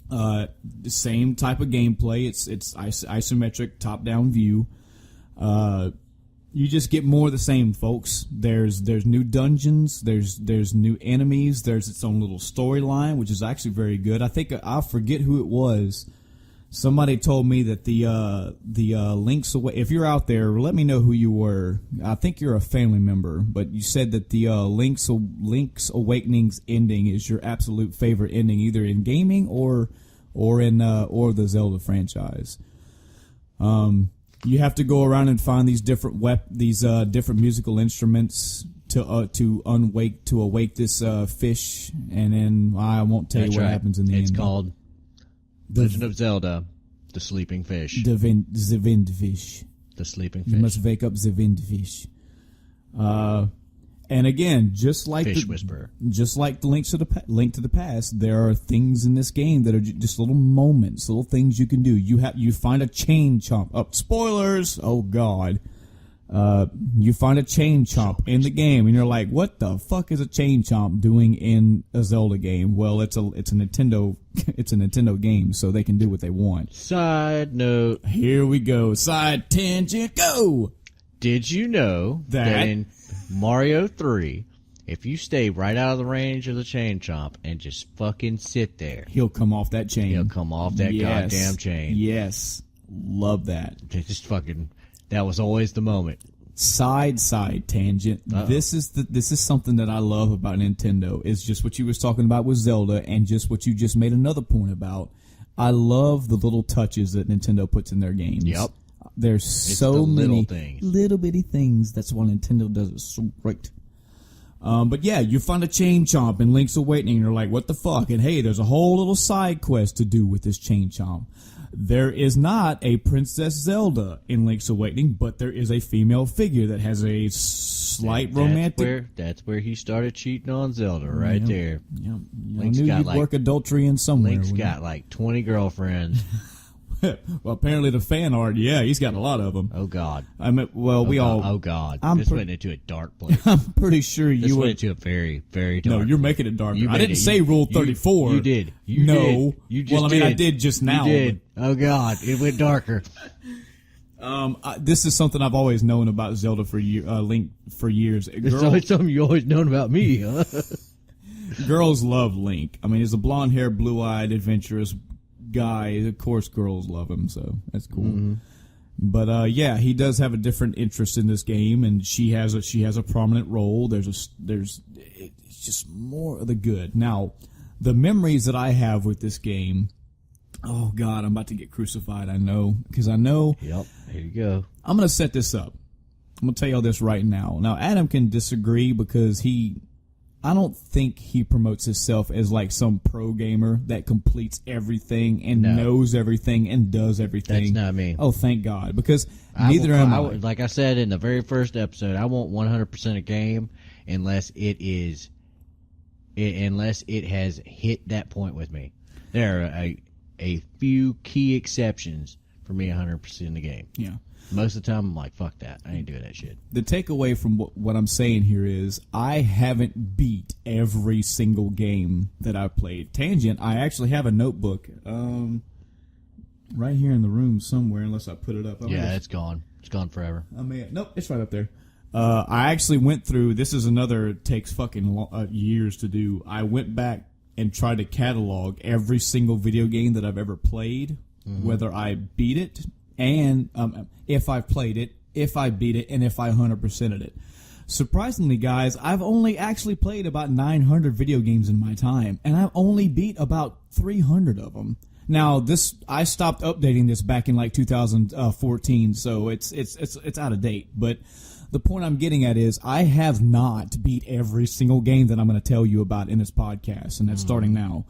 The same type of gameplay. It's isometric top-down view. You just get more of the same, folks. There's new dungeons. There's new enemies. There's its own little storyline, which is actually very good. I forget who it was. Somebody told me that the Link's Awakening. If you're out there, let me know who you were. I think you're a family member, but you said that the Link's Awakening's ending is your absolute favorite ending, either in gaming or the Zelda franchise. You have to go around and find these different different musical instruments to awake this fish, and then I won't tell you what happens in the end. It's called Legend of Zelda: The Sleeping Fish. The Windfish. The Sleeping Fish. You must wake up the Windfish. And again, just like Fish Whisperer, just like the Link to the Past, there are things in this game that are just little moments, little things you can do. You find a chain chomp. Oh, spoilers! Oh God. You find a chain chomp in the game, and you're like, "What the fuck is a chain chomp doing in a Zelda game?" Well, it's a Nintendo game, so they can do what they want. Side note. Here we go. Side tangent. Go. Did you know that in Mario 3, if you stay right out of the range of the chain chomp and just fucking sit there, he'll come off that chain. He'll come off that goddamn chain. Yes. Love that. Just fucking. That was always the moment. Side tangent. Uh-oh. This is something that I love about Nintendo. It's just what you was talking about with Zelda, and just what you just made another point about. I love the little touches that Nintendo puts in their games. Yep. There's so many little bitty things. That's why Nintendo does it so great. But yeah, you find a chain chomp in Link's Awakening, and you're like, what the fuck? And hey, there's a whole little side quest to do with this chain chomp. There is not a Princess Zelda in Link's Awakening, but there is a female figure that has a slight romantic. That's where he started cheating on Zelda, right there. Yep. Link's I knew got you'd like, work adultery in somewhere. Link's got like 20 girlfriends. Well, apparently the fan art, he's got a lot of them. Oh God. I mean, well, Oh God. This went into a dark place. I'm pretty sure This you went into a very, very dark. No, you're making it darker. You I made didn't it. say Rule 34. You did. You no. did. You just well, I mean, did. I did just now. You did. Oh God, it went darker. This is something I've always known about Zelda Link for years. It's always something you always known about me, huh? Girls love Link. I mean, he's a blonde-haired, blue-eyed, adventurous guy. Of course, girls love him, so that's cool. Mm-hmm. But he does have a different interest in this game, and she has a prominent role. It's just more of the good. Now, the memories that I have with this game. Oh God, I'm about to get crucified. I know, because I know. Yep. Here you go. I'm gonna set this up. I'm gonna tell y'all this right now. Now, Adam can disagree because I don't think he promotes himself as like some pro gamer that completes everything and knows everything and does everything. That's not me. Oh, thank God, because neither am I. Like I said in the very first episode, I want 100% a game unless it has hit that point with me. There are a few key exceptions for me 100% in the game. Yeah. Most of the time, I'm like, fuck that. I ain't doing that shit. The takeaway from what I'm saying here is I haven't beat every single game that I've played. Tangent, I actually have a notebook right here in the room somewhere, unless I put it up. It's gone. It's gone forever. Nope, it's right up there. I actually went through, this is another, takes fucking years to do. I went back and tried to catalog every single video game that I've ever played, whether I beat it, and if I've played it, if I beat it, and if I 100%ed it. Surprisingly, guys, I've only actually played about 900 video games in my time, and I've only beat about 300 of them. Now, I stopped updating this back in like 2014, so it's out of date. But the point I'm getting at is I have not beat every single game that I'm going to tell you about in this podcast, and that's starting now.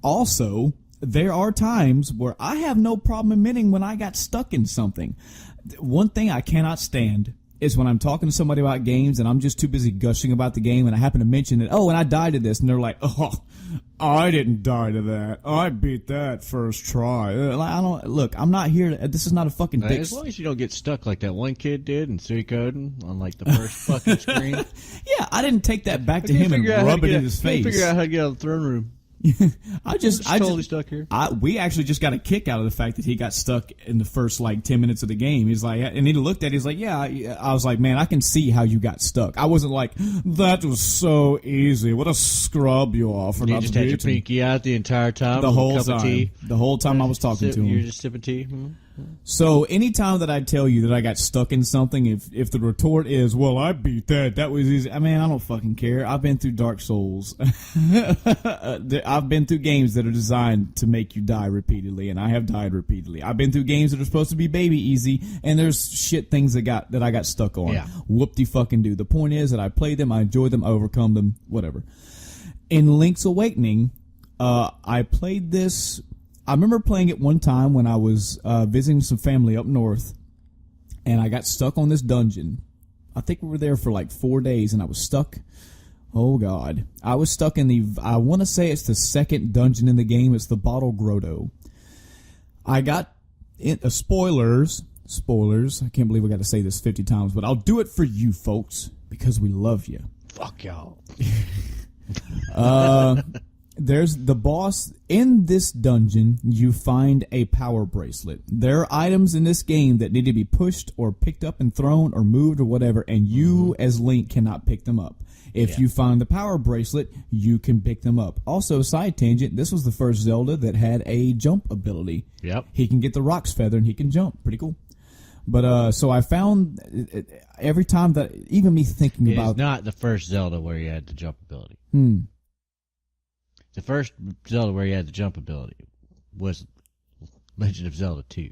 Also, there are times where I have no problem admitting when I got stuck in something. One thing I cannot stand is when I'm talking to somebody about games and I'm just too busy gushing about the game and I happen to mention it, and I died to this, and they're like, oh, I didn't die to that. I beat that first try. I'm not here to, this is not a fucking dick. As long as you don't get stuck like that one kid did in Suikoden on like the first fucking screen. Yeah, I didn't take that back to him and rub it in his face. Figure out how to get out of the throne room. I just totally stuck here. We actually just got a kick out of the fact that he got stuck in the first like 10 minutes of the game. He's like, and he looked at it, he's like, yeah. I was like, man, I can see how you got stuck. I wasn't like, that was so easy. What a scrub you are for you not just had your pinky out the entire time. The whole time. Of tea. The whole time I was talking to him. You're just sipping tea. So anytime that I tell you that I got stuck in something, if the retort is, well, I beat that was easy. I mean, I don't fucking care. I've been through Dark Souls. I've been through games that are designed to make you die repeatedly, and I have died repeatedly. I've been through games that are supposed to be baby easy, and there's shit things that I got stuck on. Yeah. Whoop-de-fucking-do. The point is that I played them, I enjoyed them, I overcome them, whatever. In Link's Awakening, I played this. I remember playing it one time when I was visiting some family up north, and I got stuck on this dungeon. I think we were there for like 4 days, and I was stuck. Oh, God. I was stuck in I want to say it's the second dungeon in the game. It's the Bottle Grotto. I got spoilers. I can't believe I got to say this 50 times, but I'll do it for you folks because we love you. Fuck y'all. There's the boss in this dungeon. You find a power bracelet. There are items in this game that need to be pushed or picked up and thrown or moved or whatever, and you as Link cannot pick them up. If you find the power bracelet, you can pick them up. Also, side tangent, this was the first Zelda that had a jump ability. Yep. He can get the Roc's Feather and he can jump. Pretty cool. But so I found every time that, even me thinking about... It's not the first Zelda where you had the jump ability. The first Zelda where you had the jump ability was Legend of Zelda 2.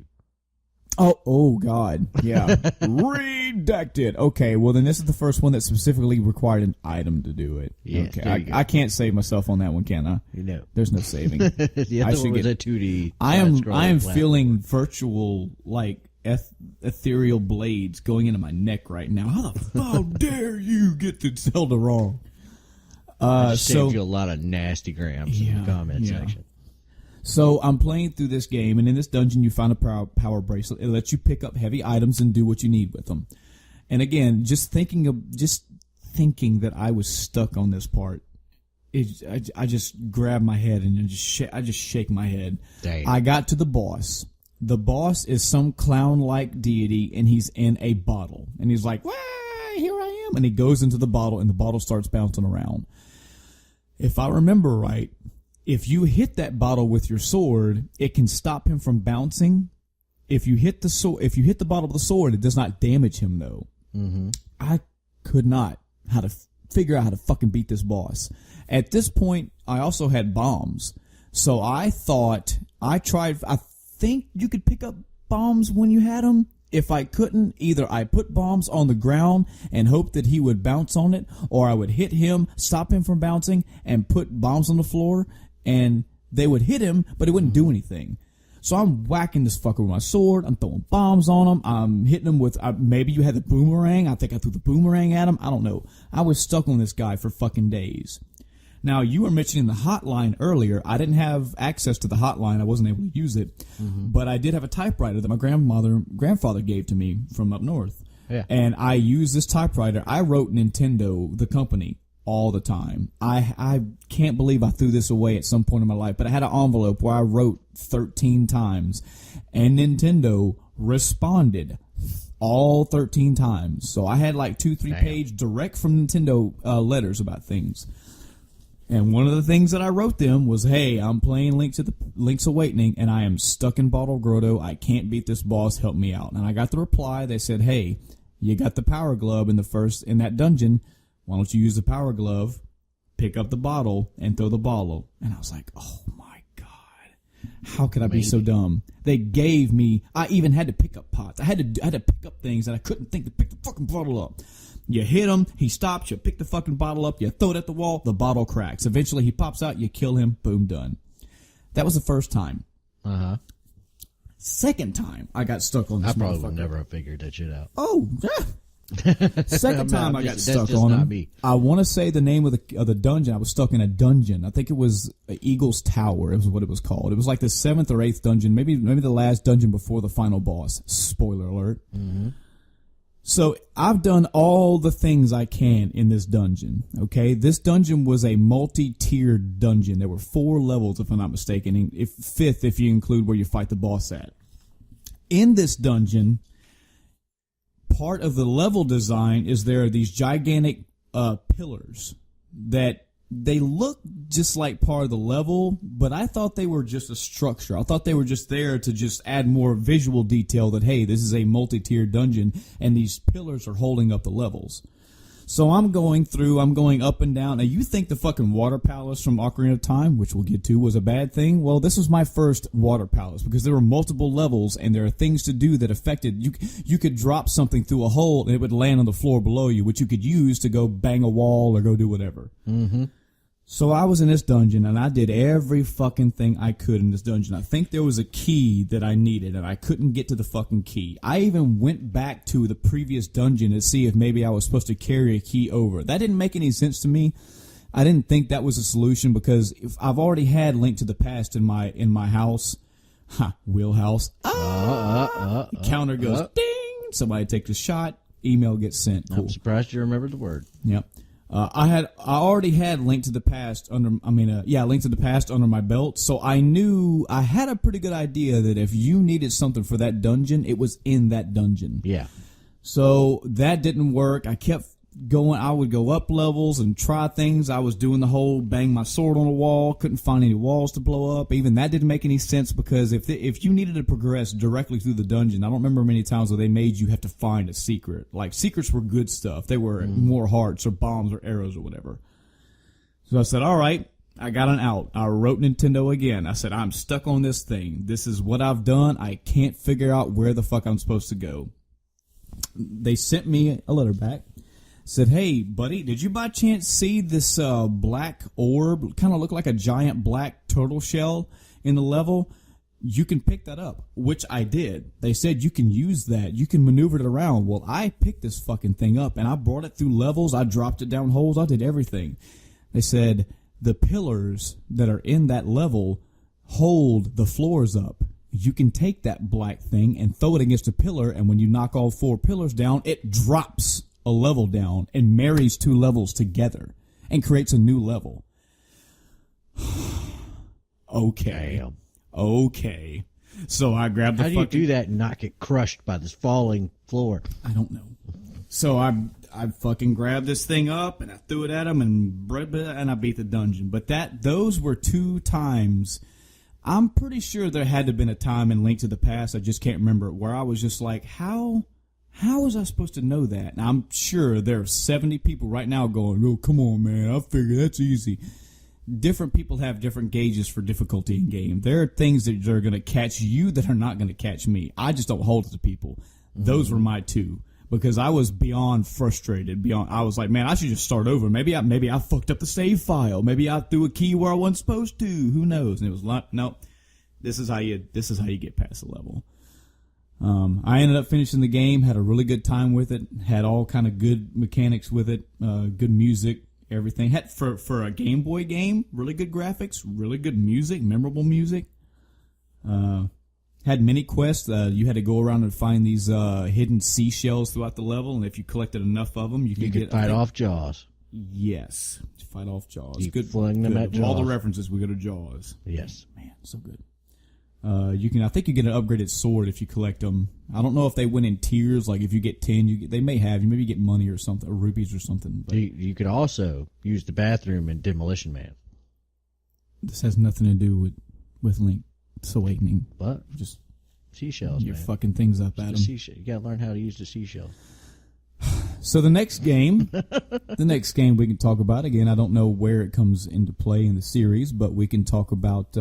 Oh, God. Yeah. Redacted. Okay, well, then this is the first one that specifically required an item to do it. Yeah, okay, I can't save myself on that one, can I? No. There's no saving. The other one was a 2D. I am platform. feeling virtual, like, ethereal blades going into my neck right now. How dare you get the Zelda wrong? I just saved you a lot of nasty grams in the comment section. So I'm playing through this game, and in this dungeon you find a power bracelet. It lets you pick up heavy items and do what you need with them. And again, just thinking that I was stuck on this part, I just grab my head and I just shake my head. Dang. I got to the boss. The boss is some clown-like deity, and he's in a bottle. And he's like, "Wah, here I am." And he goes into the bottle, and the bottle starts bouncing around. If I remember right, if you hit that bottle with your sword, it can stop him from bouncing. If you hit the bottle with the sword, it does not damage him, though. Mm-hmm. I could not figure out how to fucking beat this boss. At this point, I also had bombs. So I think you could pick up bombs when you had them. If I couldn't, either I put bombs on the ground and hope that he would bounce on it, or I would hit him, stop him from bouncing, and put bombs on the floor, and they would hit him, but it wouldn't do anything. So I'm whacking this fucker with my sword. I'm throwing bombs on him. I'm hitting him with, maybe you had the boomerang. I think I threw the boomerang at him. I don't know. I was stuck on this guy for fucking days. Now, you were mentioning the hotline earlier. I didn't have access to the hotline. I wasn't able to use it. Mm-hmm. But I did have a typewriter that my grandfather gave to me from up north. Yeah. And I used this typewriter. I wrote Nintendo, the company, all the time. I can't believe I threw this away at some point in my life. But I had an envelope where I wrote 13 times. And Nintendo responded all 13 times. So I had like 2-3 page direct from Nintendo letters about things. And one of the things that I wrote them was, "Hey, I'm playing Link's Awakening, and I am stuck in Bottle Grotto. I can't beat this boss. Help me out." And I got the reply. They said, "Hey, you got the power glove in that dungeon. Why don't you use the power glove, pick up the bottle, and throw the bottle?" And I was like, "Oh my God, how could I be so dumb?" They gave me. I even had to pick up pots. I had to pick up things that I couldn't think to pick the fucking bottle up. You hit him, he stops, you pick the fucking bottle up, you throw it at the wall, the bottle cracks. Eventually he pops out, you kill him, boom, done. That was the first time. Uh-huh. Second time, I got stuck on this motherfucker. I probably would never have figured that shit out. Oh, yeah. Second time I got stuck on him. Me. I want to say the name of the dungeon. I was stuck in a dungeon. I think it was Eagle's Tower. It was what it was called. It was like the 7th or 8th dungeon, maybe the last dungeon before the final boss. Spoiler alert. Mm-hmm. So I've done all the things I can in this dungeon, okay? This dungeon was a multi-tiered dungeon. There were 4 levels, if I'm not mistaken, fifth if you include where you fight the boss at. In this dungeon, part of the level design is there are these gigantic pillars that they look just like part of the level, but I thought they were just a structure. I thought they were just there to just add more visual detail that, hey, this is a multi-tiered dungeon, and these pillars are holding up the levels. So I'm going up and down. Now, you think the fucking water palace from Ocarina of Time, which we'll get to, was a bad thing? Well, this was my first water palace because there were multiple levels, and there are things to do that affected you. You could drop something through a hole, and it would land on the floor below you, which you could use to go bang a wall or go do whatever. Mm-hmm. So I was in this dungeon, and I did every fucking thing I could in this dungeon. I think there was a key that I needed, and I couldn't get to the fucking key. I even went back to the previous dungeon to see if maybe I was supposed to carry a key over. That didn't make any sense to me. I didn't think that was a solution because if I've already had Link to the Past in my house. Wheelhouse. Counter goes ding. Somebody takes a shot. Email gets sent. Cool. I'm surprised you remembered the word. Yep. I already had Link to the Past Link to the Past under my belt, so I knew I had a pretty good idea that if you needed something for that dungeon, it was in that dungeon. Yeah. So that didn't work. I kept going. I would go up levels and try things. I was doing the whole bang my sword on a wall. Couldn't find any walls to blow up. Even that didn't make any sense because if you needed to progress directly through the dungeon, I don't remember many times where they made you have to find a secret. Like, secrets were good stuff. They were more hearts or bombs or arrows or whatever. So I said, all right, I got an out. I wrote Nintendo again. I said, I'm stuck on this thing. This is what I've done. I can't figure out where the fuck I'm supposed to go. They sent me a letter back. Said, hey, buddy, did you by chance see this black orb? Kind of look like a giant black turtle shell in the level. You can pick that up, which I did. They said you can use that. You can maneuver it around. Well, I picked this fucking thing up, and I brought it through levels. I dropped it down holes. I did everything. They said the pillars that are in that level hold the floors up. You can take that black thing and throw it against a pillar, and when you knock all 4 pillars down, it drops a level down and marries 2 levels together and creates a new level. Okay. Damn. Okay. So I grabbed the How do you do that and not get crushed by this falling floor? I don't know. So I fucking grabbed this thing up and I threw it at him and I beat the dungeon. But those were 2 times. I'm pretty sure there had to have been a time in Link to the Past, I just can't remember it, where I was just like, how was I supposed to know that? And I'm sure there are 70 people right now going, oh, come on, man, I figure that's easy. Different people have different gauges for difficulty in game. There are things that are going to catch you that are not going to catch me. I just don't hold it to people. Those were my 2. Because I was beyond frustrated. I was like, man, I should just start over. Maybe I fucked up the save file. Maybe I threw a key where I wasn't supposed to. Who knows? And it was like, no, this is how you get past the level. I ended up finishing the game. Had a really good time with it. Had all kind of good mechanics with it. Good music, everything. Had for a Game Boy game, really good graphics, really good music, memorable music. Had many quests. You had to go around and find these hidden seashells throughout the level, and if you collected enough of them, you could fight off Jaws. Yes, fight off Jaws. You good fling them at Jaws. All the references, we go to Jaws. Yes, man, so good. I think you get an upgraded sword if you collect them. I don't know if they went in tiers. Like if you get 10, they may have. You maybe get money or something, or rupees or something. But you could also use the bathroom in Demolition Man. This has nothing to do with Link. It's Awakening. But just seashells, you're man. fucking things up at them. You gotta learn how to use the seashell. So the next game we can talk about, again, I don't know where it comes into play in the series, but we can talk about,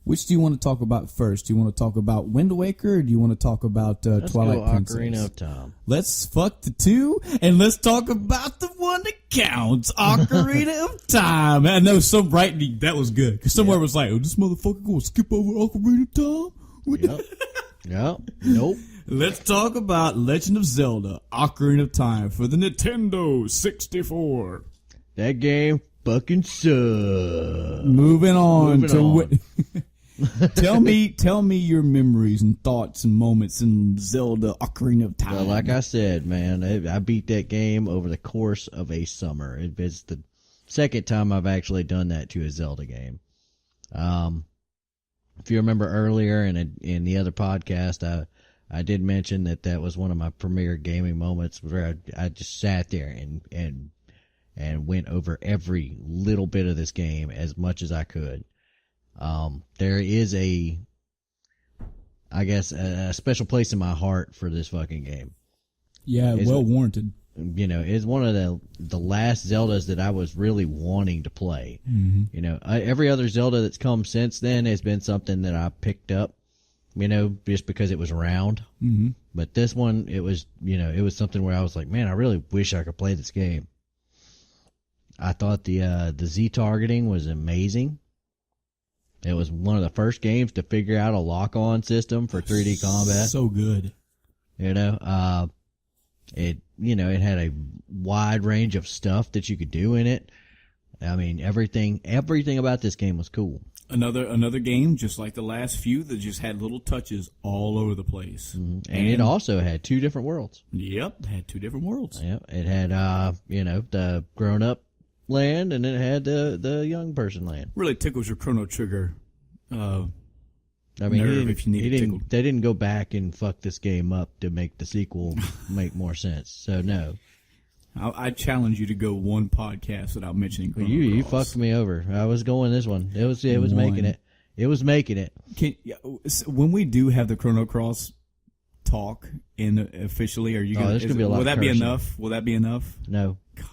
which do you want to talk about first? Do you want to talk about Wind Waker, or do you want to talk about Twilight Princess? Ocarina of Time. Let's fuck the 2, and let's talk about the one that counts, Ocarina of Time. I know some writing, that was good, because somewhere was like, oh, this motherfucker going to skip over Ocarina of Time? Yep. Nope. Let's talk about Legend of Zelda, Ocarina of Time for the Nintendo 64. That game fucking sucks. Moving on. Tell me your memories and thoughts and moments in Zelda Ocarina of Time. Well, like I said, man, I beat that game over the course of a summer. It's the second time I've actually done that to a Zelda game. If you remember earlier in the other podcast, I did mention that was one of my premier gaming moments where I just sat there and went over every little bit of this game as much as I could. There is a special place in my heart for this fucking game. Yeah, well warranted. You know, it's one of the last Zeldas that I was really wanting to play. Mm-hmm. You know, every other Zelda that's come since then has been something that I picked up, you know, just because it was around. Mm-hmm. But this one, it was something where I was like, man, I really wish I could play this game. I thought the Z targeting was amazing. It was one of the first games to figure out a lock-on system for 3D combat. So good. You know, it had a wide range of stuff that you could do in it. I mean, everything about this game was cool. Another game, just like the last few, that just had little touches all over the place. Mm-hmm. And it also had 2 different worlds. Yep, had 2 different worlds. Yep, it had, the grown-up land, and it had the young person land. Really tickles your Chrono Trigger I mean, nerve if you need it tickled. They didn't go back and fuck this game up to make the sequel make more sense. So, no. I challenge you to go one podcast without mentioning Chrono Cross. You fucked me over. I was going this one. It was making it. It was making it. When we do have the Chrono Cross talk officially, are you going to be a lot will of that cursing. be enough? Will that be enough? No. God.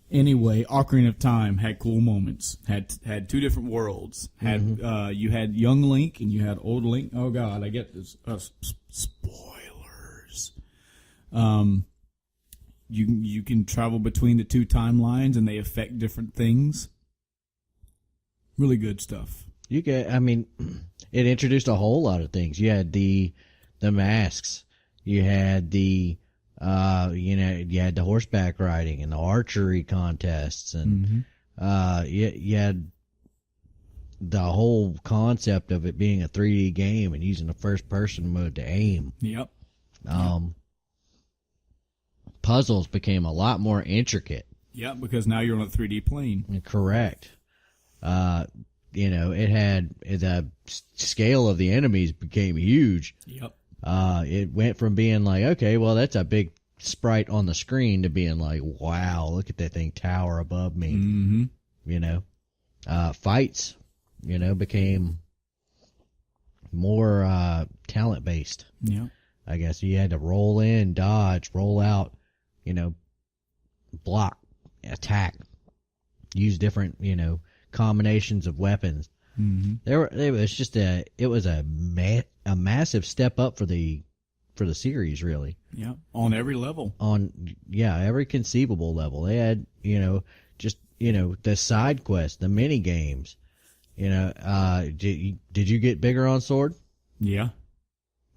Anyway, Ocarina of Time had cool moments. Had two different worlds. Had you had young Link and you had old Link. Oh God, I get this. Spoilers. You can travel between the two timelines and they affect different things. Really good stuff. It introduced a whole lot of things. You had the masks. You had you had the horseback riding and the archery contests, and you had the whole concept of it being a 3D game and using the first person mode to aim. Yep. Puzzles became a lot more intricate. Yep, because now you're on a 3D plane. Correct. It had the scale of the enemies became huge. Yep. It went from being like, okay, well, that's a big sprite on the screen to being like, wow, look at that thing tower above me. Mm-hmm. Fights, became more talent based. Yeah. I guess you had to roll in, dodge, roll out, block, attack, use different, combinations of weapons. Mm-hmm. It was a massive step up for the series, really. Yeah, on every level. Every conceivable level. They had, the side quests, the mini games. Did you get bigger on Sword? Yeah.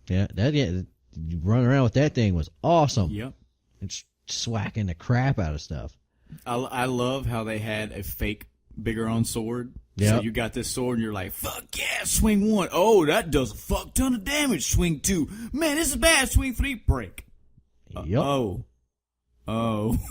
Yeah, running around with that thing was awesome. Yep. It's swacking the crap out of stuff. I love how they had a fake bigger on sword. Yep. So you got this sword and you're like, fuck yeah, swing 1. Oh, that does a fuck ton of damage. Swing 2. Man, this is bad. Swing 3. Break. Yep. Uh-oh.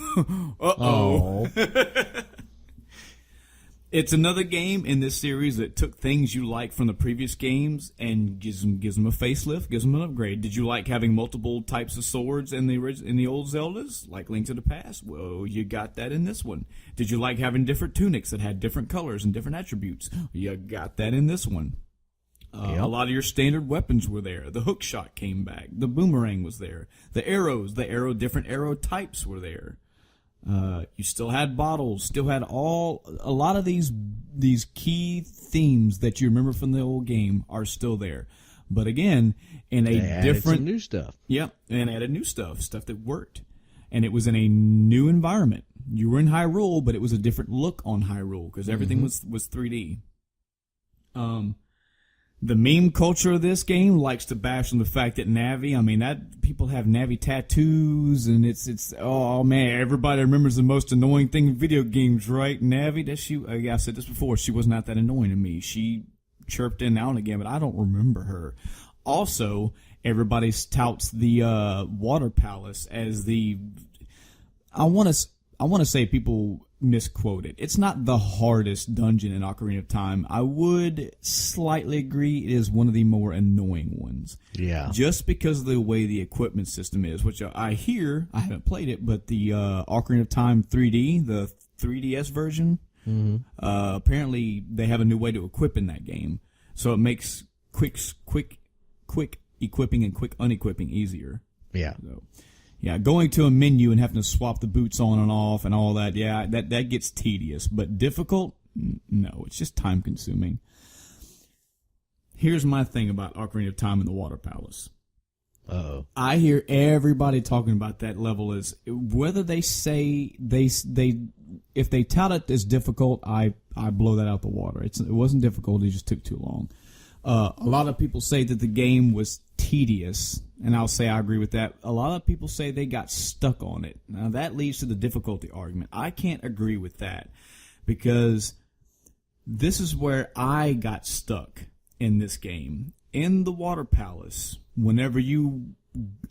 It's another game in this series that took things you like from the previous games and gives them a facelift, gives them an upgrade. Did you like having multiple types of swords in the old Zeldas, like Link to the Past? Well, you got that in this one. Did you like having different tunics that had different colors and different attributes? You got that in this one. A lot of your standard weapons were there. The hook shot came back. The boomerang was there. The arrows, different arrow types were there. You still had bottles, still had a lot of these key themes that you remember from the old game are still there. But again, in a different new stuff. Yeah, and added new stuff that worked. And it was in a new environment. You were in Hyrule, but it was a different look on Hyrule because everything was 3D. The meme culture of this game likes to bash on the fact that Navi, people have Navi tattoos, and it's oh man, everybody remembers the most annoying thing in video games, right? Navi, I said this before, she was not that annoying to me. She chirped in now and again, but I don't remember her. Also, everybody touts the water palace as I want to say people misquote it. It's not the hardest dungeon in Ocarina of Time. I would slightly agree it is one of the more annoying ones. Yeah. Just because of the way the equipment system is, which I haven't played it, but the Ocarina of Time 3D, the 3DS version, apparently they have a new way to equip in that game. So it makes quick equipping and quick unequipping easier. Yeah. So, yeah, going to a menu and having to swap the boots on and off and all that, yeah, that gets tedious. But difficult? No, it's just time consuming. Here's my thing about Ocarina of Time and the Water Palace. Uh-oh. I hear everybody talking about that level as whether they say if they tout it as difficult, I blow that out the water. It wasn't difficult, it just took too long. A lot of people say that the game was tedious, and I'll say I agree with that. A lot of people say they got stuck on it. Now, that leads to the difficulty argument. I can't agree with that because this is where I got stuck in this game. In the Water Palace, whenever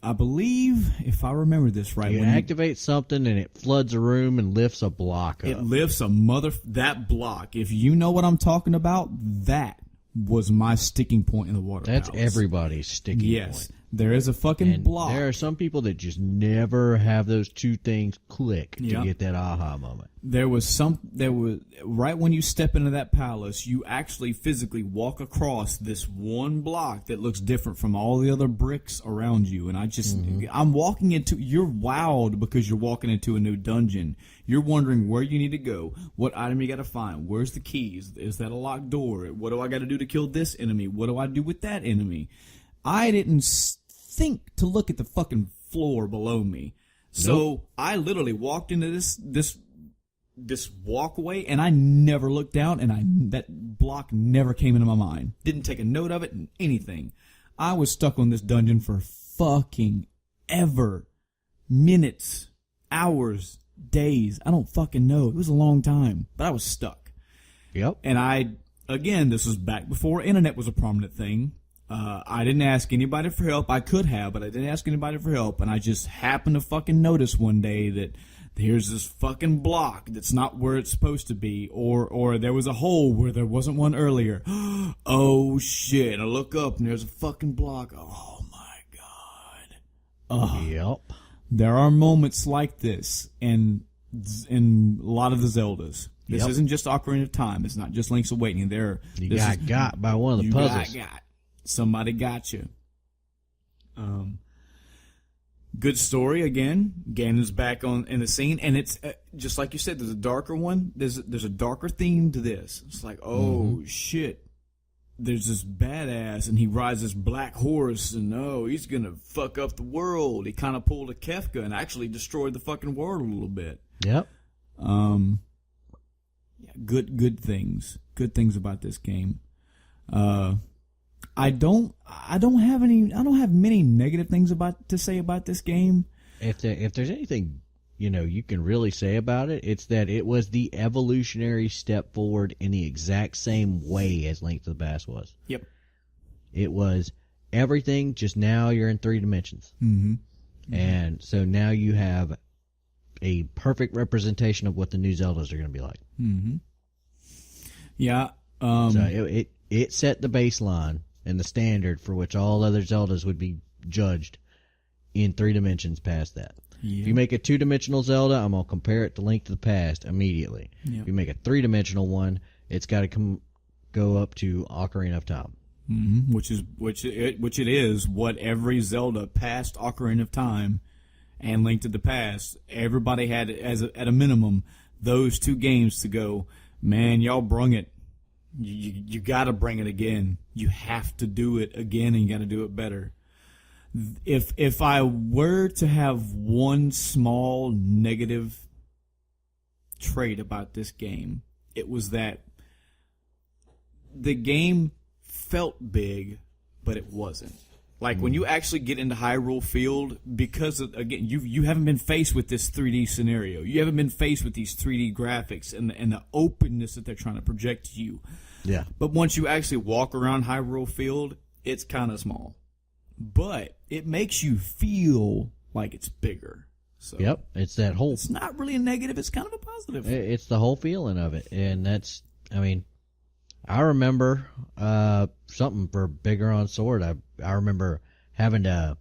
I believe, if I remember this right, you activate something and it floods a room and lifts a block up. It lifts that block. If you know what I'm talking about, that was my sticking point in the Water Palace. That's everybody's sticking point. Yes. There is a fucking And block. there are some people that just never have those two things click to Yep. get that aha moment. There was right when you step into that palace, you actually physically walk across this one block that looks different from all the other bricks around you. And I'm walking you're wowed because you're walking into a new dungeon. You're wondering where you need to go, what item you got to find, where's the keys, is that a locked door, what do I got to do to kill this enemy, what do I do with that enemy? I didn't think to look at the fucking floor below me. So I literally walked into this walkway, and I never looked down, and that block never came into my mind. Didn't take a note of it, anything. I was stuck on this dungeon for fucking ever. Minutes, hours, days. I don't fucking know. It was a long time, but I was stuck. Yep. And this was back before internet was a prominent thing. I didn't ask anybody for help. I could have, but I didn't ask anybody for help. And I just happened to fucking notice one day that here's this fucking block that's not where it's supposed to be. Or there was a hole where there wasn't one earlier. Oh, shit. I look up and there's a fucking block. Oh, my God. Yep. There are moments like this in a lot of the Zeldas. This isn't just Ocarina of Time. It's not just Link's Awakening. You got by one of the puzzles. Got. Somebody got you. Good story again. Ganon's back in the scene, and it's just like you said. There's a darker one. There's a darker theme to this. It's like, oh shit. There's this badass, and he rides this black horse, and he's gonna fuck up the world. He kind of pulled a Kefka and actually destroyed the fucking world a little bit. Yep. Good things. Good things about this game. I don't have many negative things to say about this game. If there's anything, you can really say about it, it's that it was the evolutionary step forward in the exact same way as Link to the Past was. Yep. It was everything, just now you're in 3 dimensions. Mm-hmm. And so now you have a perfect representation of what the new Zeldas are going to be like. Mm-hmm. Yeah. So it set the baseline and the standard for which all other Zeldas would be judged in 3 dimensions past that. Yeah. If you make a 2-dimensional Zelda, I'm going to compare it to Link to the Past immediately. Yeah. If you make a 3-dimensional one, it's got to go up to Ocarina of Time. Mm-hmm. Which it is what every Zelda past Ocarina of Time and Link to the Past, everybody had at a minimum those 2 games to go, man, y'all brung it. You got to bring it again. You have to do it again, and you got to do it better. If I were to have one small negative trait about this game, it was that the game felt big, but it wasn't. Like when you actually get into Hyrule Field, because again you haven't been faced with this 3D scenario, you haven't been faced with these 3D graphics and the openness that they're trying to project to you. Yeah. But once you actually walk around Hyrule Field, it's kind of small, but it makes you feel like it's bigger. So Yep, it's that whole. It's not really a negative; it's kind of a positive. It's the whole feeling of it, and that's. I mean, I remember something for Bigger on Sword. I remember having to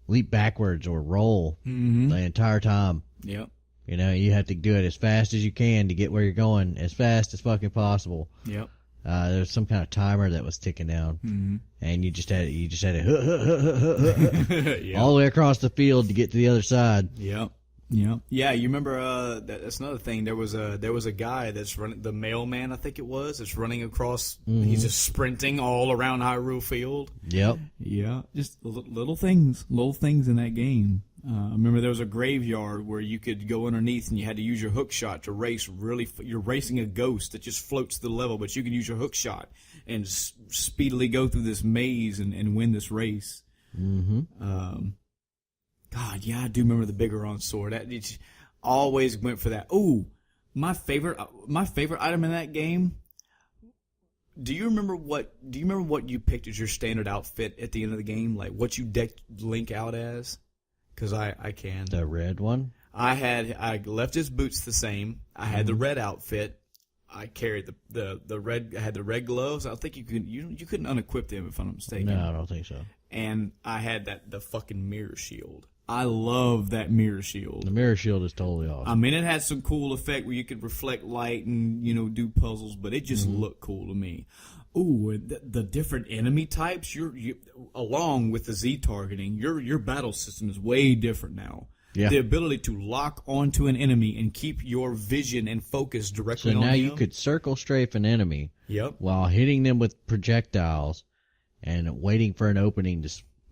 leap backwards or roll the entire time. Yep. You have to do it as fast as you can to get where you're going, as fast as fucking possible. Yep. There's some kind of timer that was ticking down, and you just had to Yep. all the way across the field to get to the other side. Yep. Yeah, you remember? That's another thing. There was a guy that's running, the mailman, I think it was. That's running across. He's just sprinting all around Hyrule Field. Yep. Yeah, just little things in that game. I remember there was a graveyard where you could go underneath and you had to use your hook shot to race. You're racing a ghost that just floats the level, but you can use your hook shot and speedily go through this maze and win this race. God, yeah, I do remember the Bigger on Sword. It always went for that. Ooh, my favorite item in that game. Do you remember what you picked as your standard outfit at the end of the game? Like what you decked Link out as? Because I can. The red one? I left his boots the same. I had the red outfit. I carried the red. I had the red gloves. I think you couldn't unequip them if I'm not mistaken. No, I don't think so. and I had the fucking mirror shield. I love that mirror shield. The mirror shield is totally awesome. I mean, it had some cool effect where you could reflect light and, do puzzles, but it just looked cool to me. Ooh, the different enemy types, you along with the Z targeting, your battle system is way different now. Yeah. The ability to lock onto an enemy and keep your vision and focus directly on them. So now you could circle strafe an enemy while hitting them with projectiles and waiting for an opening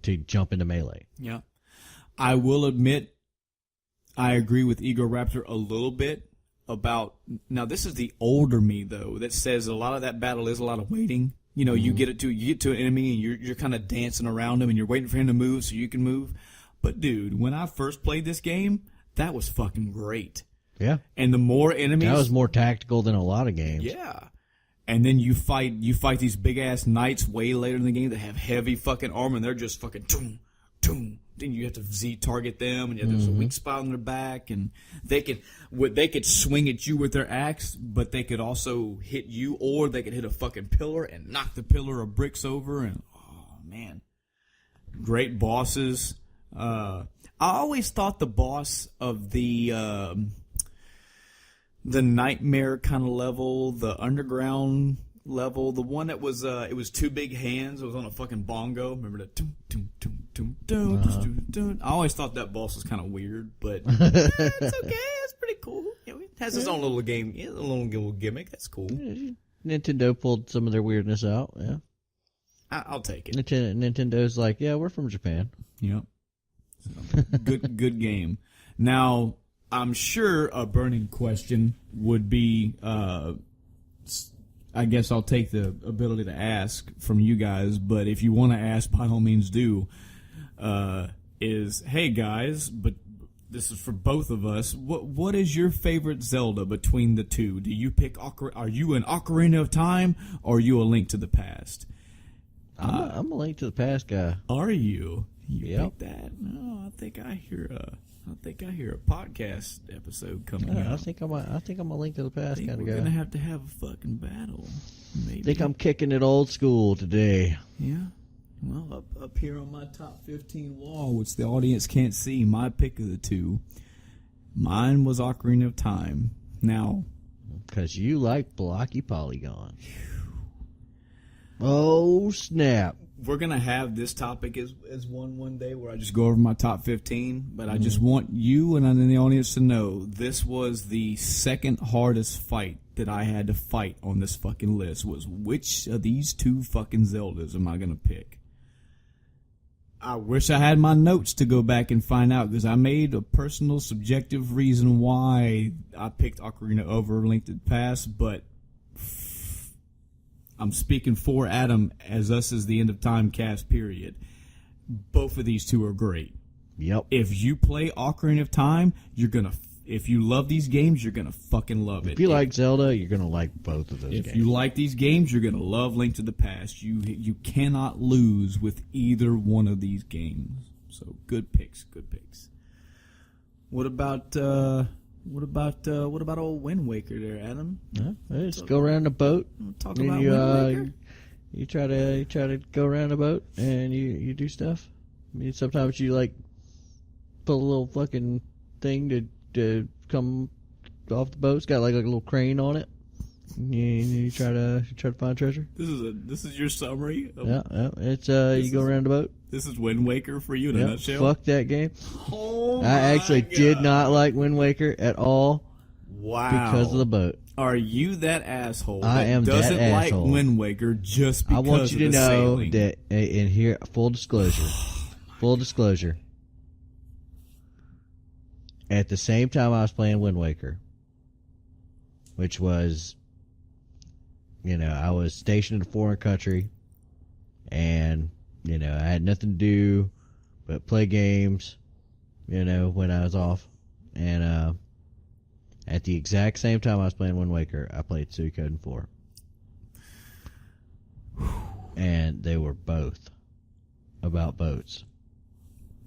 to jump into melee. Yeah. I will admit, I agree with Ego Raptor a little bit about, now this is the older me though, that says a lot of that battle is a lot of waiting. You get to an enemy and you're kind of dancing around him and you're waiting for him to move so you can move. But dude, when I first played this game, that was fucking great. Yeah. And the more enemies, that was more tactical than a lot of games. Yeah. And then you fight these big ass knights way later in the game that have heavy fucking armor and they're just fucking toom, toom. Then you have to Z target them, and there's a weak spot on their back, and they could swing at you with their axe, but they could also hit you, or they could hit a fucking pillar and knock the pillar of bricks over, and oh man, great bosses. I always thought the boss of the nightmare kind of level, the underground level, the one that was it was two big hands. It was on a fucking bongo. Remember that? I always thought that boss was kind of weird, but it's okay. It's pretty cool. It has its own little game, a little gimmick. That's cool. Nintendo pulled some of their weirdness out. Yeah, I'll take it. Nintendo's like, yeah, we're from Japan. Yep. So, good game. Now, I'm sure a burning question would be. I guess I'll take the ability to ask from you guys, but if you want to ask, by all means do. Hey guys, but this is for both of us. What is your favorite Zelda between the two? Do you pick are you an Ocarina of Time or are you a Link to the Past? I'm a Link to the Past guy. Are you? You pick that? No, I think I hear a podcast episode coming out. I think I'm a Link to the Past kind of guy. We're gonna have to have a fucking battle. Maybe. I think I'm kicking it old school today. Yeah. Well, up here on my top 15 wall, which the audience can't see, my pick of the two, mine was Ocarina of Time. Now, because you like blocky polygon. Oh snap! We're going to have this topic as one day where I just go over my top 15, but I just want you and the audience to know this was the second hardest fight that I had to fight on this fucking list, was which of these two fucking Zeldas am I going to pick? I wish I had my notes to go back and find out, because I made a personal subjective reason why I picked Ocarina over Link to the Past, but I'm speaking for Adam as us as the End of Time cast, period. Both of these two are great. Yep. If you play Ocarina of Time, if you love these games, you're gonna fucking love it. If you like Zelda, you're gonna like both of those games. If you like these games, you're gonna love Link to the Past. You cannot lose with either one of these games. So good picks. What about old Wind Waker there, Adam? Just go around the boat. Talk about Wind Waker. You try to go around the boat and you do stuff. I mean, sometimes you like put a little fucking thing to come off the boat. It's got like a little crane on it. You try to find treasure. This is your summary. Yeah. It's you go around the boat. This is Wind Waker for you in a nutshell. Fuck that game. Oh, I actually did not like Wind Waker at all. Wow. Because of the boat. Are you that asshole I am doesn't that like asshole. Wind Waker just because I want you to know sailing? that in here, full disclosure. At the same time I was playing Wind Waker, which was, I was stationed in a foreign country, and, I had nothing to do but play games, when I was off. And at the exact same time I was playing Wind Waker, I played Suikoden 4. And they were both about boats.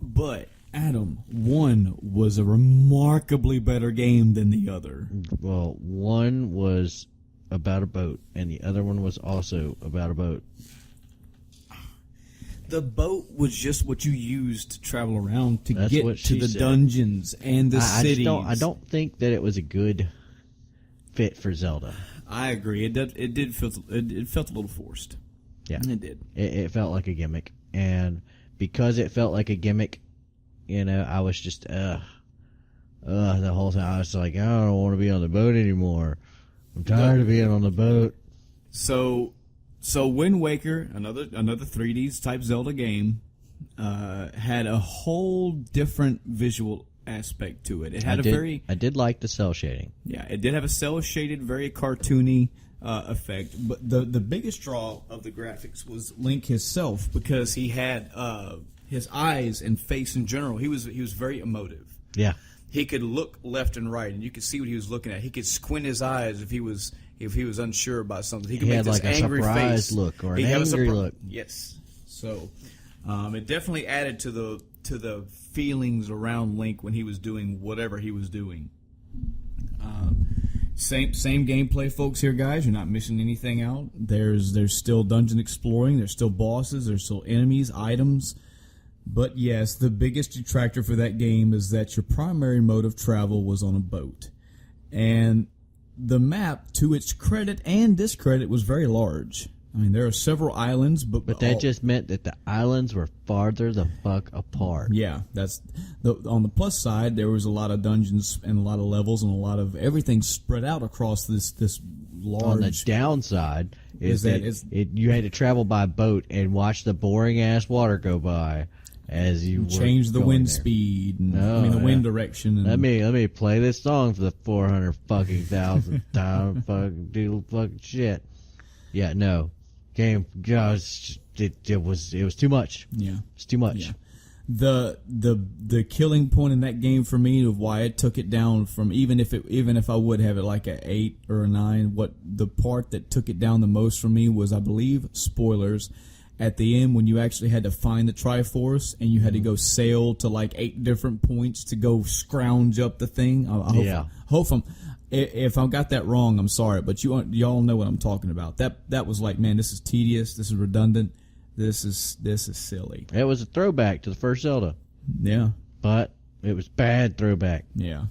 But, Adam, one was a remarkably better game than the other. Well, one was about a boat, and the other one was also about a boat. The boat was just what you used to travel around to That's get what to she the said. dungeons and the cities. I don't think that it was a good fit for Zelda. I agree. It felt a little forced. Yeah, it did. It felt like a gimmick, and because it felt like a gimmick, I was just the whole time. I was like, I don't want to be on the boat anymore. I'm tired of being on the boat. So Wind Waker, another 3D type Zelda game, had a whole different visual aspect to it. It had I did like the cell shading. Yeah, it did have a cell shaded, very cartoony effect. But the biggest draw of the graphics was Link himself, because he had his eyes and face in general. He was very emotive. Yeah. He could look left and right, and you could see what he was looking at. He could squint his eyes if he was unsure about something. He could make had this like a angry surprised face. look or an He had angry look. Yes. So it definitely added to the feelings around Link when he was doing whatever he was doing. Same gameplay, folks. Here, guys, you're not missing anything out. There's still dungeon exploring. There's still bosses. There's still enemies, items. But yes, the biggest detractor for that game is that your primary mode of travel was on a boat. And the map, to its credit and discredit, was very large. I mean, there are several islands, but that just meant that the islands were farther the fuck apart. Yeah, that's on the plus side. There was a lot of dungeons and a lot of levels and a lot of everything spread out across this large. On the downside is that you had to travel by boat and watch the boring ass water go by as you change the wind there. speed. And, the wind direction. And, let me play this song for the 400,000th time. Fucking do fucking shit. Yeah, no. Game, gosh, it was too much. Yeah, it's too much. Yeah. The killing point in that game for me of why it took it down from even if I would have it like an 8 or a 9, what the part that took it down the most for me was, I believe, spoilers, at the end when you actually had to find the Triforce and you had to go sail to like 8 different points to go scrounge up the thing. If I got that wrong, I'm sorry, but y'all know what I'm talking about. That was like, man, this is tedious. This is redundant. This is silly. It was a throwback to the first Zelda. Yeah, but it was bad throwback. Yeah.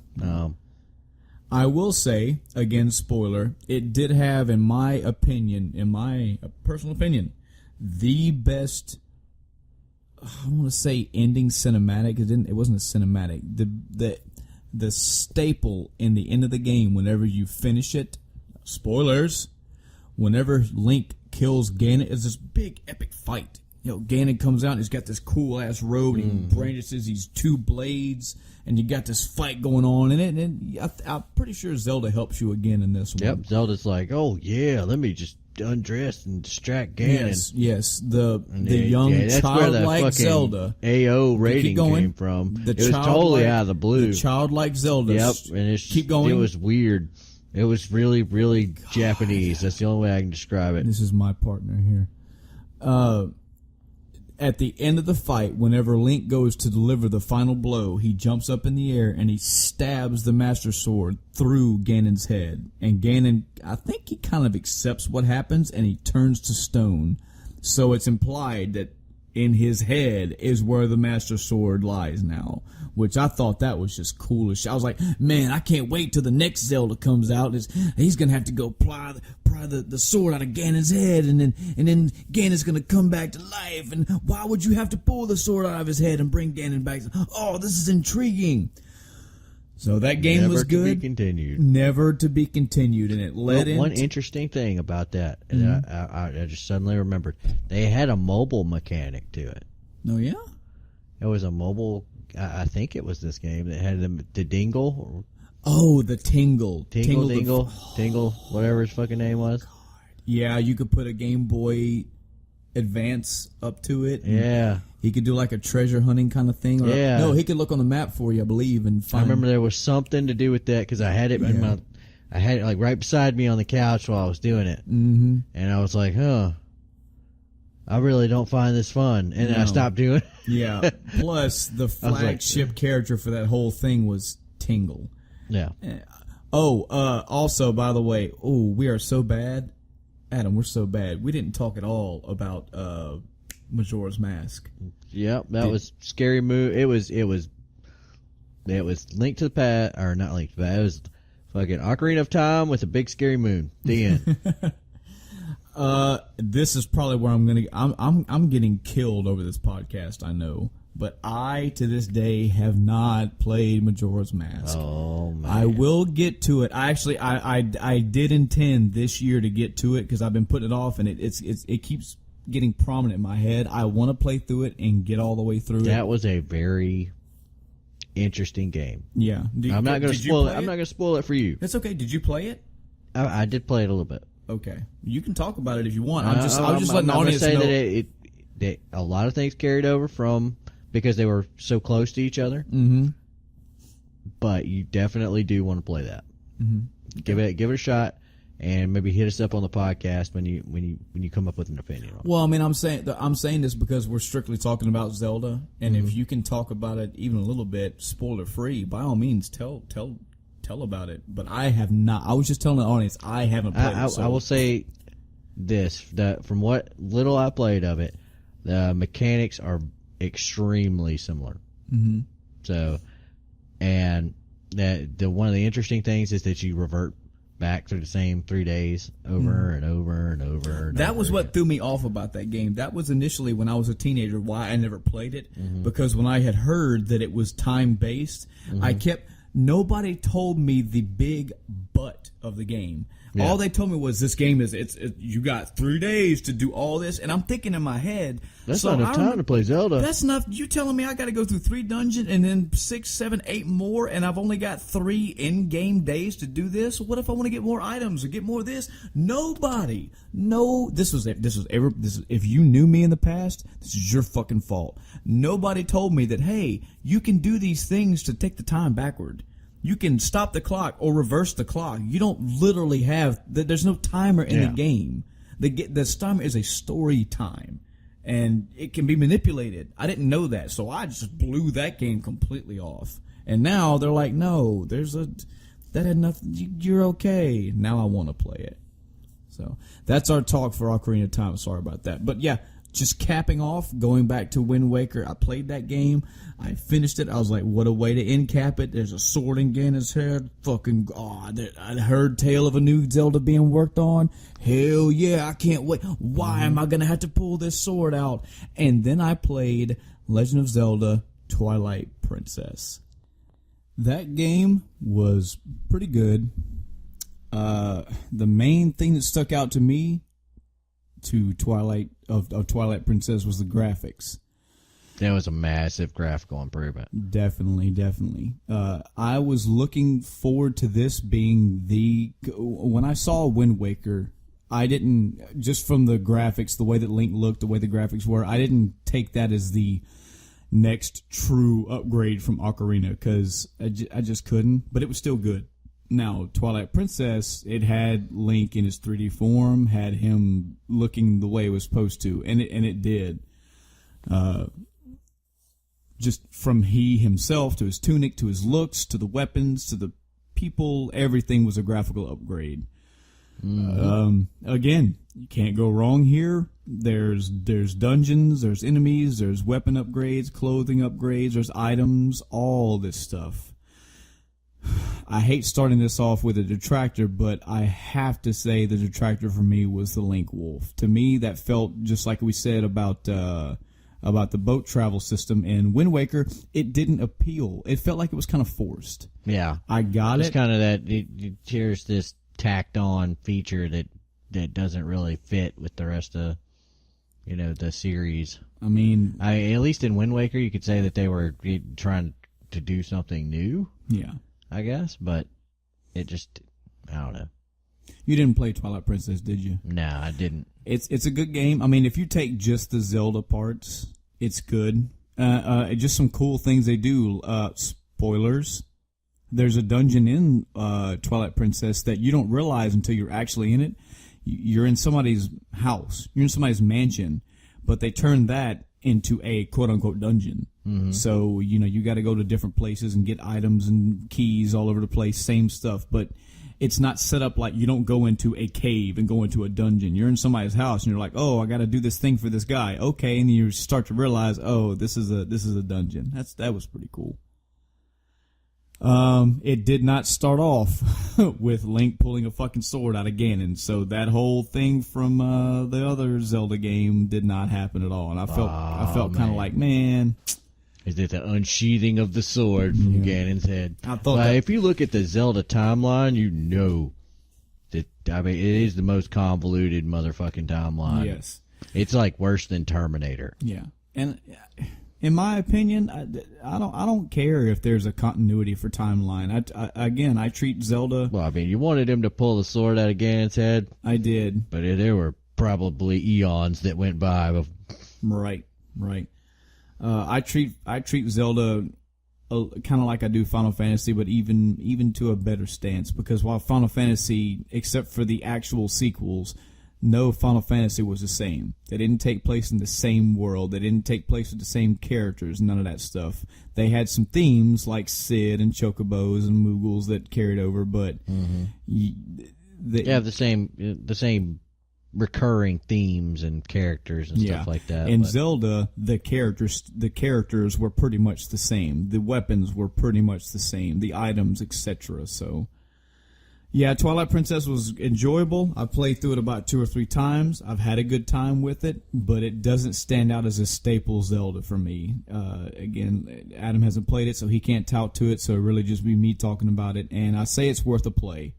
I will say, again, spoiler, it did have, in my personal opinion, the best, I don't want to say ending cinematic. It wasn't a cinematic. The staple in the end of the game, whenever you finish it, spoilers, whenever Link kills Ganon, it's this big epic fight. Ganon comes out and he's got this cool ass robe and he brandishes these 2 blades and you got this fight going on in it. And I'm pretty sure Zelda helps you again in this one. Yep, Zelda's like, oh yeah, let me just undress and distract Ganon. Yes, the young childlike Zelda. AO rating came from. It was totally out of the blue. The childlike Zelda. Yep, and keep going. It was weird. It was really, really Japanese. That's the only way I can describe it. This is my partner here. At the end of the fight, whenever Link goes to deliver the final blow, he jumps up in the air and he stabs the Master Sword through Ganon's head. And Ganon, I think he kind of accepts what happens and he turns to stone. So it's implied that in his head is where the Master Sword lies now, which I thought that was just cool as shit. I was like, man, I can't wait till the next Zelda comes out. He's gonna have to go pry the sword out of Ganon's head, and then Ganon's gonna come back to life. And why would you have to pull the sword out of his head and bring Ganon back? Oh, this is intriguing. So that game was good. Never to be continued. Never to be continued, and it led into... One interesting thing about that, and I just suddenly remembered, they had a mobile mechanic to it. Oh, yeah? It was a mobile... I think it was this game that had the dingle. Oh, the Tingle. Tingle, whatever his fucking name was. God. Yeah, you could put a Game Boy Advance up to it. Yeah. He could do like a treasure hunting kind of thing. No, he could look on the map for you, I believe, and find... I remember there was something to do with that because I had it in I had it like right beside me on the couch while I was doing it. Mm-hmm. And I was like, I really don't find this fun. And then I stopped doing it. Yeah. Plus, the flagship character for that whole thing was Tingle. Yeah. Also, by the way, we are so bad. Adam, we're so bad. We didn't talk at all about Majora's Mask. Yep, that was Scary Moon. It was Link to the Past, or not Link to the Past. It was fucking Ocarina of Time with a big scary moon. The end. This is probably where I'm getting killed over this podcast, I know. But I, to this day, have not played Majora's Mask. Oh, man. I will get to it. I did intend this year to get to it because I've been putting it off, and it keeps getting prominent in my head. I want to play through it and get all the way through it. That was a very interesting game. Yeah. I'm not going to spoil it. I'm not going to spoil it for you. That's okay. Did you play it? I did play it a little bit. Okay. You can talk about it if you want. I was just letting the audience audience know. That a lot of things carried over from because they were so close to each other. Mm-hmm. But you definitely do want to play that. Mm-hmm. Okay. Give it a shot, and maybe hit us up on the podcast when you come up with an opinion on it. Well, I mean, I'm saying this because we're strictly talking about Zelda, and if you can talk about it even a little bit, spoiler free, by all means, tell about it. But I have not. I was just telling the audience I haven't played it. So. I will say this: that from what little I played of it, the mechanics are extremely similar. Mm-hmm. So, and the one of the interesting things is that you revert back through the same 3 days over and over and over. And that was over what again. threw me off about that game. That was initially when I was a teenager why I never played it, because when I had heard that it was time based, nobody told me the big butt of the game. Yeah. All they told me was this game is you got 3 days to do all this, and I'm thinking in my head, that's not enough time to play Zelda. That's enough. You telling me I got to go through 3 dungeons and then 6, 7, 8 more, and I've only got 3 in-game days to do this? What if I want to get more items or get more of this? Nobody. No, this was if you knew me in the past, this is your fucking fault. Nobody told me that, hey, you can do these things to take the time backward. You can stop the clock or reverse the clock. You don't literally have. There's no timer in the game. The timer is a story time, and it can be manipulated. I didn't know that, so I just blew that game completely off. And now they're like, no, that had nothing. You're okay. Now I want to play it. So that's our talk for Ocarina of Time. Sorry about that, but yeah. Just capping off, going back to Wind Waker, I played that game. I finished it. I was like, what a way to end cap it. There's a sword in Ganon's head. Fucking God. I heard tale of a new Zelda being worked on. Hell yeah, I can't wait. Why am I going to have to pull this sword out? And then I played Legend of Zelda Twilight Princess. That game was pretty good. The main thing that stuck out to me to Twilight Princess was the graphics. That was a massive graphical improvement. Definitely. I was looking forward to this being when I saw Wind Waker, I didn't, just from the graphics, the way that Link looked, the way the graphics were, I didn't take that as the next true upgrade from Ocarina, because I just couldn't, but it was still good. Now, Twilight Princess, it had Link in his 3D form, had him looking the way it was supposed to, and it did. Just from he himself to his tunic, to his looks, to the weapons, to the people, everything was a graphical upgrade. Again, you can't go wrong here. There's dungeons, there's enemies, there's weapon upgrades, clothing upgrades, there's items, all this stuff. I hate starting this off with a detractor, but I have to say the detractor for me was the Link Wolf. To me, that felt just like we said about the boat travel system in Wind Waker. It didn't appeal. It felt like it was kind of forced. Yeah, I got it. It's kind of that. Here's this tacked on feature that doesn't really fit with the rest of the series. I mean, at least in Wind Waker, you could say that they were trying to do something new. Yeah. I guess, but it just, I don't know. You didn't play Twilight Princess, did you? No, I didn't. It's a good game. I mean, if you take just the Zelda parts, it's good. Just some cool things they do. Spoilers. There's a dungeon in Twilight Princess that you don't realize until you're actually in it. You're in somebody's house. You're in somebody's mansion, but they turn that into a quote-unquote dungeon. Mm-hmm. So, you got to go to different places and get items and keys all over the place, same stuff. But it's not set up like you don't go into a cave and go into a dungeon. You're in somebody's house and you're like, oh, I got to do this thing for this guy. Okay, and you start to realize, oh, this is a dungeon. That was pretty cool. It did not start off with Link pulling a fucking sword out of Ganon, so that whole thing from the other Zelda game did not happen at all, and I felt kind of like, man. Is it the unsheathing of the sword from Ganon's head? I thought if you look at the Zelda timeline, you know that, I mean, it is the most convoluted motherfucking timeline. Yes. It's like worse than Terminator. Yeah. And in my opinion, I don't care if there's a continuity for timeline. I treat Zelda. Well, I mean, you wanted him to pull the sword out of Ganon's head. I did. But there were probably eons that went by. Right. I treat Zelda kind of like I do Final Fantasy, but even to a better stance, because while Final Fantasy, except for the actual sequels, no Final Fantasy was the same. They didn't take place in the same world. They didn't take place with the same characters. None of that stuff. They had some themes like Sid and Chocobos and Moogles that carried over, but they have the same recurring themes and characters and stuff like that. In Zelda, the characters were pretty much the same. The weapons were pretty much the same. The items, etc. So, yeah, Twilight Princess was enjoyable. I played through it about 2 or 3 times. I've had a good time with it, but it doesn't stand out as a staple Zelda for me. Again, Adam hasn't played it, so he can't tout to it, so it really just be me talking about it. And I say it's worth a play.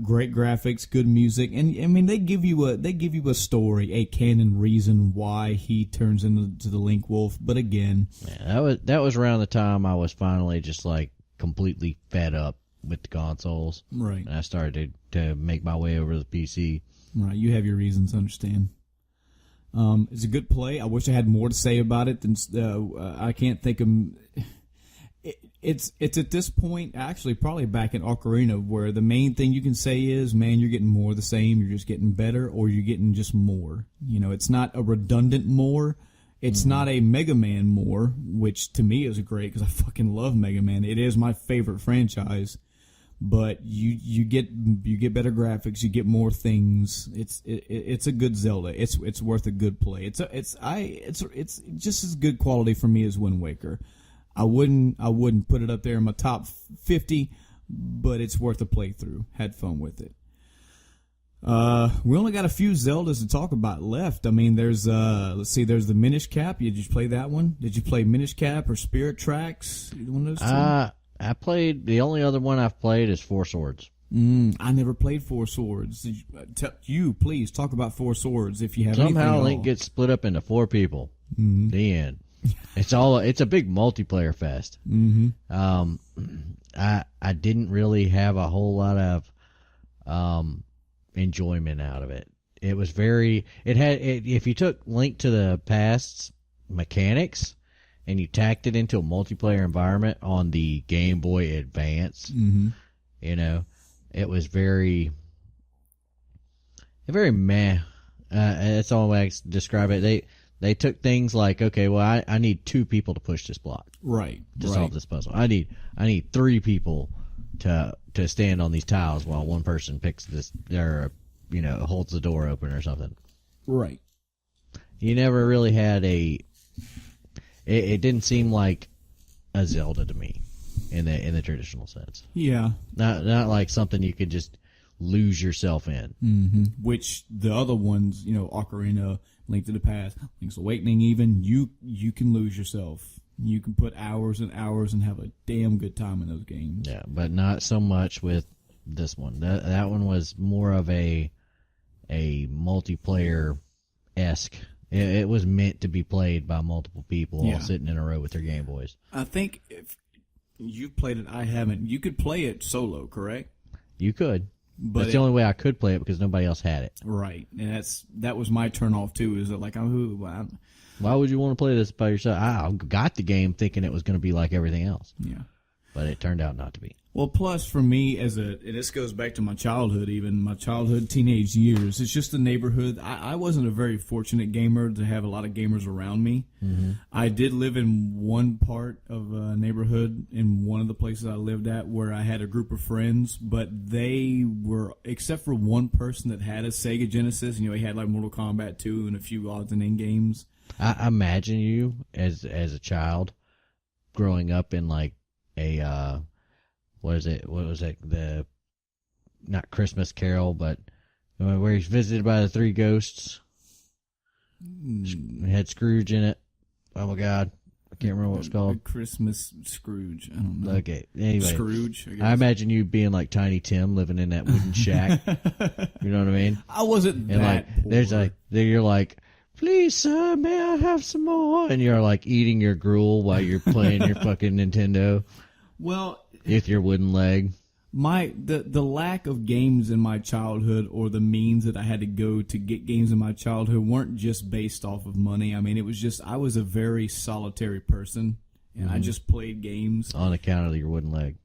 Great graphics, good music, and I mean they give you a story, a canon reason why he turns into the Link Wolf. But again, that was around the time I was finally just like completely fed up with the consoles. Right. And I started to make my way over to the PC. Right. You have your reasons, I understand. It's a good play. I wish I had more to say about it than I can't think of. It's at this point, actually, probably back in Ocarina, where the main thing you can say is, man, you're getting more of the same, you're just getting better, or you're getting just more. You know, it's not a redundant more. It's not a Mega Man more, which to me is great, because I fucking love Mega Man. It is my favorite franchise. But you get better graphics, you get more things. It's a good Zelda. It's worth a good play. It's just as good quality for me as Wind Waker. I wouldn't put it up there in my top 50, but it's worth a playthrough. Had fun with it. We only got a few Zeldas to talk about left. I mean, there's there's the Minish Cap. Did you play that one? Did you play Minish Cap or Spirit Tracks? Either one of those two? I played, the only other one I've played is Four Swords. I never played Four Swords. Please talk about Four Swords if you have. Somehow Link gets split up into 4 people. The end. It's a big multiplayer fest. I didn't really have a whole lot of enjoyment out of it. It was if you took Link to the Past's mechanics and you tacked it into a multiplayer environment on the Game Boy Advance, you know, it was very meh. That's all I can describe it. They took things like, okay, well, I need 2 people to push this block, right, to solve this puzzle. I need 3 people to stand on these tiles while one person picks this, or holds the door open or something. Right. You never really had it didn't seem like a Zelda to me in the traditional sense. Yeah. Not like something you could just lose yourself in. Which the other ones, Ocarina, Link to the Past, Link's Awakening, even you can lose yourself. You can put hours and hours and have a damn good time in those games. Yeah, but not so much with this one. That one was more of a multiplayer-esque. It was meant to be played by multiple people all sitting in a row with their Game Boys. I think if you've played it, I haven't. You could play it solo, correct? You could. But that's the only way I could play it because nobody else had it. Right. And that was my turn off too, is that like, why would you want to play this by yourself? I got the game thinking it was going to be like everything else. Yeah. but it turned out not to be. Well, plus for me, and this goes back to my childhood, even my childhood, teenage years. It's just the neighborhood. I wasn't a very fortunate gamer to have a lot of gamers around me. Mm-hmm. I did live in one part of a neighborhood in one of the places I lived at where I had a group of friends, but they were, except for one person that had a Sega Genesis, he had like Mortal Kombat 2 and a few odds and end games. I imagine you as a child growing up in like a what was it? The not Christmas Carol, but where he's visited by the three ghosts. It had Scrooge in it. Oh my God, I can't remember what it's called. Christmas Scrooge. I don't know. Okay, anyway, Scrooge. I imagine you being like Tiny Tim living in that wooden shack. You know what I mean? I wasn't and that like, poor. There's like, then you're like, please, sir, may I have some more? And you're like eating your gruel while you're playing your fucking Nintendo. Well, with your wooden leg. The lack of games in my childhood, or the means that I had to go to get games in my childhood, weren't just based off of money. I mean, it was just, I was a very solitary person, and I just played games. On account of your wooden leg.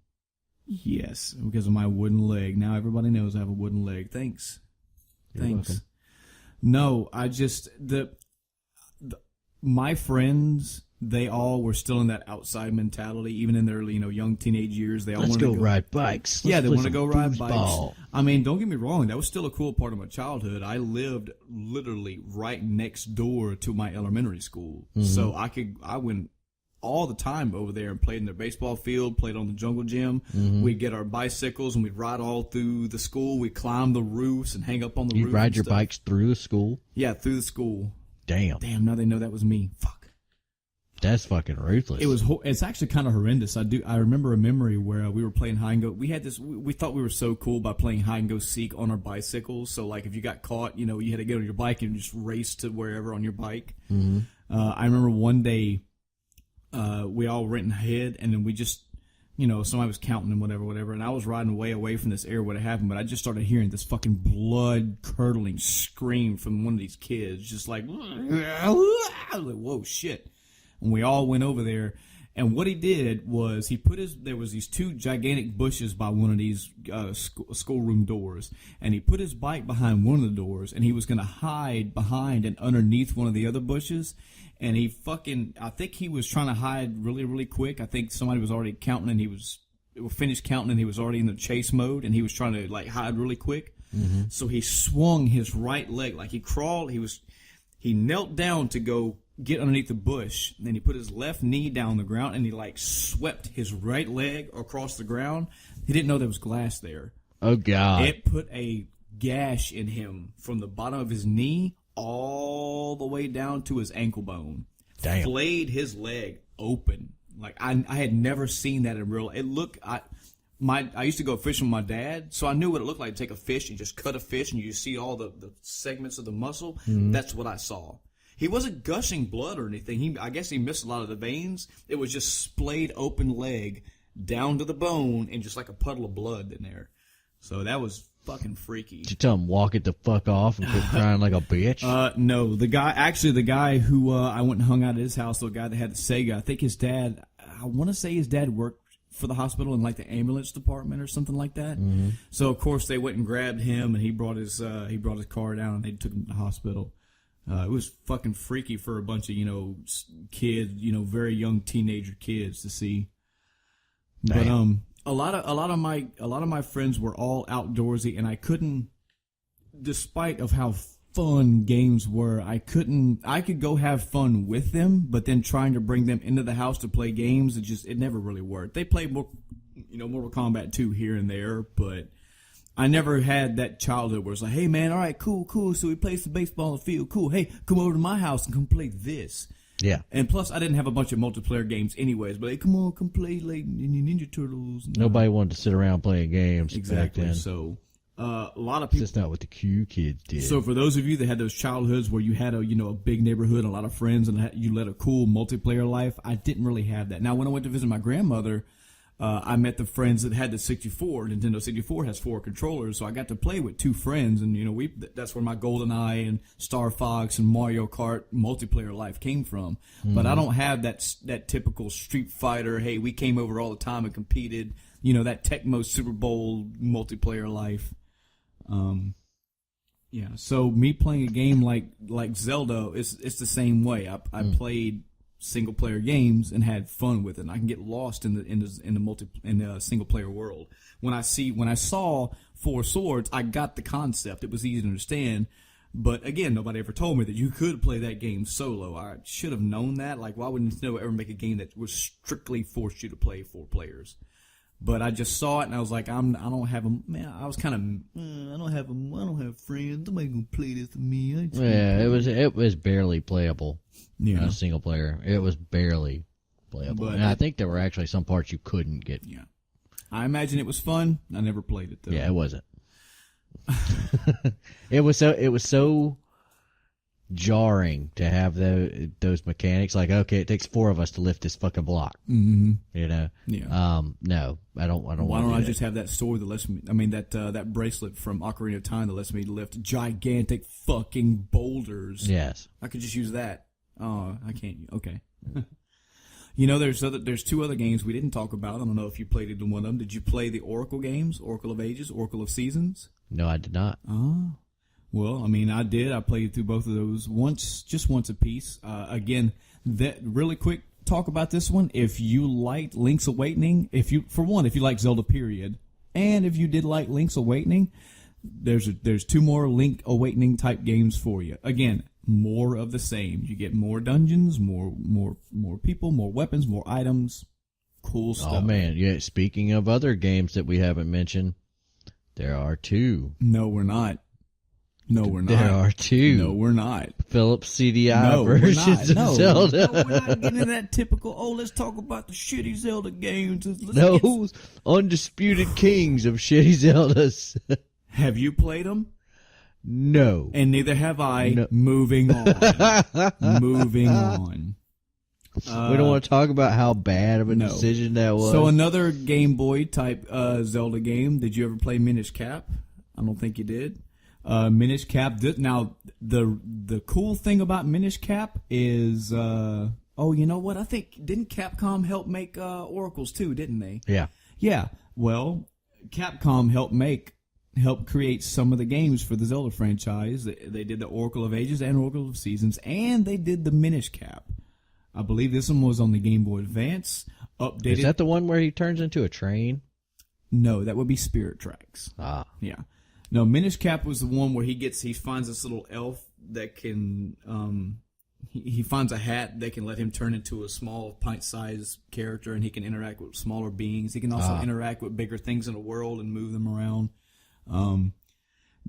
Yes, because of my wooden leg. Now everybody knows I have a wooden leg. Thanks. You're Thanks. welcome. No, I just, my friends, they all were still in that outside mentality, even in their young teenage years. They all Let's wanted go to ride bikes. Yeah, Let's they play want to some go ride bikes. foosball. I mean, don't get me wrong. That was still a cool part of my childhood. I lived literally right next door to my elementary school. Mm-hmm. So I went all the time over there and played in their baseball field, played on the jungle gym. Mm-hmm. We'd get our bicycles and we'd ride all through the school. We'd climb the roofs and hang up on the roof. You'd ride and your stuff. bikes through the school? Yeah, through the school. Damn. Damn, now they know that was me. Fuck. That's fucking ruthless. It's actually kind of horrendous. I remember a memory where we were playing hide and go. We had this. We thought we were so cool by playing hide and go seek on our bicycles. So like if you got caught, you had to get on your bike and just race to wherever on your bike. Mm-hmm. I remember one day we all went ahead and then we just, somebody was counting and whatever. And I was riding way away from this area where it happened, but I just started hearing this fucking blood curdling scream from one of these kids, just like, I was like, whoa, shit. And we all went over there, and what he did was there was these two gigantic bushes by one of these schoolroom doors, and he put his bike behind one of the doors, and he was going to hide behind and underneath one of the other bushes, and I think he was trying to hide really, really quick. I think somebody was already counting, and he was finished counting, and he was already in the chase mode, and he was trying to like hide really quick. Mm-hmm. So he swung his right leg, like he crawled, he knelt down to go get underneath the bush, and then he put his left knee down on the ground, and he like swept his right leg across the ground. He didn't know there was glass there. Oh God. It put a gash in him from the bottom of his knee all the way down to his ankle bone. Damn. Flayed his leg open. Like I had never seen that in real. It looked. I used to go fishing with my dad, so I knew what it looked like to take a fish and just cut a fish, and you see all the segments of the muscle. Mm-hmm. That's what I saw. He wasn't gushing blood or anything. I guess he missed a lot of the veins. It was just splayed open leg down to the bone and just like a puddle of blood in there. So that was fucking freaky. Did you tell him walk it the fuck off and quit crying like a bitch? No. The guy who I went and hung out at his house, the guy that had the Sega, I think his dad, I want to say his dad worked for the hospital in like the ambulance department or something like that. Mm-hmm. So of course they went and grabbed him, and he brought his car down, and they took him to the hospital. It was fucking freaky for a bunch of, kids, very young teenager kids to see. Damn. But a lot of my friends were all outdoorsy, and I couldn't, despite of how fun games were, I could go have fun with them, but then trying to bring them into the house to play games, it never really worked. They played more, Mortal Kombat 2 here and there, but I never had that childhood where it's like, hey, man, all right, cool. So we play some baseball in the field. Cool. Hey, come over to my house and come play this. Yeah. And plus, I didn't have a bunch of multiplayer games anyways, but hey, come play like Ninja Turtles. Nobody wanted to sit around playing games Exactly. back then. So a lot of people. That's not what the Q kids did. So for those of you that had those childhoods where you had a big neighborhood, a lot of friends, and you led a cool multiplayer life, I didn't really have that. Now, when I went to visit my grandmother, I met the friends that had the 64. Nintendo 64 has 4 controllers, so I got to play with 2 friends, and that's where my GoldenEye and Star Fox and Mario Kart multiplayer life came from. But I don't have that typical Street Fighter. Hey, we came over all the time and competed. That Tecmo Super Bowl multiplayer life. Yeah. So me playing a game like Zelda, it's the same way. I played single player games and had fun with it. And I can get lost in the single player world. When I saw 4 Swords, I got the concept. It was easy to understand. But again, nobody ever told me that you could play that game solo. I should have known that. Like, why would Nintendo ever make a game that was strictly forced you to play 4 players? But I just saw it and I was like, I don't have a man. I was kind of, I don't have friends. Nobody gonna play this with me. Yeah, it was barely playable. Yeah, single player. It was barely playable. But and I think there were actually some parts you couldn't get. Yeah, I imagine it was fun. I never played it though. Yeah, it wasn't. It was so jarring to have those mechanics. Like, okay, it takes 4 of us to lift this fucking block. Mm-hmm. Yeah. No, I don't. Why don't I just have that sword that lets me? I mean, that bracelet from Ocarina of Time that lets me lift gigantic fucking boulders. Yes. I could just use that. Oh, I can't. Okay. There's 2 other games we didn't talk about. I don't know if you played either one of them. Did you play the Oracle games? Oracle of Ages, Oracle of Seasons? No, I did not. Oh. Well, I mean, I did. I played through both of those just once a piece. Again, that really quick talk about this one. If you liked Link's Awakening, if you like Zelda period, and if you did like Link's Awakening, there's 2 more Link Awakening type games for you. Again, more of the same. You get more dungeons, more people, more weapons, more items. Cool stuff. Oh man, yeah. Speaking of other games that we haven't mentioned, there are 2. No, we're not. No, we're not. There are 2. No, we're not. Philips CDI versions of Zelda. No, we're not getting into that typical, let's talk about the shitty Zelda games. Those undisputed kings of shitty Zeldas. Have you played them? No. And neither have I. No. Moving on. Moving on. We don't want to talk about how bad of a decision that was. So another Game Boy type Zelda game. Did you ever play Minish Cap? I don't think you did. Minish Cap. Now, the cool thing about Minish Cap is, you know what? I think, didn't Capcom help make Oracles too, didn't they? Yeah. Yeah. Well, Capcom helped create some of the games for the Zelda franchise. They did the Oracle of Ages and Oracle of Seasons, and they did the Minish Cap. I believe this one was on the Game Boy Advance. Updated. Is that the one where he turns into a train? No, that would be Spirit Tracks. Ah. Yeah. No, Minish Cap was the one where he finds this little elf that can, he finds a hat that can let him turn into a small pint-sized character, and he can interact with smaller beings. He can also interact with bigger things in the world and move them around.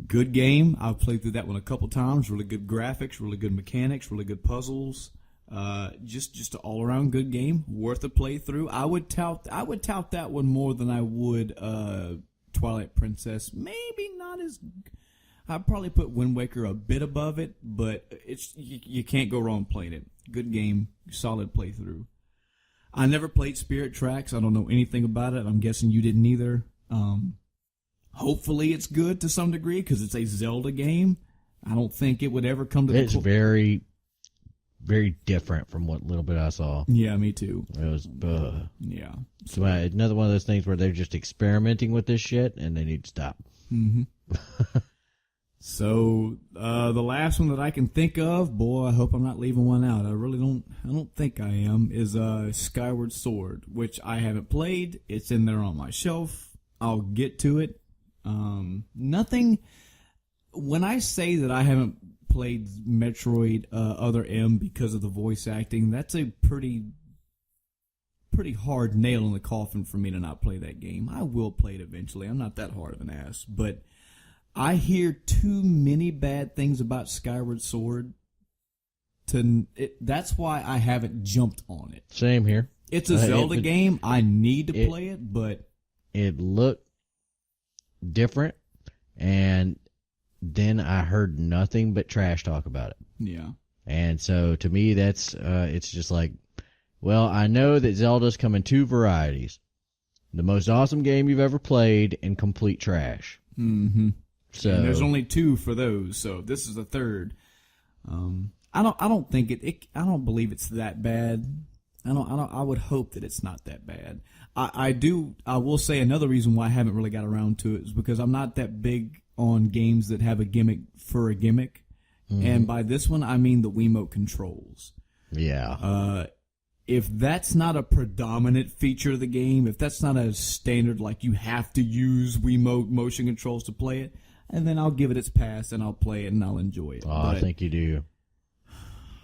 Good game. I've played through that one a couple times. Really good graphics, really good mechanics, really good puzzles. Just an all-around good game. Worth a playthrough. I would tout that one more than I would, Twilight Princess. Maybe not as. I'd probably put Wind Waker a bit above it, but you can't go wrong playing it. Good game, solid playthrough. I never played Spirit Tracks. I don't know anything about it. I'm guessing you didn't either. Hopefully it's good to some degree because it's a Zelda game. I don't think it would ever come to. It's very, very different from what little bit I saw. Yeah, me too. It was. Yeah. So another one of those things where they're just experimenting with this shit and they need to stop. Mm-hmm. So the last one that I can think of, boy, I hope I'm not leaving one out. I really don't. I don't think I am. Is Skyward Sword, which I haven't played. It's in there on my shelf. I'll get to it. Nothing. When I say that I haven't played Metroid Other M because of the voice acting, that's a pretty hard nail in the coffin for me to not play that game. I will play it eventually. I'm not that hard of an ass, but I hear too many bad things about Skyward Sword that's why I haven't jumped on it. Same here. It's a Zelda game. I need to play it, but it looked different, and then I heard nothing but trash talk about it. Yeah. And so to me, that's it's just like, well, I know that Zelda's come in 2 varieties. the most awesome game you've ever played, and complete trash. Mm-hmm. So and there's only 2 for those, so this is the third. I don't think I don't believe it's that bad. I would hope that it's not that bad. I will say another reason why I haven't really got around to it is because I'm not that big on games that have a gimmick for a gimmick. Mm-hmm. And by this one, I mean the Wiimote controls. Yeah. If that's not a predominant feature of the game, if that's not a standard, like you have to use Wiimote motion controls to play it, and then I'll give it its pass and I'll play it and I'll enjoy it. I think you do.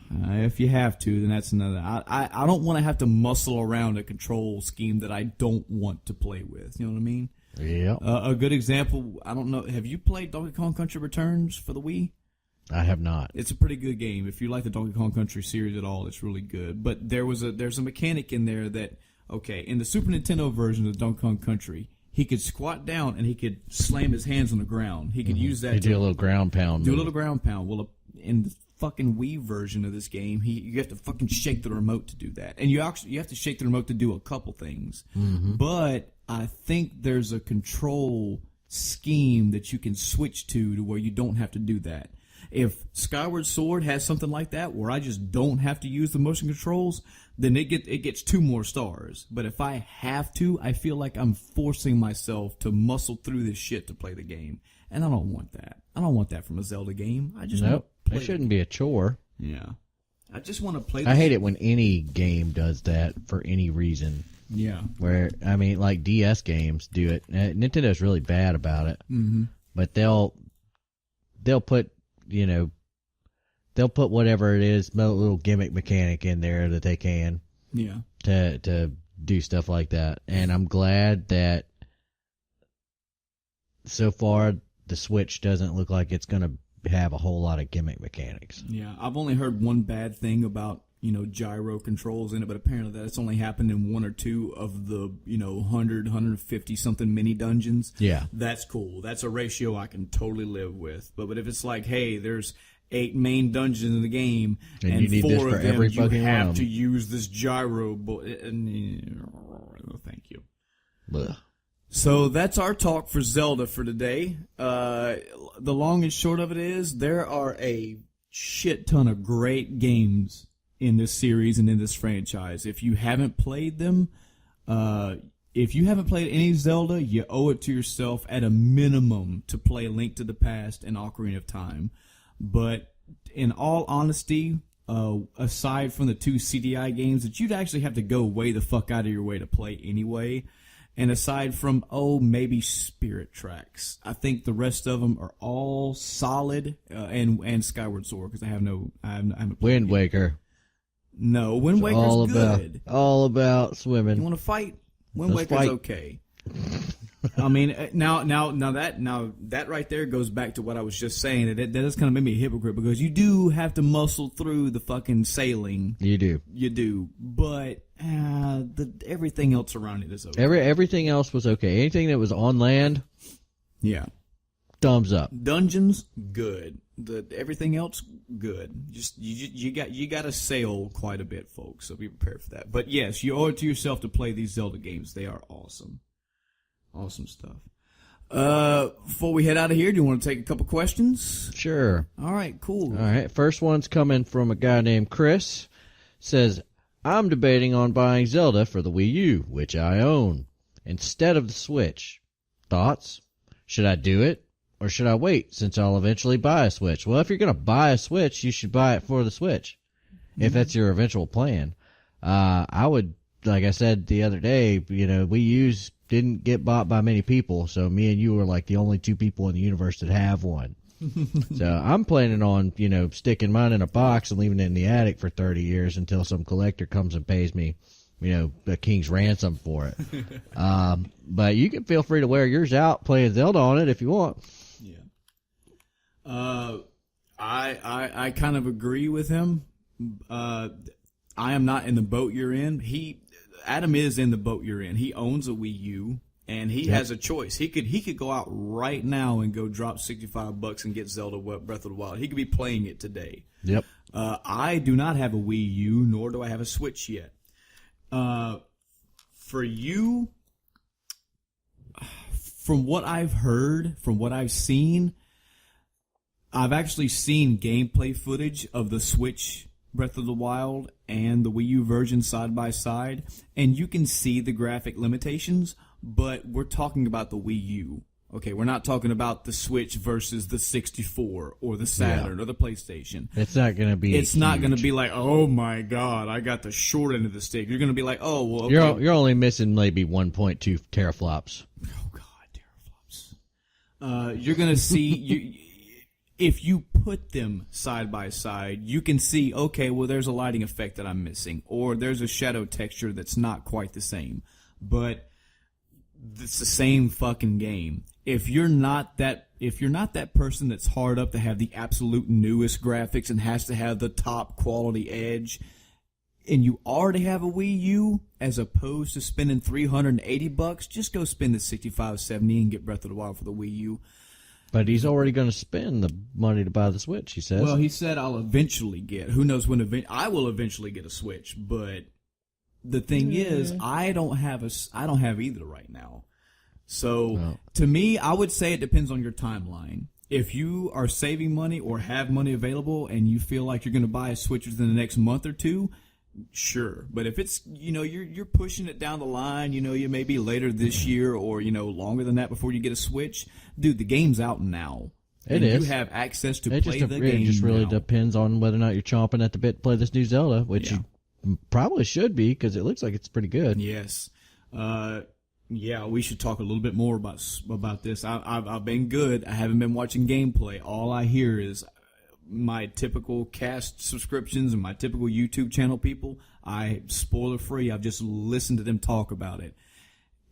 If you have to, then that's another. I don't want to have to muscle around a control scheme that I don't want to play with. You know what I mean? Yeah. A good example, I don't know, have you played Donkey Kong Country Returns for the Wii? I have not. It's a pretty good game. If you like the Donkey Kong Country series at all, it's really good. But there's a mechanic in there that, okay, in the Super Nintendo version of Donkey Kong Country, he could squat down and he could slam his hands on the ground. He could use that to do a little ground pound. Do a little ground pound. Well, in the fucking Wii version of this game, you have to fucking shake the remote to do that. And you have to shake the remote to do a couple things. Mm-hmm. But I think there's a control scheme that you can switch to where you don't have to do that. If Skyward Sword has something like that where I just don't have to use the motion controls, then it gets 2 more stars. But if I have to, I feel like I'm forcing myself to muscle through this shit to play the game. And I don't want that. I don't want that from a Zelda game. I just Nope. It shouldn't be a chore. Yeah. I just want to play I hate it when any game does that for any reason. Yeah. Where, I mean, like DS games do it. Nintendo's really bad about it. Mm-hmm. But they'll put, they'll put whatever it is, a little gimmick mechanic in there that they can. Yeah. To do stuff like that. And I'm glad that so far the Switch doesn't look like it's going to have a whole lot of gimmick mechanics. Yeah. I've only heard one bad thing about, gyro controls in it, but apparently that's only happened in 1 or 2 of the, 100, 150 something mini dungeons. Yeah. That's cool. That's a ratio I can totally live with. But if it's like, hey, there's 8 main dungeons in the game, and you need 4 this for of them every you fucking have room. to use this gyro. Thank you. Blech. So that's our talk for Zelda for today. The long and short of it is there are a shit ton of great games in this series and in this franchise. If you haven't played them, if you haven't played any Zelda, you owe it to yourself at a minimum to play Link to the Past and Ocarina of Time. But in all honesty, aside from the 2 CDI games that you'd actually have to go way the fuck out of your way to play anyway, and aside from, maybe Spirit Tracks, I think the rest of them are all solid, and Skyward Sword, because I haven't played Wind Waker. No, Wind Waker's good. All about swimming. You want to fight? Wind Let's Waker's fight. okay. I mean, now that right there goes back to what I was just saying. That does kind of make me a hypocrite because you do have to muscle through the fucking sailing. You do. But everything else around it is okay. Everything else was okay. Anything that was on land, yeah, thumbs up. Dungeons, good. Everything else, good. Just you got to sail quite a bit, folks. So be prepared for that. But yes, you owe it to yourself to play these Zelda games. They are awesome. Awesome stuff. Before we head out of here, do you want to take a couple questions? Sure. All right, cool. All right. First one's coming from a guy named Chris. Says, I'm debating on buying Zelda for the Wii U, which I own, instead of the Switch. Thoughts? Should I do it? Or should I wait, since I'll eventually buy a Switch? Well, if you're going to buy a Switch, you should buy it for the Switch, if that's your eventual plan. I would, like I said the other day, Wii U's didn't get bought by many people, so me and you were like the only 2 people in the universe that have one. So I'm planning on, sticking mine in a box and leaving it in the attic for 30 years until some collector comes and pays me, a king's ransom for it. But you can feel free to wear yours out playing Zelda on it if you want. Yeah. I kind of agree with him. I am not in the boat you're in. Adam is in the boat you're in. He owns a Wii U, and he has a choice. He could go out right now and go drop $65 and get Zelda Breath of the Wild. He could be playing it today. Yep. I do not have a Wii U, nor do I have a Switch yet. For you, from what I've heard, from what I've seen, I've actually seen gameplay footage of the Switch Breath of the Wild and the Wii U version side by side, and you can see the graphic limitations, but we're talking about the Wii U. Okay, we're not talking about the Switch versus the 64 or the Saturn or the PlayStation. It's not going to be. It's not going to be like, oh my god, I got the short end of the stick. You're going to be like, oh well. Okay. You're only missing maybe 1.2 teraflops. Oh god, teraflops. You're going to see if you put them side by side, you can see, okay, well, there's a lighting effect that I'm missing, or there's a shadow texture that's not quite the same, but it's the same fucking game. If you're not that person that's hard up to have the absolute newest graphics and has to have the top quality edge, and you already have a Wii U, as opposed to spending $380, just go spend the $65.70 and get Breath of the Wild for the Wii U. But he's already going to spend the money to buy the Switch, he says. Well, he said I'll eventually get. Who knows when I will eventually get a Switch, but the thing is, I don't have either right now. So, to me, I would say it depends on your timeline. If you are saving money or have money available and you feel like you're going to buy a Switch within the next month or two, sure. But if it's, you're pushing it down the line, you may be later this year or, longer than that before you get a Switch, dude, the game's out now. It is. You have access to play the game. It just really now. Depends on whether or not you're chomping at the bit to play this new Zelda, which you probably should be because it looks like it's pretty good. Yes. Yeah, we should talk a little bit more about this. I've been good. I haven't been watching gameplay. All I hear is my typical cast subscriptions and my typical YouTube channel people. Spoiler free. I've just listened to them talk about it,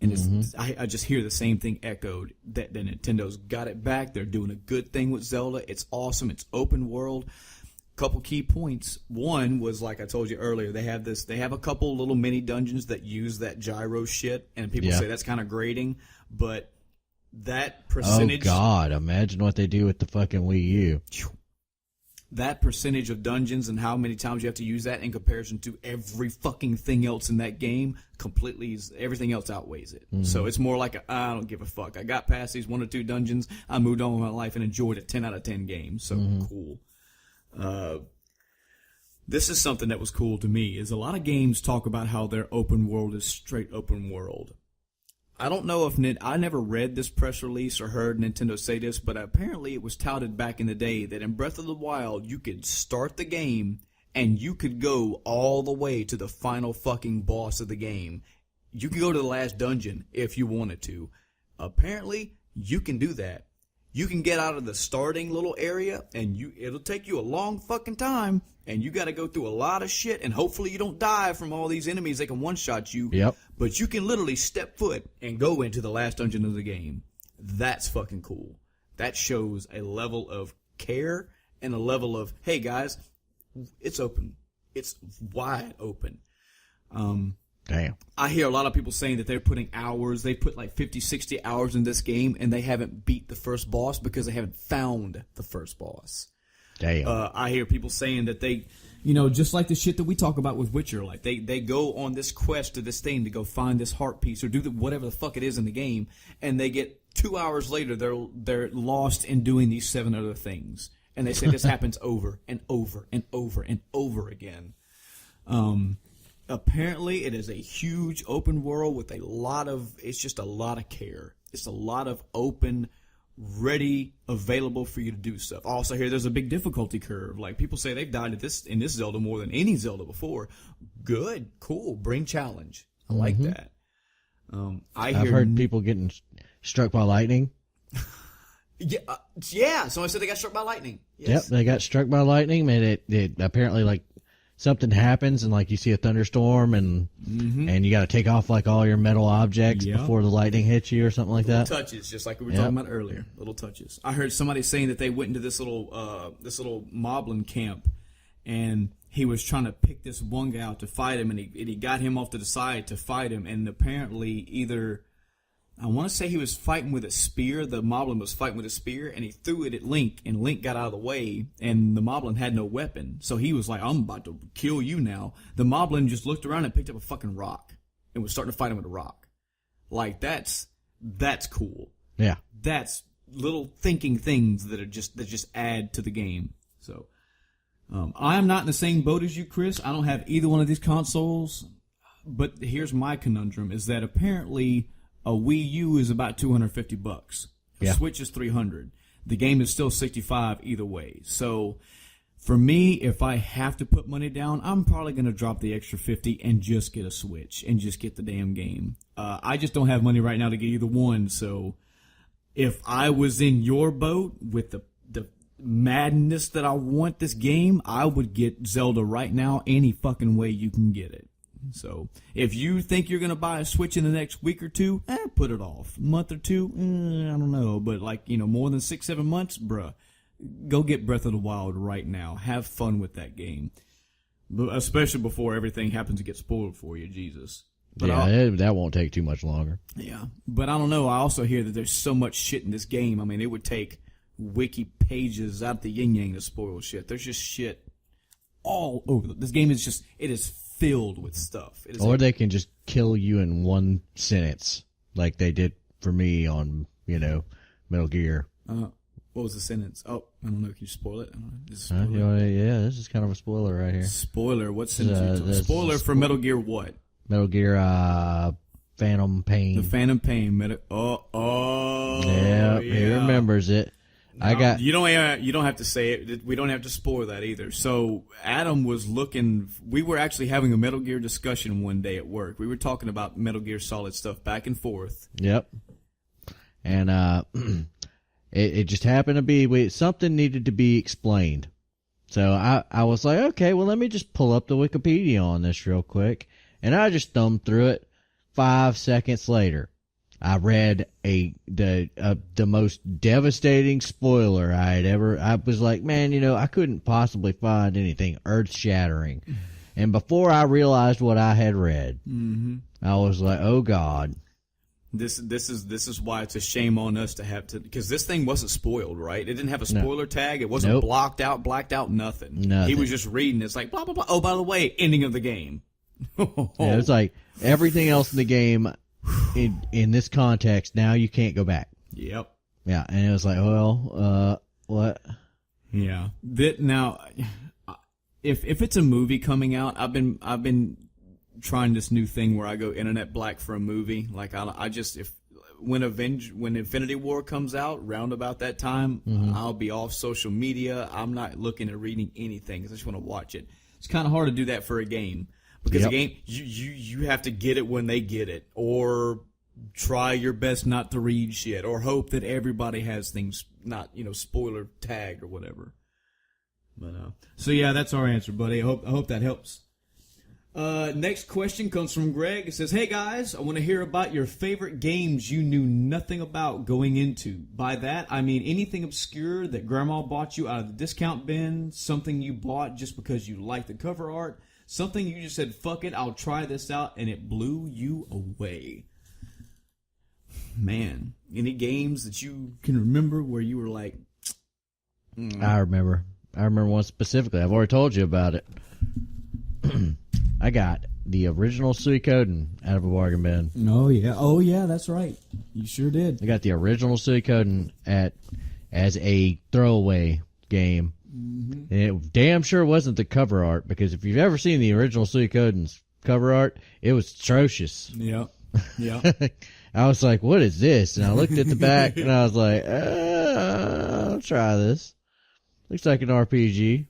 and I just hear the same thing echoed. That Nintendo's got it back. They're doing a good thing with Zelda. It's awesome. It's open world. Couple key points. One was, like I told you earlier, they have a couple little mini dungeons that use that gyro shit, and people say that's kind of grating, but that percentage. Oh God! Imagine what they do with the fucking Wii U. That percentage of dungeons and how many times you have to use that in comparison to every fucking thing else in that game, everything else outweighs it. So it's more like I don't give a fuck. I got past these 1 or 2 dungeons. I moved on with my life and enjoyed a 10 out of 10 game. So cool. This is something that was cool to me, is a lot of games talk about how their open world is straight open world. I don't know if I never read this press release or heard Nintendo say this, but apparently it was touted back in the day that in Breath of the Wild you could start the game and you could go all the way to the final fucking boss of the game. You could go to the last dungeon if you wanted to. Apparently you can do that. You can get out of the starting little area, and it'll take you a long fucking time, and you got to go through a lot of shit, and hopefully you don't die from all these enemies that can one-shot you. Yep. But you can literally step foot and go into the last dungeon of the game. That's fucking cool. That shows a level of care and a level of, hey guys, it's open. It's wide open. Damn. I hear a lot of people saying that they're putting hours. They put like 50, 60 hours in this game, and they haven't beat the first boss because they haven't found the first boss. Damn. I hear people saying that they, just like the shit that we talk about with Witcher, like they go on this quest to this thing to go find this heart piece or do whatever the fuck it is in the game, and they get 2 hours later, they're lost in doing these 7 other things. And they say this happens over and over and over and over again. Apparently, it is a huge open world with it's just a lot of care. It's a lot of open, ready, available for you to do stuff. Also, here there's a big difficulty curve. Like people say they've died in this Zelda more than any Zelda before. Good, cool, bring challenge. I like that. I've heard people getting struck by lightning. Yeah. Someone said they got struck by lightning. Yes. Yep, they got struck by lightning, and it apparently like. Something happens and like you see a thunderstorm and you got to take off like all your metal objects before the lightning hits you or something like that. Touches, just like we were talking about earlier. Little touches. I heard somebody saying that they went into this little moblin camp, and he was trying to pick this one guy out to fight him, and he got him off to the side to fight him, and apparently either. I want to say he was fighting with a spear. The Moblin was fighting with a spear, and he threw it at Link, and Link got out of the way, and the Moblin had no weapon. So he was like, I'm about to kill you now. The Moblin just looked around and picked up a fucking rock and was starting to fight him with a rock. Like, that's That's cool. Yeah. That's little thinking things that just add to the game. So, I am not in the same boat as you, Chris. I don't have either one of these consoles. But here's my conundrum: is that apparently a Wii U is about $250. A Switch is $300. The game is still $65 either way. So, for me, if I have to put money down, I'm probably going to drop the extra $50 and just get a Switch and just get the damn game. I just don't have money right now to get either one. So, if I was in your boat with the madness that I want this game, I would get Zelda right now any fucking way you can get it. So, if you think you're going to buy a Switch in the next week or two, put it off. A month or two, I don't know. But more than 6-7 months, bruh, go get Breath of the Wild right now. Have fun with that game. Especially before everything happens to get spoiled for you, Jesus. But that won't take too much longer. Yeah, but I don't know. I also hear that there's so much shit in this game. I mean, it would take wiki pages out the yin-yang to spoil shit. There's just shit all over. This game is just, it is filled with stuff. Or they can just kill you in one sentence, like they did for me on, Metal Gear. What was the sentence? Oh, I don't know. Can you spoil it? This is kind of a spoiler right here. Spoiler? What sentence? Spoiler for Metal Gear what? Metal Gear, Phantom Pain. The Phantom Pain. Yeah, he remembers it. No, you don't have to say it. We don't have to spoil that either. So Adam was looking. We were actually having a Metal Gear discussion one day at work. We were talking about Metal Gear Solid stuff back and forth. Yep. And it just happened to be something needed to be explained. So I was like, okay, well, let me just pull up the Wikipedia on this real quick. And I just thumbed through it. 5 seconds later, I read the most devastating spoiler I was like, man, I couldn't possibly find anything earth-shattering. And before I realized what I had read, I was like, oh God. This is why it's a shame on us to have to, because this thing wasn't spoiled, right? It didn't have a spoiler tag. It wasn't blacked out, nothing. He was just reading. It's like, blah, blah, blah. Oh, by the way, ending of the game. Yeah, it's like everything else in the game in this context, now you can't go back. Yep. Yeah, and it was like, well, what? Yeah. Now, if it's a movie coming out, I've been trying this new thing where I go internet black for a movie. Like when Infinity War comes out, round about that time, I'll be off social media. I'm not looking at reading anything because I just want to watch it. It's kind of hard to do that for a game. Because a game, you have to get it when they get it, or try your best not to read shit, or hope that everybody has things not, spoiler tagged or whatever. But so yeah, that's our answer, buddy. I hope that helps. Next question comes from Greg. It says, "Hey guys, I want to hear about your favorite games you knew nothing about going into. By that, I mean anything obscure that Grandma bought you out of the discount bin, something you bought just because you liked the cover art." Something you just said, fuck it, I'll try this out, and it blew you away. Man, any games that you can remember where you were like... I remember one specifically. I've already told you about it. I got the original Suikoden out of a bargain bin. Oh, yeah, that's right. You sure did. I got the original Suikoden as a throwaway game. And it damn sure wasn't the cover art, because if you've ever seen the original Suikoden's cover art, it was atrocious. Yeah. I was like, what is this? And I looked at the back and I was like, I'll try this. Looks like an RPG.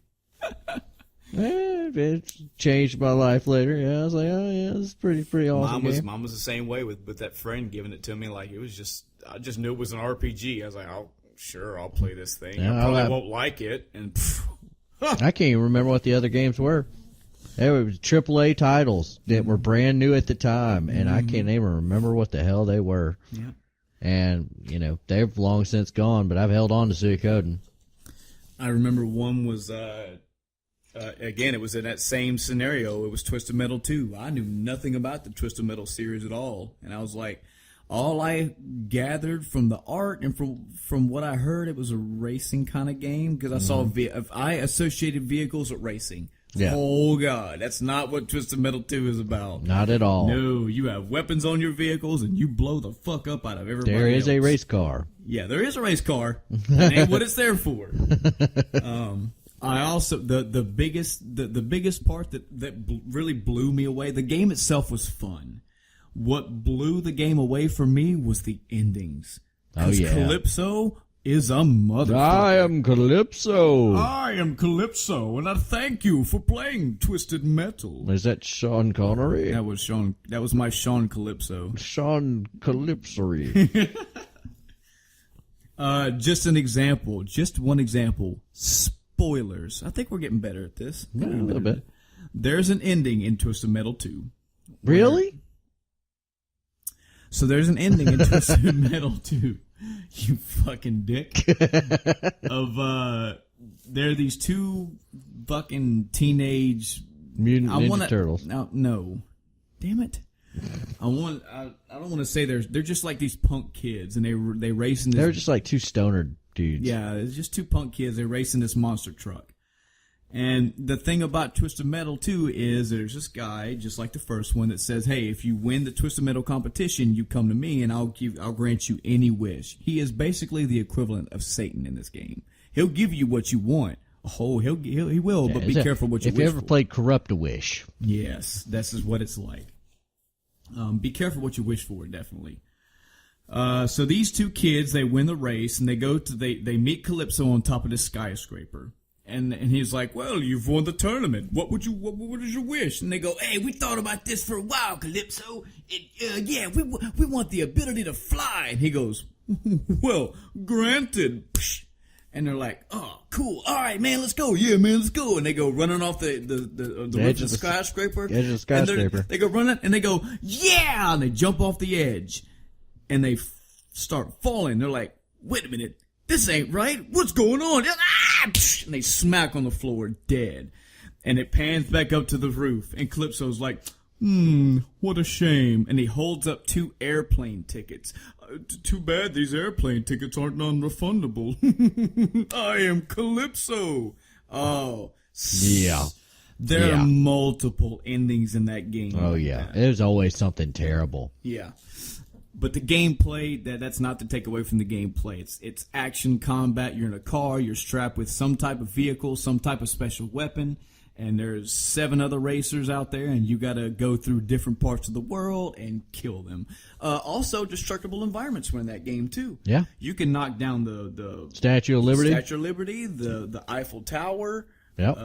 It changed my life later. Yeah, I was like, oh yeah, this is pretty awesome. Mine was the same way with that friend giving it to me. Like, it was just, I just knew it was an RPG. I was like, sure, I'll play this thing. Yeah, I probably won't like it. And I can't even remember what the other games were. They were AAA titles that were brand new at the time, and I can't even remember what the hell they were. Yeah. And, they've long since gone, but I've held on to Suikoden. I remember one was, again, it was in that same scenario. It was Twisted Metal 2. I knew nothing about the Twisted Metal series at all. And I was like, all I gathered from the art and from what I heard, it was a racing kind of game, because I saw I associated vehicles with racing. Yeah. Oh, God. That's not what Twisted Metal 2 is about. Not at all. No, you have weapons on your vehicles, and you blow the fuck up out of everybody There is else. a race car. Yeah, there is a race car. That ain't what it's there for. I also the biggest part that really blew me away. The game itself was fun. What blew the game away for me was the endings. Oh yeah, Calypso is a motherfucker. I am Calypso. I am Calypso, and I thank you for playing Twisted Metal. Is that Sean Connery? That was Sean. That was my Sean Calypso. Sean Calypso. Just an example. Just one example. Spoilers. I think we're getting better at this. Yeah, a little bit. There's an ending in Twisted Metal 2. Really? So there's an ending in Twisted Metal 2. You fucking dick. There are these two fucking teenage Mutant Ninja Turtles. No. Damn it. I don't want to say they're just like these punk kids, and they race in this. They're just like two stoner dudes. Yeah, it's just two punk kids. They race in this monster truck. And the thing about Twisted Metal 2 is there's this guy, just like the first one, that says, hey, if you win the Twisted Metal competition, you come to me and I'll grant you any wish. He is basically the equivalent of Satan in this game. He'll give you what you want. Oh, he will, but be careful what you wish for. If you ever played Corrupt-A-Wish. Yes, this is what it's like. Be careful what you wish for, definitely. So these two kids, they win the race, and they meet Calypso on top of this skyscraper. And he's like, well, you've won the tournament. What is your wish? And they go, hey, we thought about this for a while, Calypso. We want the ability to fly. And he goes, well, granted. And they're like, oh, cool. All right, man, let's go. Yeah, man, let's go. And they go running off the roof of the skyscraper. Edge of the skyscraper. They go running, and they go, yeah! And they jump off the edge. And they start falling. They're like, wait a minute. This ain't right. What's going on? Ah! And they smack on the floor, dead. And it pans back up to the roof. And Calypso's like, what a shame. And he holds up 2 airplane tickets. Too bad these airplane tickets aren't non-refundable. I am Calypso. Oh. Yeah. There are multiple endings in that game. Oh, yeah. There's always something terrible. Yeah. But the gameplay, that's not to take away from the gameplay. It's action combat. You're in a car. You're strapped with some type of vehicle, some type of special weapon. And there's 7 other racers out there, and you got to go through different parts of the world and kill them. Also, destructible environments were in that game, too. Yeah. You can knock down the Statue of Liberty. The Eiffel Tower. Yep.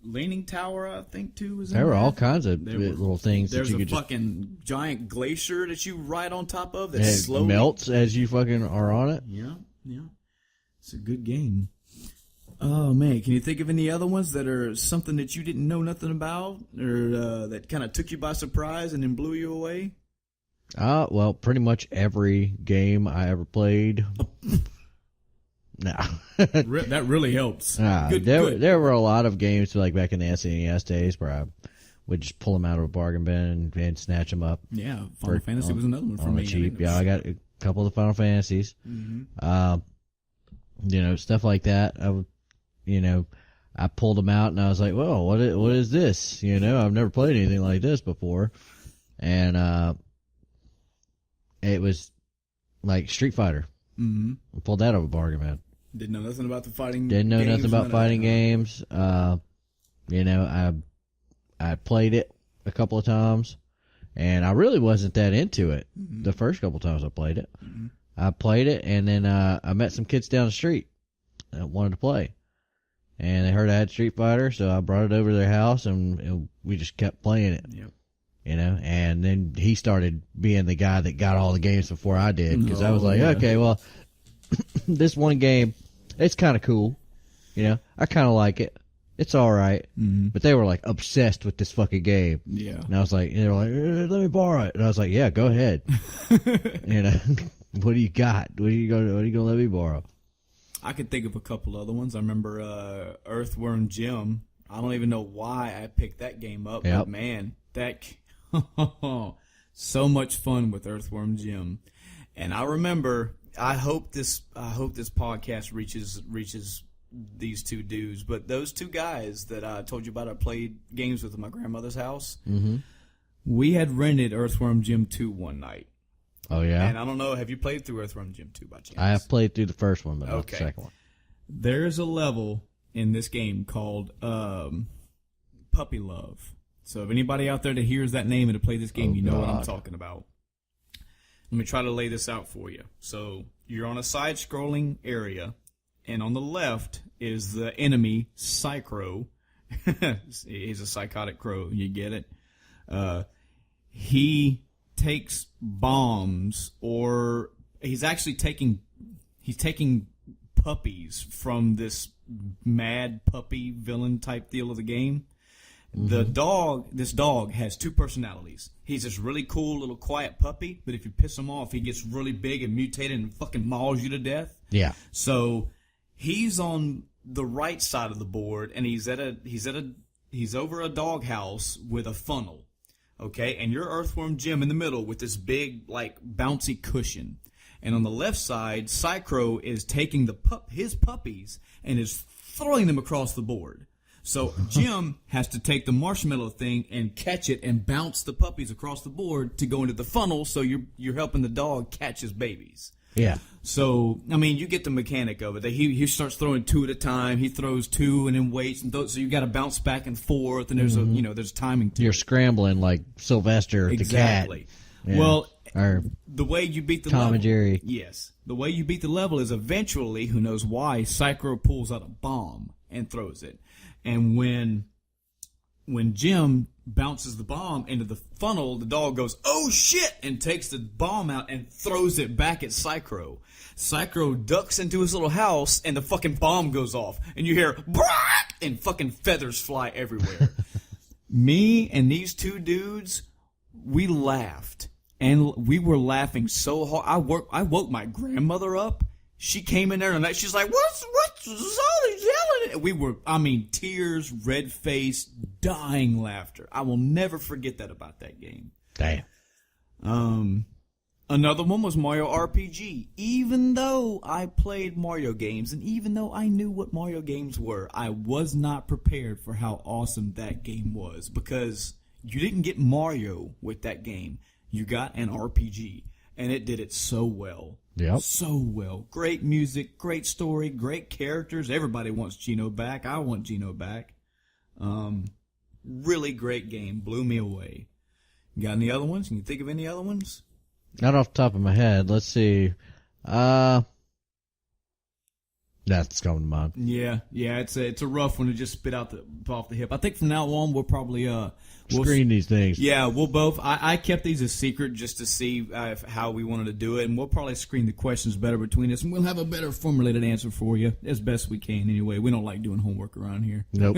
Leaning Tower, I think, too, was in there. There were all that. kinds of little things that you could There's a fucking giant glacier that you ride on top of that it slowly melts as you fucking are on it. Yeah. It's a good game. Oh, man. Can you think of any other ones that are something that you didn't know nothing about or that kind of took you by surprise and then blew you away? Well, pretty much every game I ever played. No. That really helps. Good. There were a lot of games like back in the SNES days where I would just pull them out of a bargain bin and snatch them up. Yeah, Final Fantasy was another one for me. Cheap. Yeah, I got a couple of the Final Fantasies. Mm-hmm. Stuff like that. I pulled them out and I was like, "Well, what is this?" I've never played anything like this before, and it was like Street Fighter. Mm-hmm. I pulled that out of a bargain bin. Didn't know nothing about the fighting. Didn't know nothing about fighting games. I played it a couple of times, and I really wasn't that into it. Mm-hmm. The first couple of times I played it, I played it, and then I met some kids down the street that wanted to play, and they heard I had Street Fighter, so I brought it over to their house, and we just kept playing it. Yep. And then he started being the guy that got all the games before I did, because I was like, okay, well, this one game, it's kind of cool. I kind of like it. It's all right. Mm-hmm. But they were like obsessed with this fucking game. Yeah. And I was like, they were like, let me borrow it. And I was like, yeah, go ahead. What do you got? What are you gonna let me borrow? I could think of a couple other ones. I remember Earthworm Jim. I don't even know why I picked that game up, but man, so much fun with Earthworm Jim. And I remember, I hope this podcast reaches these two dudes, but those two guys that I told you about, I played games with at my grandmother's house. Mm-hmm. We had rented Earthworm Jim 2 one night. Oh, yeah? And I don't know, have you played through Earthworm Jim 2 by chance? I have played through the first one, but not the second one. There's a level in this game called Puppy Love. So if anybody out there that hears that name and to play this game, you know what I'm talking about. Let me try to lay this out for you. So you're on a side-scrolling area, and on the left is the enemy, Psychro. He's a psychotic crow. You get it? He takes bombs, or he's actually taking puppies from this mad puppy villain type deal of the game. Mm-hmm. This dog has two personalities. He's this really cool little quiet puppy, but if you piss him off, he gets really big and mutated and fucking mauls you to death. Yeah. So he's on the right side of the board, and he's over a doghouse with a funnel. Okay, and you're Earthworm Jim in the middle with this big, like, bouncy cushion. And on the left side, Psychro is taking his puppies and is throwing them across the board. So Jim has to take the marshmallow thing and catch it and bounce the puppies across the board to go into the funnel, so you're helping the dog catch his babies. Yeah. So, I mean, you get the mechanic of it. He starts throwing two at a time. He throws two and then waits, and so you got to bounce back and forth, and there's there's timing to it. You're scrambling like Sylvester the cat. Exactly. Yeah. Well, or the way you beat the Tom level, and Jerry. Yes, the way you beat the level is eventually, who knows why, Psychro pulls out a bomb and throws it, and when Jim bounces the bomb into the funnel, the dog goes, "Oh shit!" and takes the bomb out and throws it back at Psychro. Psychro ducks into his little house, and the fucking bomb goes off, and you hear "Brack!" and fucking feathers fly everywhere. Me and these two dudes, we laughed, and we were laughing so hard. I woke my grandmother up. She came in there and she's like, "What's Zoe yelling?" We were, tears, red face, dying laughter. I will never forget that about that game. Damn. Another one was Mario RPG. Even though I played Mario games and even though I knew what Mario games were, I was not prepared for how awesome that game was, because you didn't get Mario with that game. You got an RPG, and it did it so well. Yep. So well. Great music, great story, great characters. Everybody wants Gino back. I want Gino back. Really great game. Blew me away. You got any other ones? Can you think of any other ones? Not off the top of my head. Let's see. That's coming to mind. Yeah, it's a rough one to just spit out off the hip. I think from now on we'll probably screen these things. Yeah, we'll both. I kept these a secret just to see how we wanted to do it, and we'll probably screen the questions better between us, and we'll have a better formulated answer for you as best we can. Anyway, we don't like doing homework around here. Nope.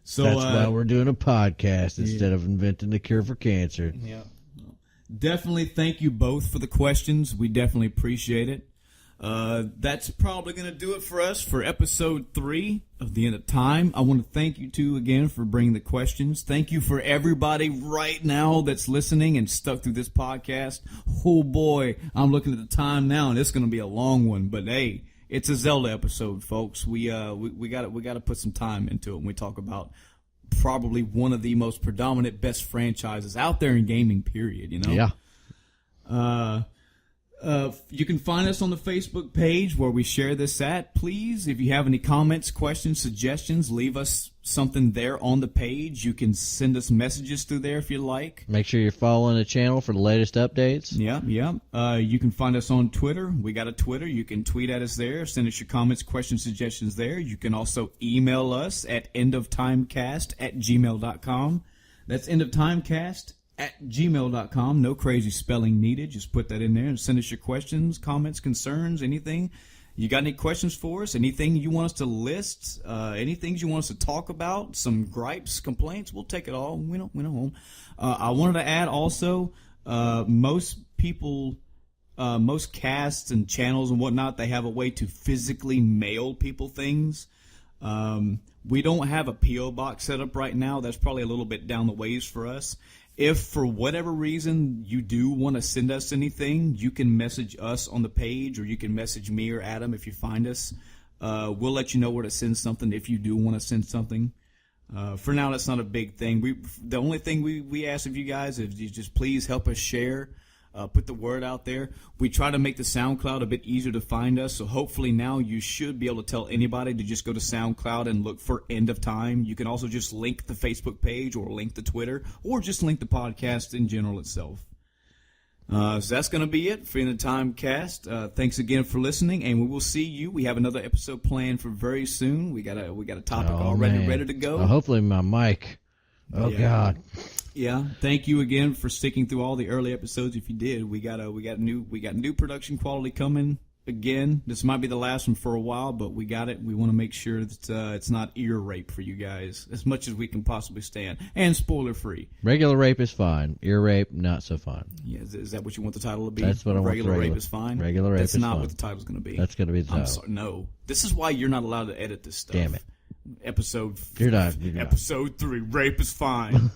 So that's why we're doing a podcast instead of inventing the cure for cancer. Yeah. Definitely thank you both for the questions. We definitely appreciate it. That's probably going to do it for us for episode 3 of The End of Time. I want to thank you two again for bringing the questions. Thank you for everybody right now that's listening and stuck through this podcast. Oh boy, I'm looking at the time now and it's going to be a long one, but hey, it's a Zelda episode, folks. We got to put some time into it when we talk about probably one of the most predominant best franchises out there in gaming, period, you know? Yeah. You can find us on the Facebook page where we share this at. Please, if you have any comments, questions, suggestions, leave us something there on the page. You can send us messages through there if you like. Make sure you're following the channel for the latest updates. Yeah. You can find us on Twitter. We got a Twitter. You can tweet at us there. Send us your comments, questions, suggestions there. You can also email us at endoftimecast@gmail.com. That's endoftimecast@gmail.com. No crazy spelling needed. Just put that in there and send us your questions, comments, concerns, anything. You got any questions for us? Anything you want us to list? Any things you want us to talk about? Some gripes, complaints? We'll take it all. We don't home. I wanted to add also, most people, most casts and channels and whatnot, they have a way to physically mail people things. We don't have a P.O. box set up right now. That's probably a little bit down the ways for us. If for whatever reason you do want to send us anything, you can message us on the page, or you can message me or Adam if you find us. We'll let you know where to send something if you do want to send something. For now, that's not a big thing. The only thing we ask of you guys is you just please help us share. Put the word out there. We try to make the SoundCloud a bit easier to find us, so hopefully now you should be able to tell anybody to just go to SoundCloud and look for End of Time. You can also just link the Facebook page or link the Twitter or just link the podcast in general itself. So that's going to be it for End of Time Cast. Thanks again for listening, and we will see you. We have another episode planned for very soon. We got a topic ready to go. Hopefully my mic. Oh yeah. God. Yeah, thank you again for sticking through all the early episodes. If you did, we got new production quality coming again. This might be the last one for a while, but we got it. We want to make sure that it's not ear rape for you guys as much as we can possibly stand, and spoiler free. Regular rape is fine. Ear rape, not so fine. Yeah, is that what you want the title to be? That's what I want. Regular rape is fine. Regular rape is fine. That's not what the title's going to be. That's going to be the title. I'm sorry. No, this is why you're not allowed to edit this stuff. Damn it. Episode 3, rape is fine.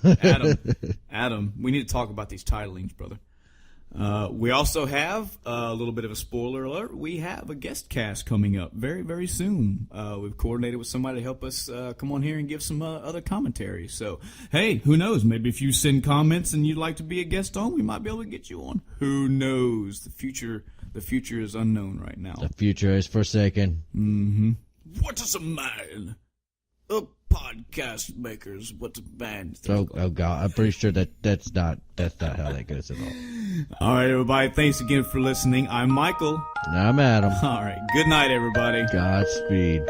Adam, we need to talk about these titlings, brother. We also have a little bit of a spoiler alert. We have a guest cast coming up very, very soon. We've coordinated with somebody to help us come on here and give some other commentary. So, hey, who knows? Maybe if you send comments and you'd like to be a guest on, we might be able to get you on. Who knows? The future is unknown right now. The future is forsaken. Mm-hmm. What is a man? A podcast makers. What's a band? Oh God! I'm pretty sure that's not how that goes at all. All right, everybody. Thanks again for listening. I'm Michael. And I'm Adam. All right. Good night, everybody. Godspeed.